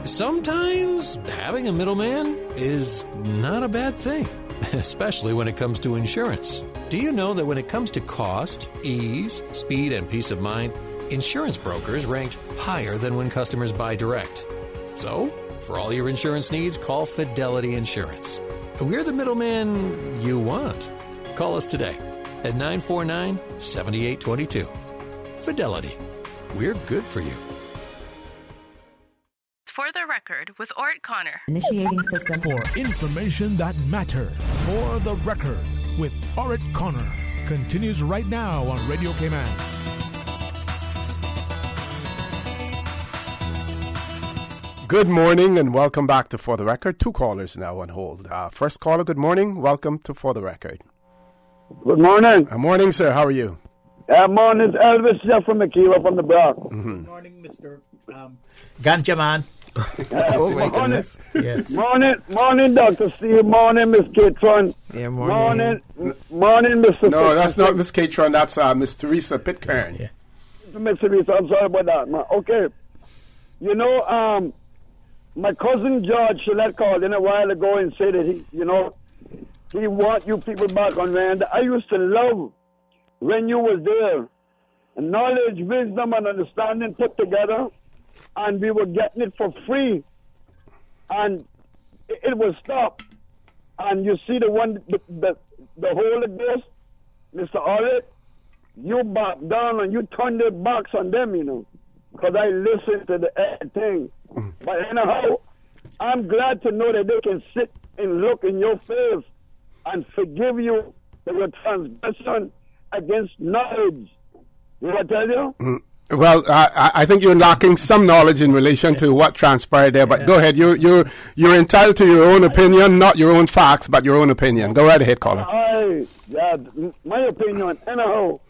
Sometimes having a middleman is not a bad thing, especially when it comes to insurance. Do you know that when it comes to cost, ease, speed, and peace of mind, insurance brokers ranked higher than when customers buy direct? So, for all your insurance needs, call Fidelity Insurance. We're the middleman you want. Call us today at 949-7822. Fidelity. We're good for you.
For the record, with Orrett Connor.
Initiating system. For information that matters. For the record, with Orrett Connor. Continues right now on Radio Cayman.
Good morning and welcome back to For the Record. Two callers now on hold. First caller, good morning. Welcome to For the Record.
Good morning.
Good morning, sir. How are you?
Morning, Elvis here from Aquila from the Bronx.
Good morning, Mr. Ganja Man.
Oh, my goodness.
Yes.
Morning, Dr. Steve. Morning, Miss Catron.
Yeah, morning.
Morning, Mr.
No, that's not Miss Catron. That's Miss Teresa Pitcairn.
Yeah.
Miss Teresa, I'm sorry about that, man. Okay. You know, my cousin George Gillette called in a while ago and said that he want you people back on land. I used to love when you was there. And knowledge, wisdom, and understanding put together, and we were getting it for free. And it was stopped. And you see the one, the whole of this, Mr. Orrett, you back down and you turned their backs on them, because I listened to the thing. But anyhow, I'm glad to know that they can sit and look in your face and forgive you for your transgression against knowledge. You know what I tell you?
Well, I think you're lacking some knowledge in relation to what transpired there. But go ahead. You're entitled to your own opinion, not your own facts, but your own opinion. Go right ahead, caller.
My opinion. Anyhow,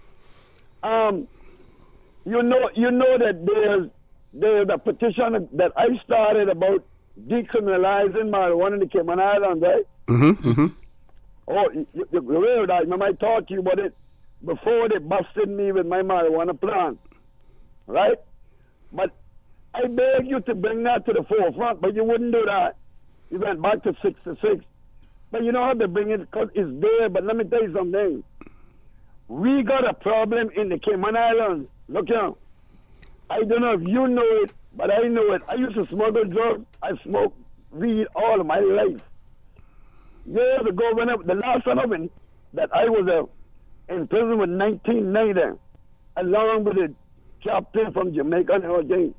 you know that there's a petition that I started about decriminalizing marijuana in the Cayman Islands, right? Oh, you realize that? Remember I talked to you about it before they busted me with my marijuana plant, right? But I beg you to bring that to the forefront, but you wouldn't do that. You went back to 66. But you know how to bring it because it's there. But let me tell you something. We got a problem in the Cayman Islands. Look here. I don't know if you know it, but I know it. I used to smuggle drugs. I smoked weed all of my life. Years ago, the last time that I was in prison was 1990, along with a captain from Jamaica and everything.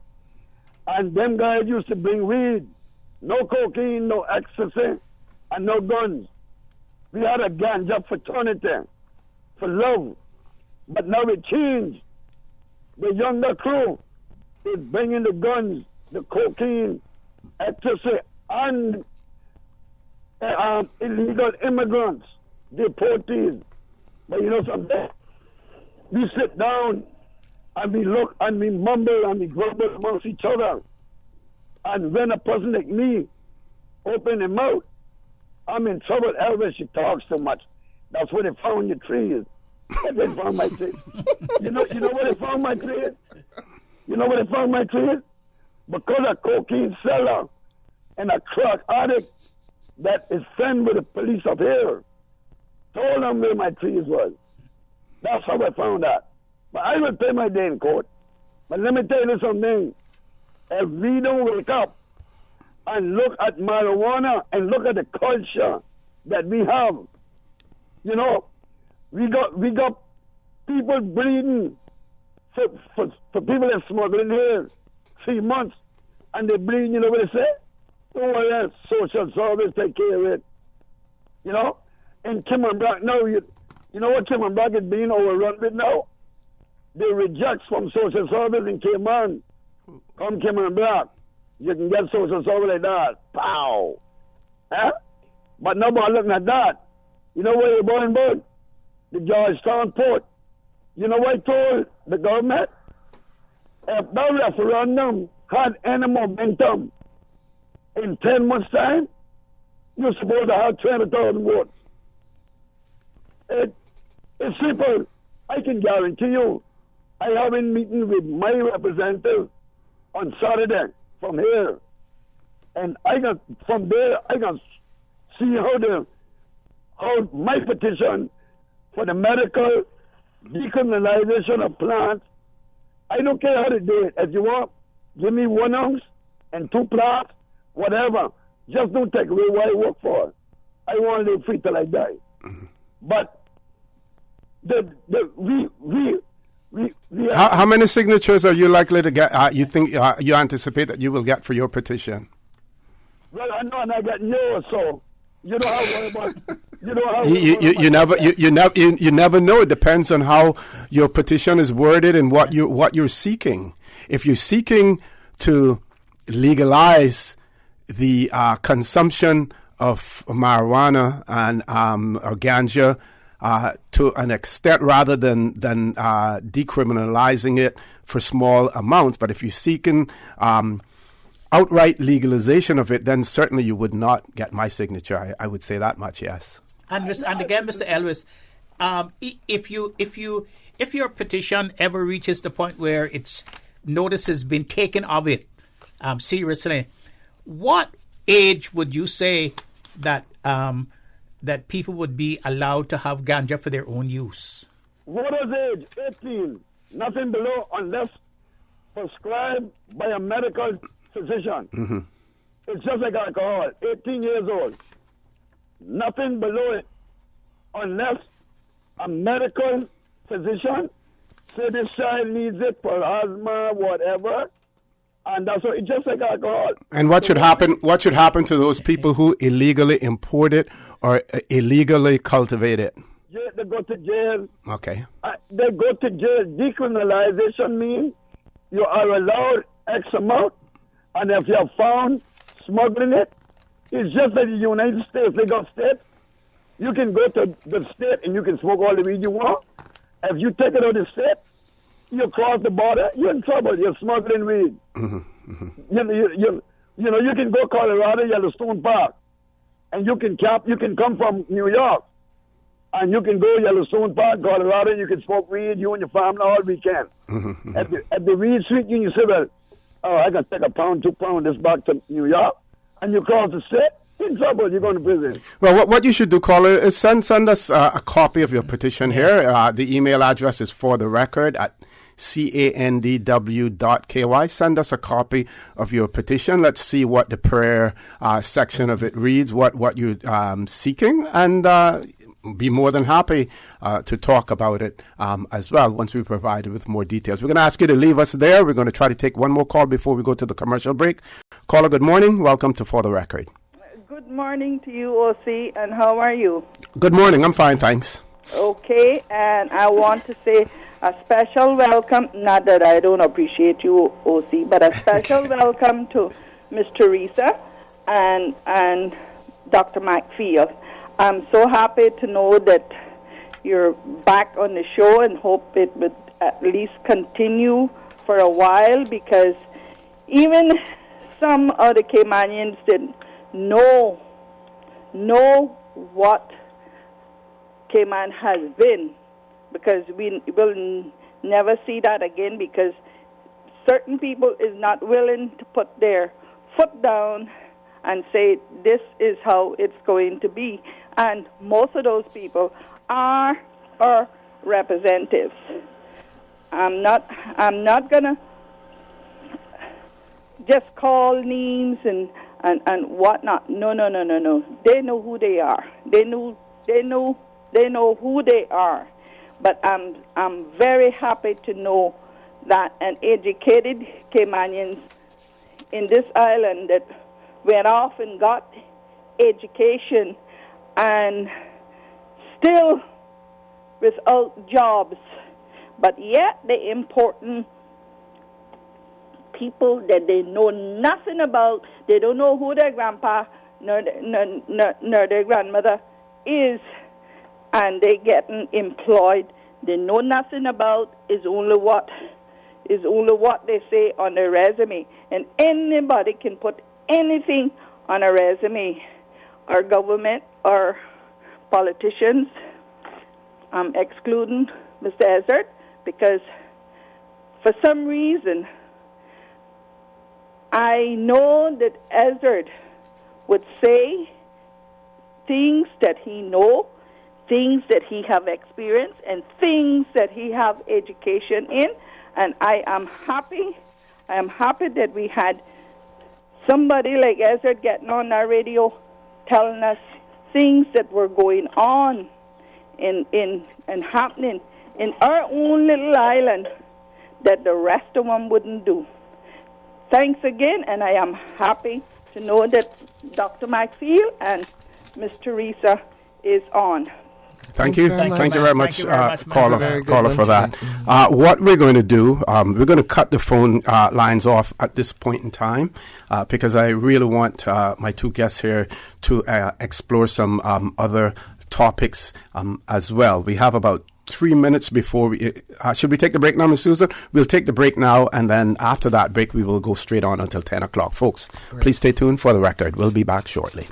And them guys used to bring weed, no cocaine, no ecstasy, and no guns. We had a ganja fraternity for love, but now it changed. The younger crew is bringing the guns, the cocaine, ecstasy, and illegal immigrants, deportees. But you know something? We sit down and we look and we mumble and we grumble amongst each other.
And when a person like me open their mouth, I'm in trouble. Elvis, she talks too much. That's where they found your trees. They found my trees. You know where they found my trees? You know where they found my trees? Because a cocaine seller and a crack addict that is friend with the police up here told them where my trees was. That's how I found that. But I will pay my day in court. But let me tell you something. If we don't wake up and look at marijuana and look at the culture that we have, you know, we got people bleeding for people that smuggling here 3 months, and they bleed. You know what they say? Oh, well, social service take care of it. You know, in Kimmerbrook now, you know what Kimmerbrook is being overrun with now? They reject from social service in Cayman. Come Kimmerbrook, you can get social service like that. Pow! Huh? But nobody looking at that. You know where you're born, bud? The Georgetown port. You know what I told the government? If that referendum had any momentum in 10 months' time, you're supposed to have 20,000 votes. It's simple. I can guarantee you, I have a meeting with my representative on Saturday from here. And from there, I can see how my petition for the medical decriminalization of plants, I don't care how to do it. If you want, give me 1 ounce and 2 plants, whatever. Just don't take away what I work for. I want to live free till I die. But
how many signatures are you likely to get? You think you anticipate that you will get for your petition?
Well, I know, and I got yours, so you know how about.
You never know. It depends on how your petition is worded and what you're seeking. If you're seeking to legalize the consumption of marijuana and or ganja to an extent, rather than decriminalizing it for small amounts, but if you're seeking outright legalization of it, then certainly you would not get my signature. I would say that much, yes.
And again, Mr. Elvis, if your petition ever reaches the point where its notice has been taken of it seriously, what age would you say that that people would be allowed to have ganja for their own use?
Voters age 18, nothing below, unless prescribed by a medical physician.
Mm-hmm.
It's just like alcohol. 18 years old. Nothing below it, unless a medical physician say this child needs it for asthma, whatever, and that's what. It's just like alcohol.
And what should happen? What should happen to those people who illegally import it or illegally cultivate it?
Yeah, they go to jail.
Okay.
They go to jail. Decriminalization means you are allowed X amount, and if you're found smuggling it, it's just like the United States. They got states. You can go to the state and you can smoke all the weed you want. If you take it out of the state, you cross the border, you're in trouble. You're smuggling weed.
Mm-hmm. Mm-hmm.
You know, you can go Colorado, Yellowstone Park, and you can come from New York, and you can go Yellowstone Park, Colorado, and you can smoke weed, you and your family all weekend.
Mm-hmm.
At the weed street, you say, well, I can take a pound, 2 pounds, this back to New York, and you cross the state, in trouble, you're going to prison.
Well, what you should do, caller, is send us a copy of your petition here. The email address is fortherecord@candw.ky. Send us a copy of your petition. Let's see what the prayer section of it reads, what you're seeking, and be more than happy to talk about it as well once we provide you with more details. We're going to ask you to leave us there. We're going to try to take one more call before we go to the commercial break. Caller, good morning. Welcome to For the Record.
Good morning to you, O.C., and how are you?
Good morning. I'm fine, thanks.
Okay, and I want to say a special welcome, not that I don't appreciate you, O.C., but a special welcome to Miss Teresa and Dr. McField. I'm so happy to know that you're back on the show and hope it would at least continue for a while, because even some of the Caymanians didn't know what Cayman has been, because we will never see that again, because certain people is not willing to put their foot down and say this is how it's going to be. And most of those people are our representatives. I'm not gonna just call names and whatnot. No. They know who they are. They know who they are. But I'm very happy to know that an educated Caymanians in this island that went off and got education and still without jobs, but yet the important people that they know nothing about. They don't know who their grandpa nor their grandmother is, and they getting employed. They know nothing about is only what they say on their resume, and anybody can put anything on a resume. Our government, our politicians, excluding Mr. Ezzard, because for some reason I know that Ezzard would say things that he know, things that he have experience, and things that he have education in, and I am happy that we had somebody like Ezzard getting on our radio telling us things that were going on and happening in our own little island that the rest of them wouldn't do. Thanks again, and I am happy to know that Dr. Maxfield and Ms. Teresa is on.
Thank you very much, caller, for that. What we're going to do, we're going to cut the phone lines off at this point in time because I really want my two guests here to explore some other topics as well. We have about 3 minutes before we... should we take the break now, Ms. Susan? We'll take the break now, and then after that break, we will go straight on until 10 o'clock. Folks, please stay tuned for the record. We'll be back shortly.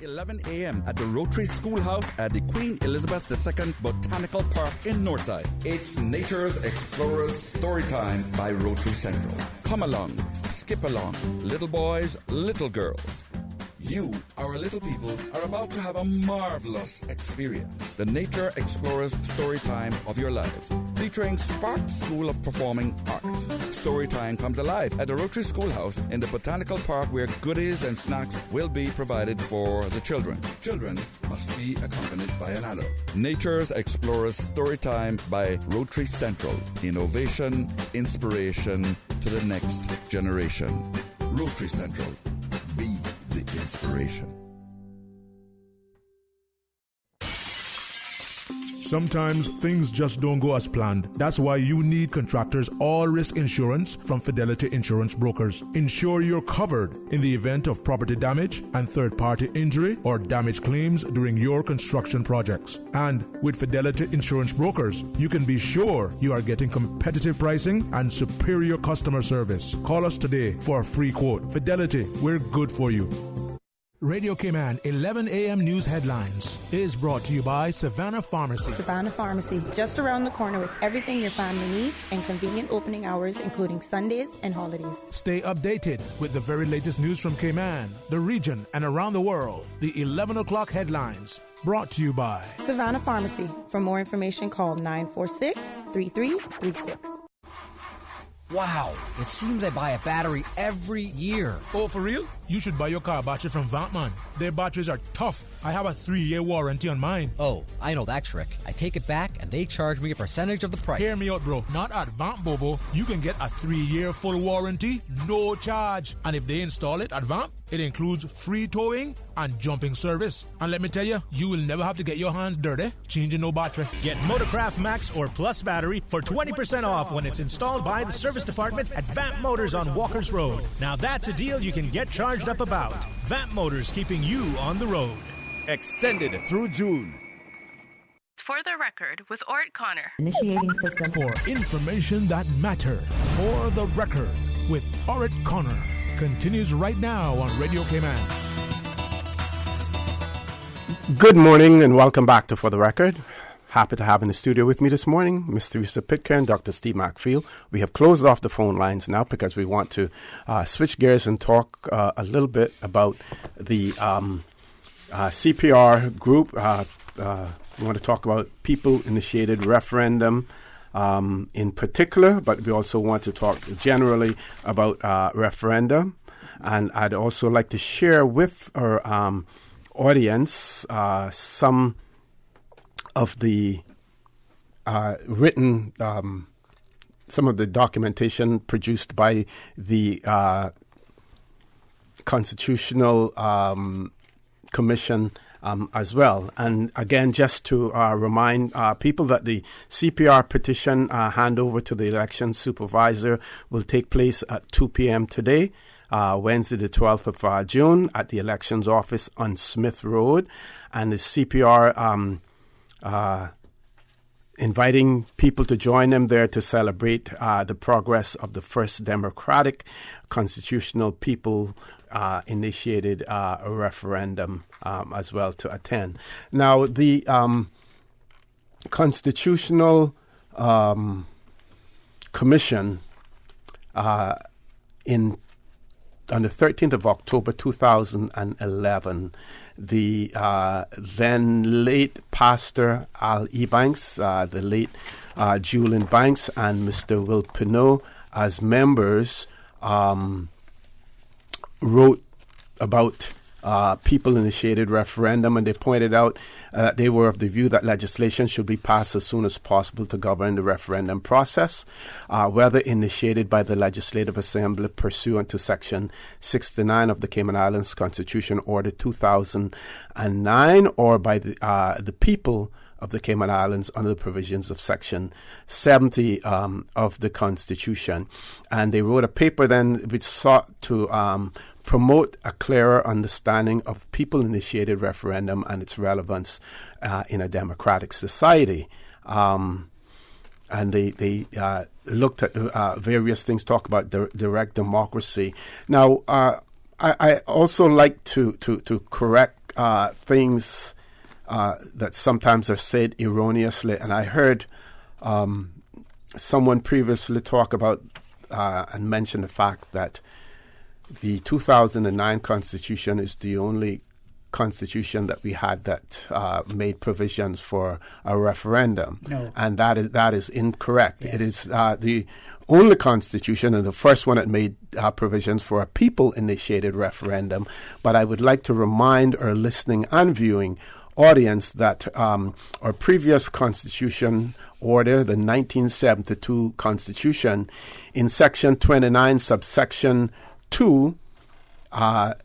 11 a.m. at the Rotary Schoolhouse at the Queen Elizabeth II Botanical Park in Northside. It's Nature's Explorers Storytime by Rotary Central. Come along, skip along, little boys, little girls. You, our little people, are about to have a marvelous experience. The Nature Explorers Storytime of your lives, featuring Spark School of Performing Arts. Storytime comes alive at the Rotary Schoolhouse in the Botanical Park, where goodies and snacks will be provided for the children. Children must be accompanied by an adult. Nature's Explorers Storytime by Rotary Central. Innovation, inspiration to the next generation. Rotary Central. Be the inspiration.
Sometimes things just don't go as planned. That's why you need Contractors All-Risk Insurance from Fidelity Insurance Brokers. Ensure you're covered in the event of property damage and third-party injury or damage claims during your construction projects. And with Fidelity Insurance Brokers, you can be sure you are getting competitive pricing and superior customer service. Call us today for a free quote. Fidelity, we're good for you. Radio Cayman 11 a.m. News Headlines is brought to you by Savannah Pharmacy.
Savannah Pharmacy, just around the corner with everything your family needs and convenient opening hours, including Sundays and holidays.
Stay updated with the very latest news from Cayman, the region, and around the world. The 11 o'clock headlines, brought to you by
Savannah Pharmacy. For more information, call 946-3336.
Wow, it seems I buy a battery every year.
Oh, for real? You should buy your car battery from Vantman. Their batteries are tough. I have a 3-year warranty on mine.
Oh, I know that trick. I take it back and they charge me a percentage of the price.
Hear me out, bro. Not at Vamp Bobo. You can get a 3-year full warranty, no charge. And if they install it at Vamp, it includes free towing and jumping service. And let me tell you, you will never have to get your hands dirty changing no battery.
Get Motorcraft Max or Plus battery for 20% off when it's installed by the service department at Vamp Motors on Walkers Road. Now that's a deal you can get charged up about. Vamp Motors, keeping you on the road.
Extended through June.
For the Record with Orrett Connor.
Initiating system.
For information that matters. For the Record with Orrett Connor. Continues right now on Radio Cayman.
Good morning and welcome back to For the Record. Happy to have in the studio with me this morning Ms. Teresa Pitcairn, Dr. Steve Macfield. We have closed off the phone lines now because we want to switch gears and talk a little bit about the CPR group. We want to talk about people-initiated referendum in particular, but we also want to talk generally about referendum. And I'd also like to share with our audience some of the written, some of the documentation produced by the Constitutional Commission as well. And again, just to remind people that the CPR petition handover to the election supervisor will take place at 2 p.m. today, Wednesday the 12th of June at the elections office on Smith Road. And the CPR inviting people to join them there to celebrate the progress of the first democratic constitutional people initiated a referendum as well to attend. Now, the Constitutional Commission on the 13th of October 2011, the then late Pastor Al Ebanks, the late Julian Banks, and Mr. Will Pinot as members wrote about people-initiated referendum, and they pointed out that they were of the view that legislation should be passed as soon as possible to govern the referendum process, whether initiated by the Legislative Assembly pursuant to Section 69 of the Cayman Islands Constitution Order 2009, or by the people of the Cayman Islands under the provisions of Section 70 of the Constitution. And they wrote a paper then which sought to promote a clearer understanding of people-initiated referendum and its relevance in a democratic society. And they looked at various things, talk about direct democracy. Now, I also like to correct things that sometimes are said erroneously. And I heard someone previously talk about and mention the fact that the 2009 Constitution is the only Constitution that we had that made provisions for a referendum.
No.
And that is incorrect. Yes. It is the only Constitution and the first one that made provisions for a people-initiated referendum. But I would like to remind our listening and viewing audience that our previous Constitution order, the 1972 Constitution, in Section 29, subsection 2, there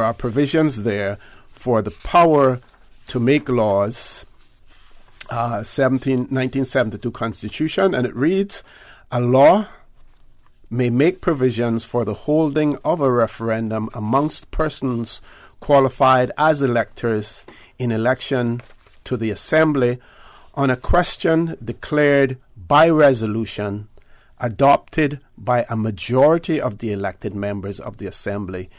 are provisions there for the power to make laws, 1972 Constitution, and it reads, a law may make provisions for the holding of a referendum amongst persons qualified as electors in election to the Assembly on a question declared by resolution adopted by a majority of the elected members of the Assembly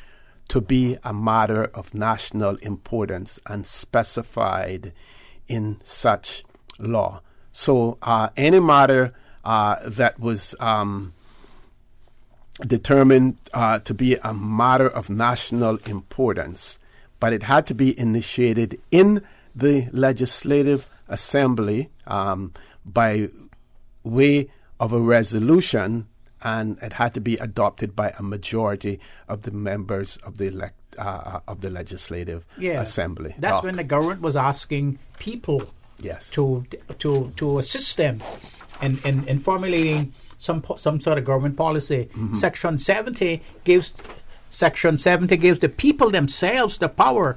to be a matter of national importance and specified in such law. So any matter that was determined to be a matter of national importance, but it had to be initiated in the Legislative Assembly by way of a resolution, and it had to be adopted by a majority of the members of the Legislative Assembly.
That's when the government was asking people to assist them in formulating some sort of government policy. Mm-hmm. Section 70 gives the people themselves the power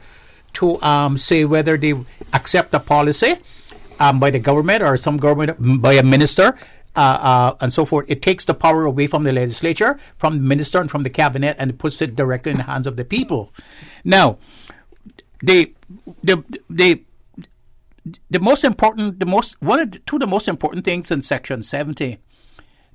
to say whether they accept the policy by the government or some government by a minister. And so forth. It takes the power away from the legislature, from the minister, and from the cabinet, and it puts it directly in the hands of the people. Now, the most important, the most important things in Section 70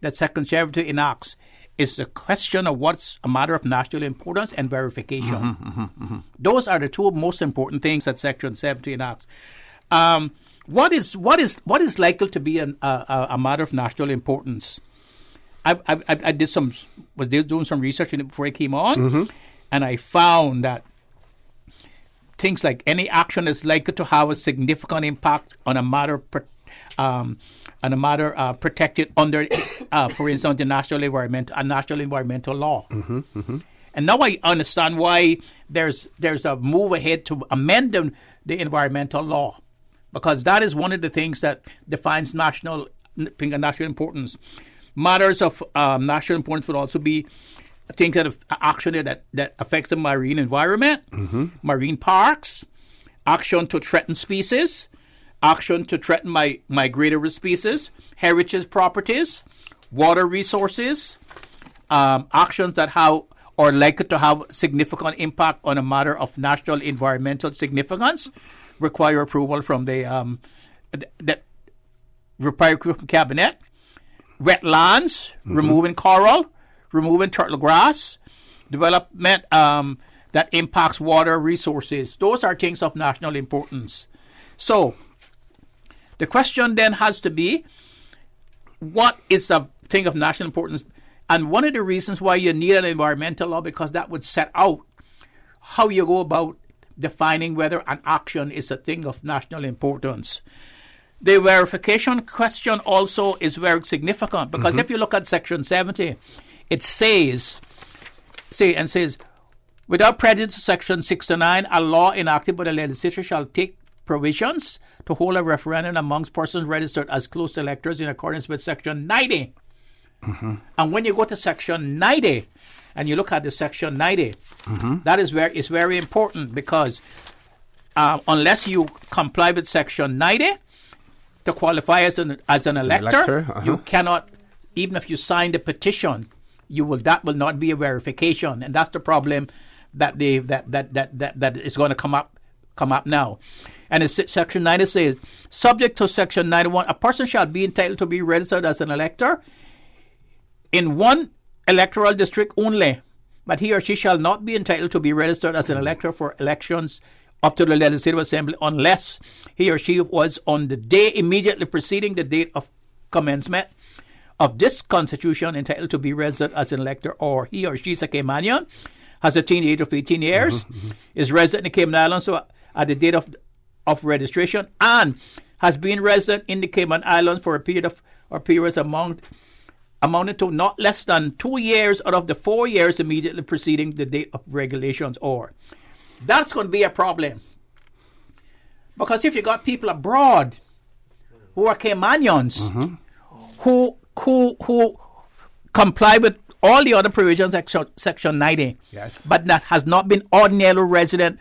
that Section 70 enacts is the question of what's a matter of national importance and verification. Those are the two most important things that Section 70 enacts. What is likely to be a matter of national importance? I was doing some research in it before I came on, and I found that things like any action is likely to have a significant impact on a matter protected under, for instance, the national environmental law. And now I understand why there's a move ahead to amend the environmental law, because that is one of the things that defines national importance. Matters of national importance would also be things that action that affects the marine environment, marine parks, action to threaten species, action to threaten migratory species, heritage properties, water resources, actions that have or likely to have significant impact on a matter of national environmental significance require approval from the cabinet. Wetlands, removing coral, removing turtle grass, development that impacts water resources. Those are things of national importance. So the question then has to be, what is a thing of national importance? And one of the reasons why you need an environmental law, because that would set out how you go about defining whether an action is a thing of national importance. The verification question also is very significant, because if you look at Section 70, it says, without prejudice to Section 69, a law enacted by the legislature shall take provisions to hold a referendum amongst persons registered as close electors in accordance with Section 90. And when you go to Section 90 and you look at the Section 90, that is where it's very important, because unless you comply with Section 90 to qualify as an elector, you cannot, even if you sign the petition, that will not be a verification, and that's the problem that is going to come up now. And it's Section 90 says, subject to Section 91, a person shall be entitled to be registered as an elector in one electoral district only, but he or she shall not be entitled to be registered as an elector for elections up to the Legislative Assembly unless he or she was on the day immediately preceding the date of commencement of this constitution entitled to be registered as an elector, or he or she is a Caymanian, has attained the age of 18 years, is resident in the Cayman Islands at the date of registration, and has been resident in the Cayman Islands for a period of periods amounted to not less than 2 years out of the 4 years immediately preceding the date of regulations, or. That's going to be a problem. Because if you got people abroad who are Caymanians, who comply with all the other provisions of Section 90, but that has not been ordinarily resident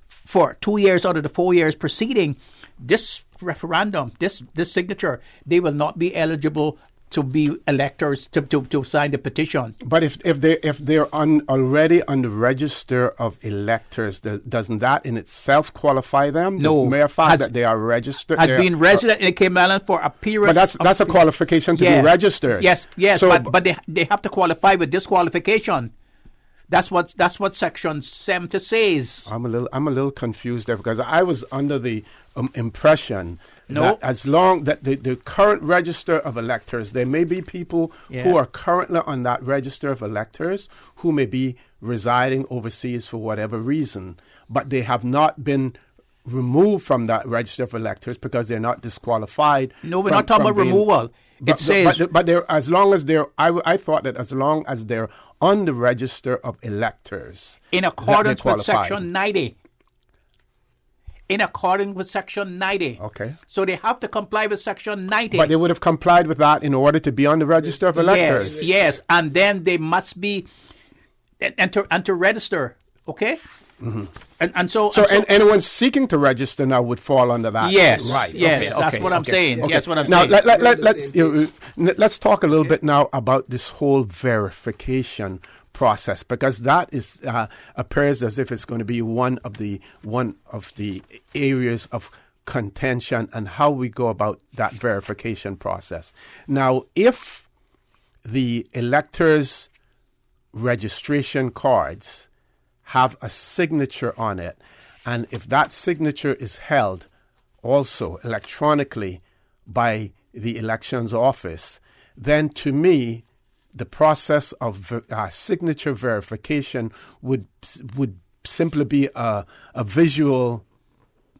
for 2 years out of the 4 years preceding this referendum, this signature, they will not be eligible to be electors to sign the petition.
But if they're already on the register of electors, doesn't that in itself qualify them?
No,
the mere fact that they are registered,
has been resident in the Cayman Islands for a period.
But that's a qualification to be registered.
Yes. So, but they have to qualify with this qualification. That's what Section 70 says.
I'm a little confused there, because I was under the impression that as long that the current register of electors, there may be people who are currently on that register of electors who may be residing overseas for whatever reason, but they have not been removed from that register of electors because they're not disqualified.
No, we're not talking about removal. It says,
but they're, as long as they're, I thought that as long as they're on the register of electors,
in accordance with Section 90. In accordance with Section 90.
Okay.
So they have to comply with Section 90.
But they would have complied with that in order to be on the register of electors.
Yes, and then they must be, and to register, okay? And so
anyone seeking to register now would fall under that.
Yes,
right.
Yes,
okay,
that's what I'm saying.
Okay.
Yes, what I'm
now,
saying.
let's talk a little bit now about this whole verification process, because that is appears as if it's going to be one of the areas of contention and how we go about that verification process. Now, if the electors' registration cards have a signature on it, and if that signature is held also electronically by the elections office, then to me, the process of signature verification would simply be a visual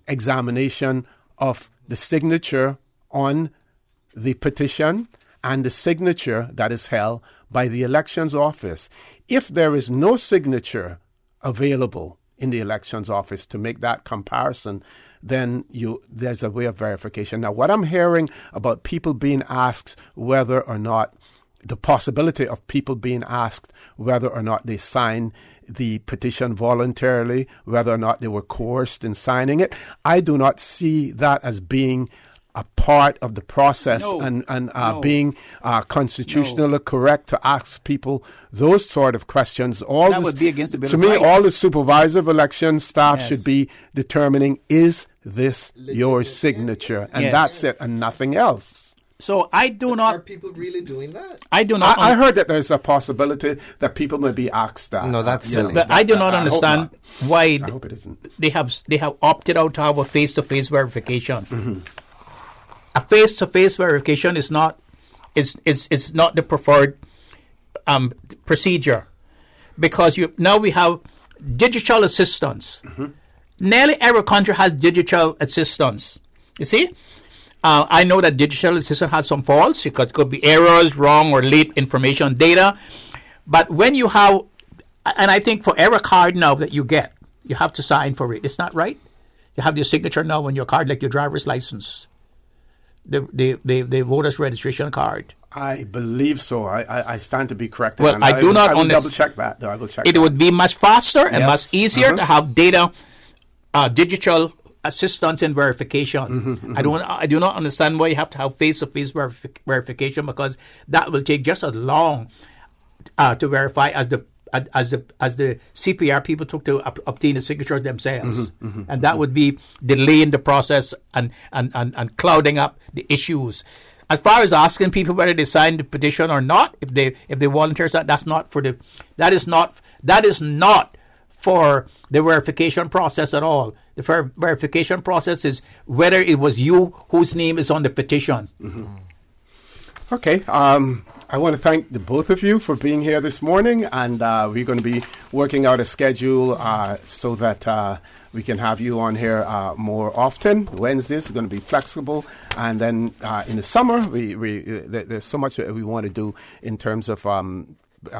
examination of the signature on the petition and the signature that is held by the elections office. If there is no signature available in the elections office to make that comparison, then there's a way of verification. Now, what I'm hearing about people being asked whether or not, the possibility of people being asked whether or not they sign the petition voluntarily, whether or not they were coerced in signing it, I do not see that as being a part of the process being constitutionally correct to ask people those sort of questions.
That would be against the Bill
to
of
me,
Rights.
all the supervisor of elections staff should be determining, is this your signature? And that's it, and nothing else.
So I do not.
Are people really doing that?
I do not.
I heard that there's a possibility that people may be asked that.
No, that's silly.
But I do not understand why
I hope it isn't.
They have opted out to have a face-to-face verification. Mm-hmm. A face-to-face verification is not the preferred procedure, because now we have digital assistance. Mm-hmm. Nearly every country has digital assistance. You see. I know that digital assistant has some faults. It could be errors, wrong or late information data. But when you have, and I think for every card now that you get, you have to sign for it. It's not right. You have your signature now on your card, like your driver's license, the voter's registration card.
I believe so. I stand to be corrected.
Well, I will
double check that. Though. I will check.
It would be much faster and much easier to have data, digital assistance and verification. Mm-hmm. I do not understand why you have to have face-to-face verification, because that will take just as long to verify as the CPR people took to obtain the signatures themselves. Mm-hmm, mm-hmm, and that would be delaying the process and clouding up the issues. As far as asking people whether they signed the petition or not, if they volunteer, that is not for the verification process at all. The verification process is whether it was you whose name is on the petition.
Mm-hmm. Okay. I want to thank the both of you for being here this morning, and we're going to be working out a schedule so that we can have you on here more often. Wednesdays is going to be flexible, and then in the summer, there's so much that we want to do in terms of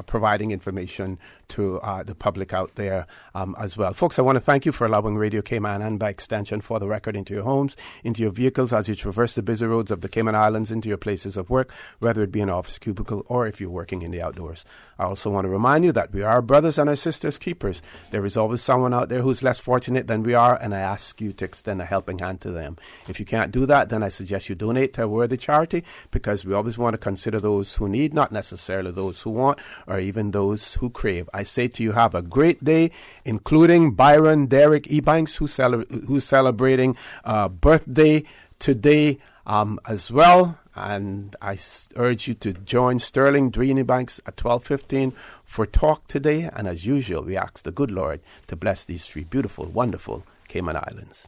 providing information to the public out there as well. Folks, I want to thank you for allowing Radio Cayman, and by extension For the Record, into your homes, into your vehicles as you traverse the busy roads of the Cayman Islands, into your places of work, whether it be an office cubicle or if you're working in the outdoors. I also want to remind you that we are brothers and our sisters keepers. There is always someone out there who's less fortunate than we are, and I ask you to extend a helping hand to them. If you can't do that, then I suggest you donate to a worthy charity, because we always want to consider those who need, not necessarily those who want or even those who crave. I say to you, have a great day, including Byron Derek Ebanks, who's celebrating birthday today as well. And I urge you to join Sterling Dwayne Banks at 12:15 for talk today. And as usual, we ask the good Lord to bless these three beautiful, wonderful Cayman Islands.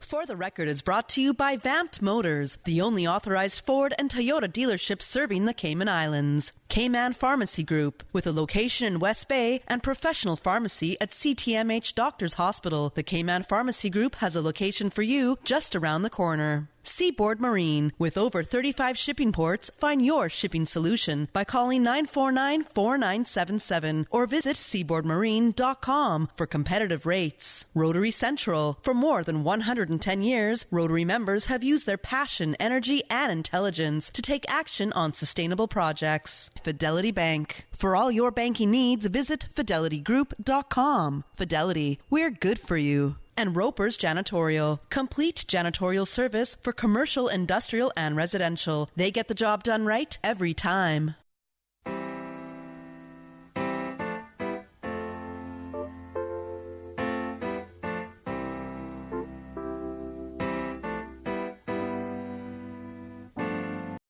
For the Record is brought to you by Vamped Motors, the only authorized Ford and Toyota dealership serving the Cayman Islands. Cayman Pharmacy Group, with a location in West Bay and professional pharmacy at CTMH Doctors Hospital. The Cayman Pharmacy Group has a location for you just around the corner. Seaboard Marine. With over 35 shipping ports, find your shipping solution by calling 949-4977 or visit seaboardmarine.com for competitive rates. Rotary Central. For more than 110 years, Rotary members have used their passion, energy, and intelligence to take action on sustainable projects. Fidelity Bank. For all your banking needs, visit fidelitygroup.com. Fidelity. We're good for you. And Roper's Janitorial. Complete janitorial service for commercial, industrial, and residential. They get the job done right every time.